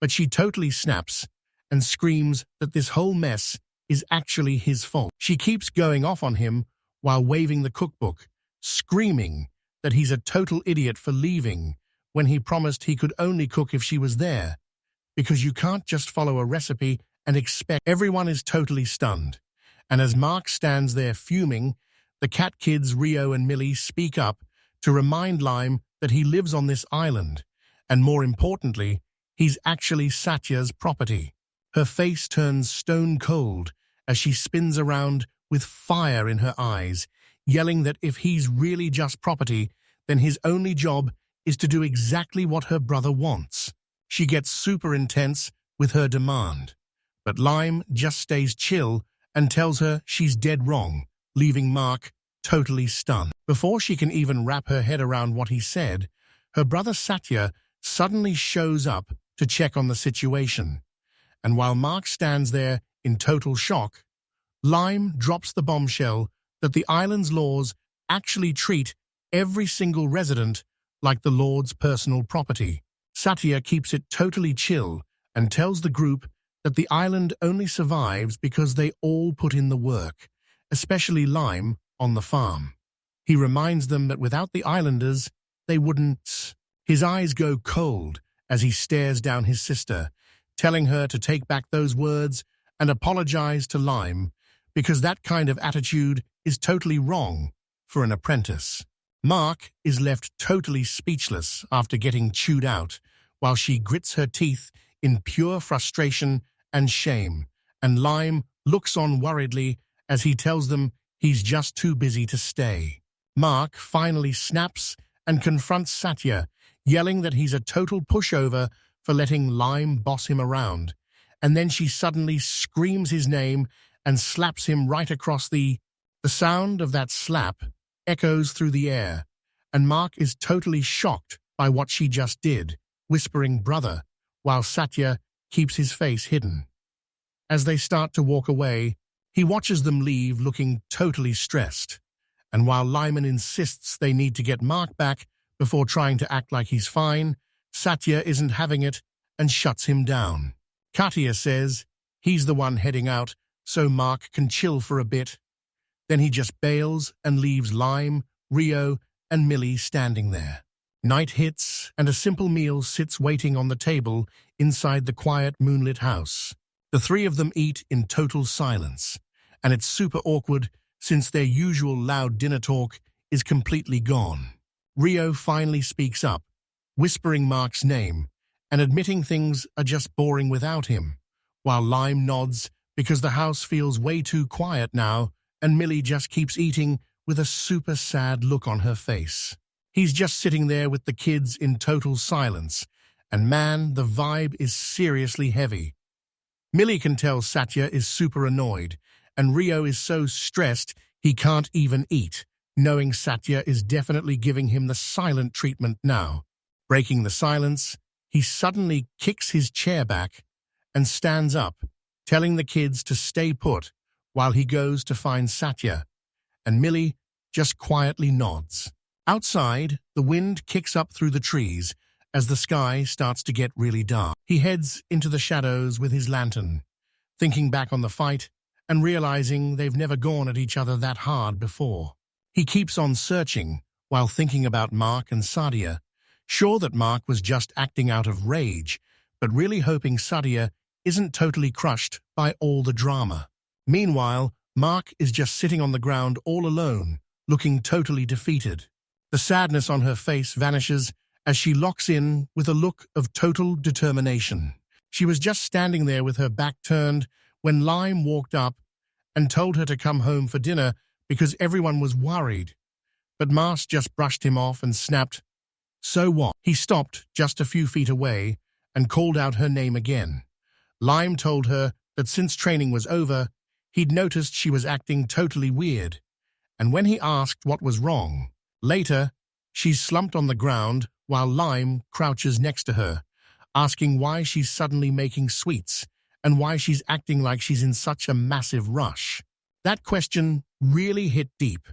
but she totally snaps and screams that this whole mess is actually his fault. She keeps going off on him while waving the cookbook, screaming that he's a total idiot for leaving when he promised he could only cook if she was there, because you can't just follow a recipe and expect. Everyone is totally stunned, and as Mark stands there fuming, the cat kids Rio and Millie speak up to remind Lime that he lives on this island, and more importantly, he's actually Satya's property. Her face turns stone cold as she spins around with fire in her eyes, yelling that if he's really just property, then his only job is to do exactly what her brother wants. She gets super intense with her demand, but Lime just stays chill and tells her she's dead wrong, leaving Mark totally stunned. Before she can even wrap her head around what he said, her brother Satya suddenly shows up to check on the situation. And while Mark stands there in total shock, Lime drops the bombshell that the island's laws actually treat every single resident like the Lord's personal property. Satya keeps it totally chill and tells the group that the island only survives because they all put in the work, especially Lime on the farm. He reminds them that without the islanders, they wouldn't. His eyes go cold as he stares down his sister, telling her to take back those words and apologize to Lime, because that kind of attitude is totally wrong for an apprentice. Mark is left totally speechless after getting chewed out, while she grits her teeth in pure frustration and shame, and Lime looks on worriedly as he tells them he's just too busy to stay. Mark finally snaps and confronts Satya, yelling that he's a total pushover for letting Lime boss him around, and then she suddenly screams his name and slaps him right across the sound of that slap echoes through the air, and Mark is totally shocked by what she just did, whispering brother, while Satya keeps his face hidden. As they start to walk away, he watches them leave looking totally stressed, and while Lyman insists they need to get Mark back before trying to act like he's fine, Satya isn't having it and shuts him down. Katya says he's the one heading out so Mark can chill for a bit. Then he just bails and leaves Lime, Rio, and Millie standing there. Night hits, and a simple meal sits waiting on the table inside the quiet moonlit house. The three of them eat in total silence, and it's super awkward since their usual loud dinner talk is completely gone. Rio finally speaks up, whispering Mark's name and admitting things are just boring without him, while Lime nods because the house feels way too quiet now, and Millie just keeps eating with a super sad look on her face. He's just sitting there with the kids in total silence, and man, the vibe is seriously heavy. Millie can tell Satya is super annoyed, and Rio is so stressed he can't even eat, knowing Satya is definitely giving him the silent treatment now. Breaking the silence, he suddenly kicks his chair back and stands up, telling the kids to stay put while he goes to find Satya, and Millie just quietly nods. Outside, the wind kicks up through the trees as the sky starts to get really dark. He heads into the shadows with his lantern, thinking back on the fight and realizing they've never gone at each other that hard before. He keeps on searching while thinking about Mark and Sadia, sure that Mark was just acting out of rage, but really hoping Sadia isn't totally crushed by all the drama. Meanwhile, Mark is just sitting on the ground all alone, looking totally defeated. The sadness on her face vanishes as she locks in with a look of total determination. She was just standing there with her back turned when Lime walked up and told her to come home for dinner because everyone was worried. But Mars just brushed him off and snapped, "So what?" He stopped just a few feet away and called out her name again. Lime told her that since training was over, he'd noticed she was acting totally weird, and when he asked what was wrong, later, she's slumped on the ground while Lime crouches next to her, asking why she's suddenly making sweets and why she's acting like she's in such a massive rush. That question really hit deep,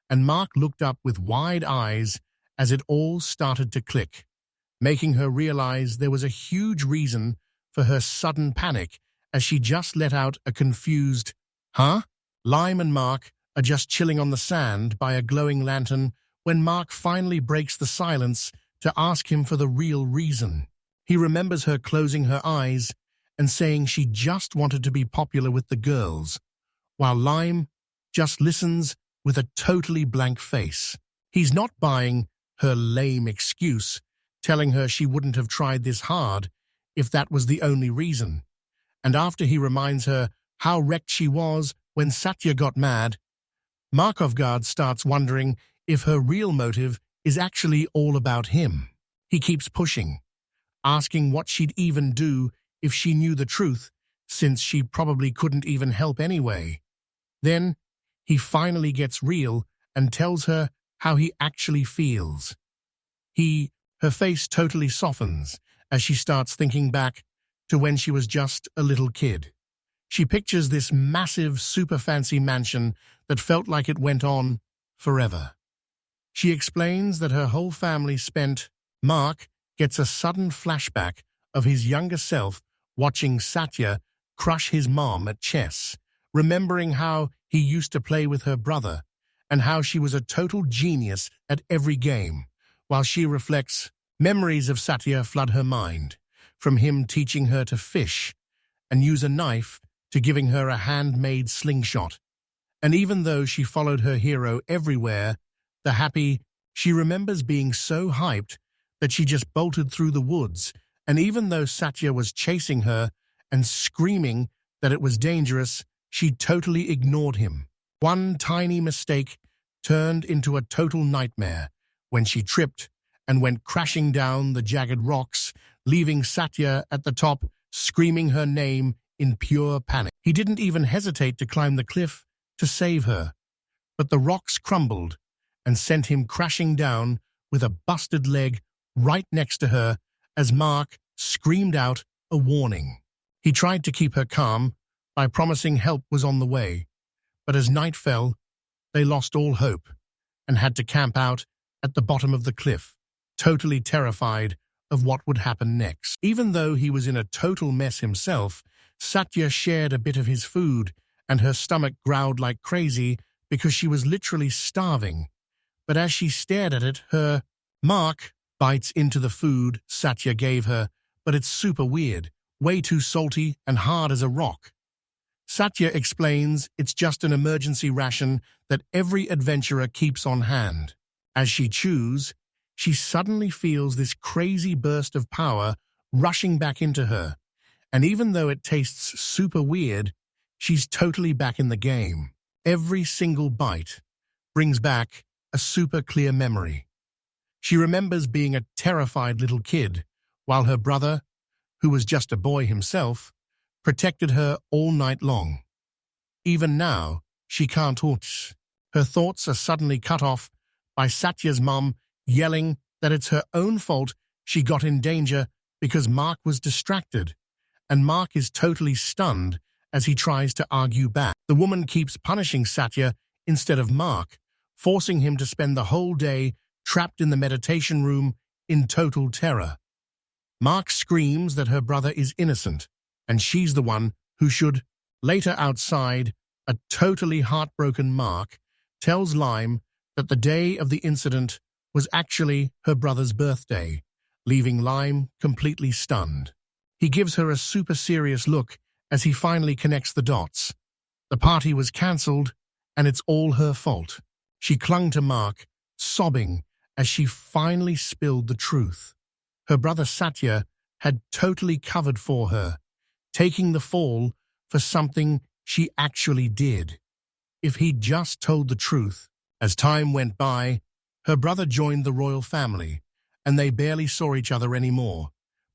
and Mark looked up with wide eyes as it all started to click, making her realize there was a huge reason for her sudden panic as she just let out a confused, "Huh?" Lime and Mark are just chilling on the sand by a glowing lantern when Mark finally breaks the silence to ask him for the real reason. He remembers her closing her eyes and saying she just wanted to be popular with the girls, while Lime just listens with a totally blank face. He's not buying her lame excuse, telling her she wouldn't have tried this hard if that was the only reason. And after he reminds her how wrecked she was when Satya got mad, Markovgard starts wondering if her real motive is actually all about him. He keeps pushing, asking what she'd even do if she knew the truth, since she probably couldn't even help anyway. Then, he finally gets real and tells her how he actually feels. Her face totally softens as she starts thinking back to when she was just a little kid. She pictures this massive, super fancy mansion that felt like it went on forever. She explains that her whole family spent. Mark gets a sudden flashback of his younger self watching Satya crush his mom at chess, remembering how he used to play with her brother and how she was a total genius at every game. While she reflects, memories of Satya flood her mind, from him teaching her to fish and use a knife to giving her a handmade slingshot. And even though she followed her hero everywhere, she remembers being so hyped that she just bolted through the woods, and even though Satya was chasing her and screaming that it was dangerous, she totally ignored him. One tiny mistake turned into a total nightmare when she tripped and went crashing down the jagged rocks, leaving Satya at the top, screaming her name in pure panic. He didn't even hesitate to climb the cliff to save her, but the rocks crumbled and sent him crashing down with a busted leg right next to her as Mark screamed out a warning. He tried to keep her calm by promising help was on the way, but as night fell, they lost all hope and had to camp out at the bottom of the cliff, totally terrified of what would happen next. Even though he was in a total mess himself, Satya shared a bit of his food, and her stomach growled like crazy because she was literally starving. But as she stared at it, Mark bites into the food Satya gave her, but it's super weird, way too salty and hard as a rock. Satya explains it's just an emergency ration that every adventurer keeps on hand. As she chews, she suddenly feels this crazy burst of power rushing back into her, and even though it tastes super weird, she's totally back in the game. Every single bite brings back a super clear memory. She remembers being a terrified little kid, while her brother, who was just a boy himself, protected her all night long. Even now, she can't watch. Her thoughts are suddenly cut off by Satya's mum yelling that it's her own fault she got in danger because Mark was distracted, and Mark is totally stunned as he tries to argue back. The woman keeps punishing Satya instead of Mark, forcing him to spend the whole day trapped in the meditation room in total terror. Mark screams that her brother is innocent, and she's the one who should. Later outside, a totally heartbroken Mark tells Lime that the day of the incident was actually her brother's birthday, leaving Lime completely stunned. He gives her a super serious look as he finally connects the dots. The party was cancelled, and it's all her fault. She clung to Mark, sobbing as she finally spilled the truth. Her brother Satya had totally covered for her, taking the fall for something she actually did. If he'd just told the truth. As time went by, her brother joined the royal family, and they barely saw each other anymore.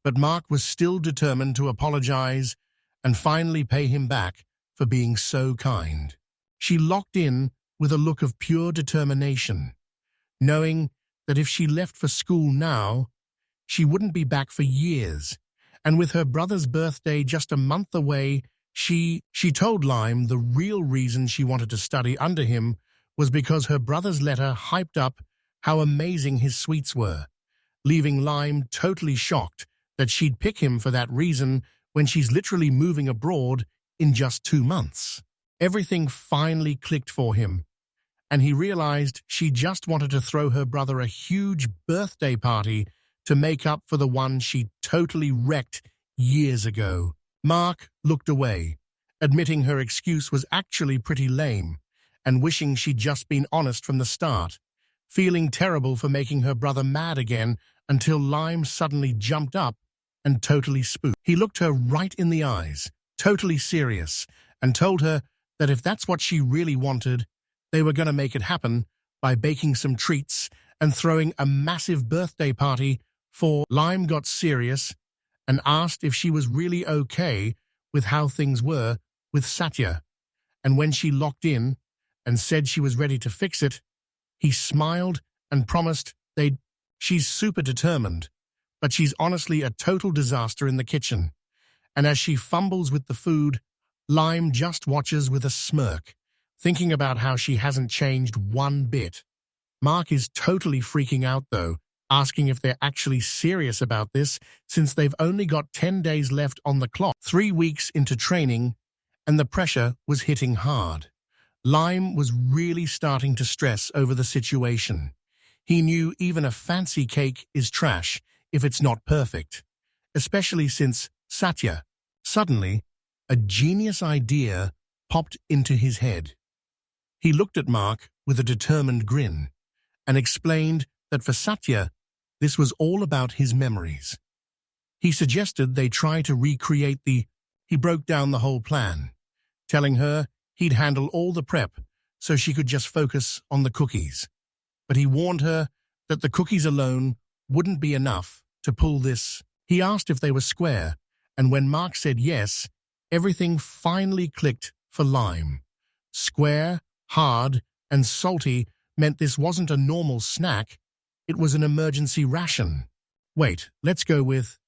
But Mark was still determined to apologize and finally pay him back for being so kind. She locked in with a look of pure determination, knowing that if she left for school now, she wouldn't be back for years. And with her brother's birthday just a month away, she told Lime the real reason she wanted to study under him was because her brother's letter hyped up how amazing his sweets were, leaving Lime totally shocked that she'd pick him for that reason when she's literally moving abroad in just 2 months. Everything finally clicked for him, and he realized she just wanted to throw her brother a huge birthday party to make up for the one she totally wrecked years ago. Mark looked away, admitting her excuse was actually pretty lame, and wishing she'd just been honest from the start, feeling terrible for making her brother mad again until Lime suddenly jumped up and totally spooked. He looked her right in the eyes, totally serious, and told her that if that's what she really wanted, they were going to make it happen by baking some treats and throwing a massive birthday party for. Lime got serious and asked if she was really okay with how things were with Satya, and when she locked in and said she was ready to fix it, he smiled and promised they'd. She's super determined, but she's honestly a total disaster in the kitchen, and as she fumbles with the food, Lime just watches with a smirk, thinking about how she hasn't changed one bit. Mark is totally freaking out though, asking if they're actually serious about this since they've only got 10 days left on the clock, 3 weeks into training, and the pressure was hitting hard. Lime was really starting to stress over the situation. He knew even a fancy cake is trash if it's not perfect, especially since Satya. Suddenly, a genius idea popped into his head. He looked at Mark with a determined grin and explained that for Satya, this was all about his memories. He suggested they try to recreate the. He broke down the whole plan, telling her he'd handle all the prep so she could just focus on the cookies. But he warned her that the cookies alone wouldn't be enough to pull this. He asked if they were square, and when Mark said yes, everything finally clicked for Lime. Square, hard, and salty meant this wasn't a normal snack, it was an emergency ration. Wait, let's go with.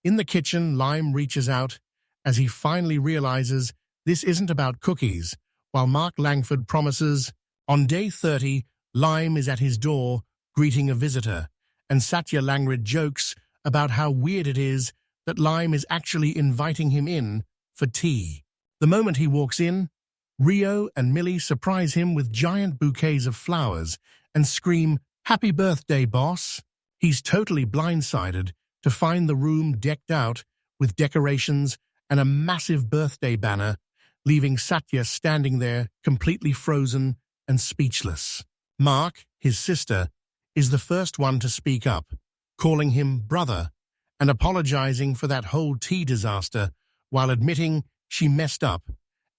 In the kitchen, Lime reaches out as he finally realizes this isn't about cookies, while Mark Langford promises. On day 30, Lime is at his door, greeting a visitor, and Satya Langrid jokes about how weird it is that Lime is actually inviting him in for tea. The moment he walks in, Rio and Millie surprise him with giant bouquets of flowers and scream, "Happy birthday, boss!" He's totally blindsided to find the room decked out with decorations and a massive birthday banner, leaving Satya standing there completely frozen and speechless. Mark, his sister, is the first one to speak up, calling him brother and apologizing for that whole tea disaster while admitting she messed up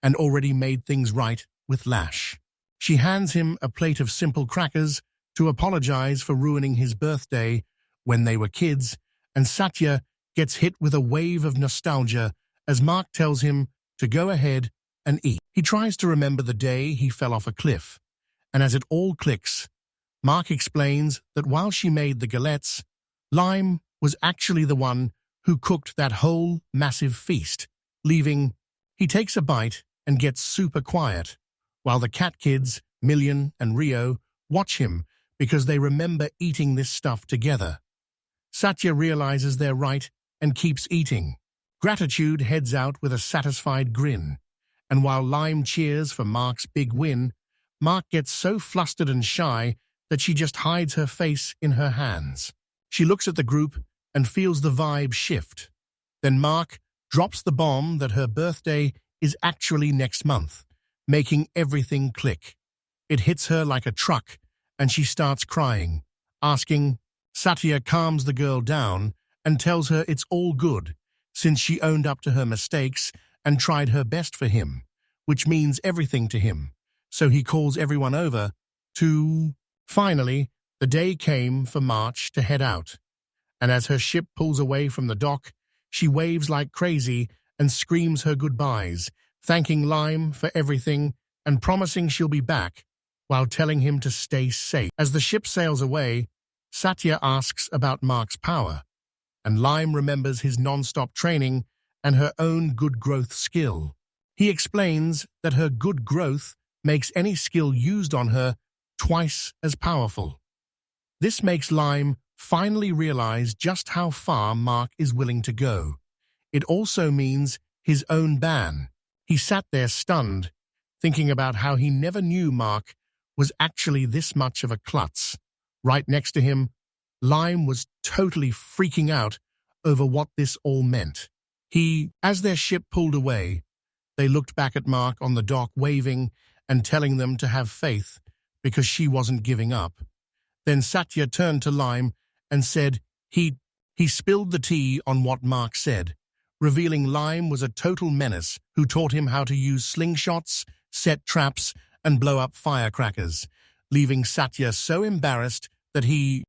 and already made things right with Lash. She hands him a plate of simple crackers to apologize for ruining his birthday when they were kids, and Satya gets hit with a wave of nostalgia as Mark tells him to go ahead and eat. He tries to remember the day he fell off a cliff, and as it all clicks, Mark explains that while she made the galettes, Lime was actually the one who cooked that whole massive feast, leaving. He takes a bite and gets super quiet, while the cat kids, Million and Rio, watch him because they remember eating this stuff together. Satya realizes they're right and keeps eating. Gratitude heads out with a satisfied grin, and while Lime cheers for Mark's big win, Mark gets so flustered and shy that she just hides her face in her hands. She looks at the group and feels the vibe shift. Then Mark drops the bomb that her birthday is actually next month, making everything click. It hits her like a truck, and she starts crying, asking. Satya calms the girl down and tells her it's all good, since she owned up to her mistakes and tried her best for him, which means everything to him. So he calls everyone over to. Finally, the day came for March to head out, and as her ship pulls away from the dock, she waves like crazy and screams her goodbyes, thanking Lime for everything and promising she'll be back, while telling him to stay safe. As the ship sails away, Satya asks about Mark's power, and Lime remembers his non-stop training and her own good growth skill. He explains that her good growth makes any skill used on her twice as powerful. This makes Lime finally realize just how far Mark is willing to go. It also means his own ban. He sat there stunned, thinking about how he never knew Mark was actually this much of a klutz. Right next to him, Lime was totally freaking out over what this all meant. As their ship pulled away, they looked back at Mark on the dock waving and telling them to have faith because she wasn't giving up. Then Satya turned to Lime and said he spilled the tea on what Mark said, revealing Lime was a total menace who taught him how to use slingshots, set traps, and blow up firecrackers, leaving Satya so embarrassed that he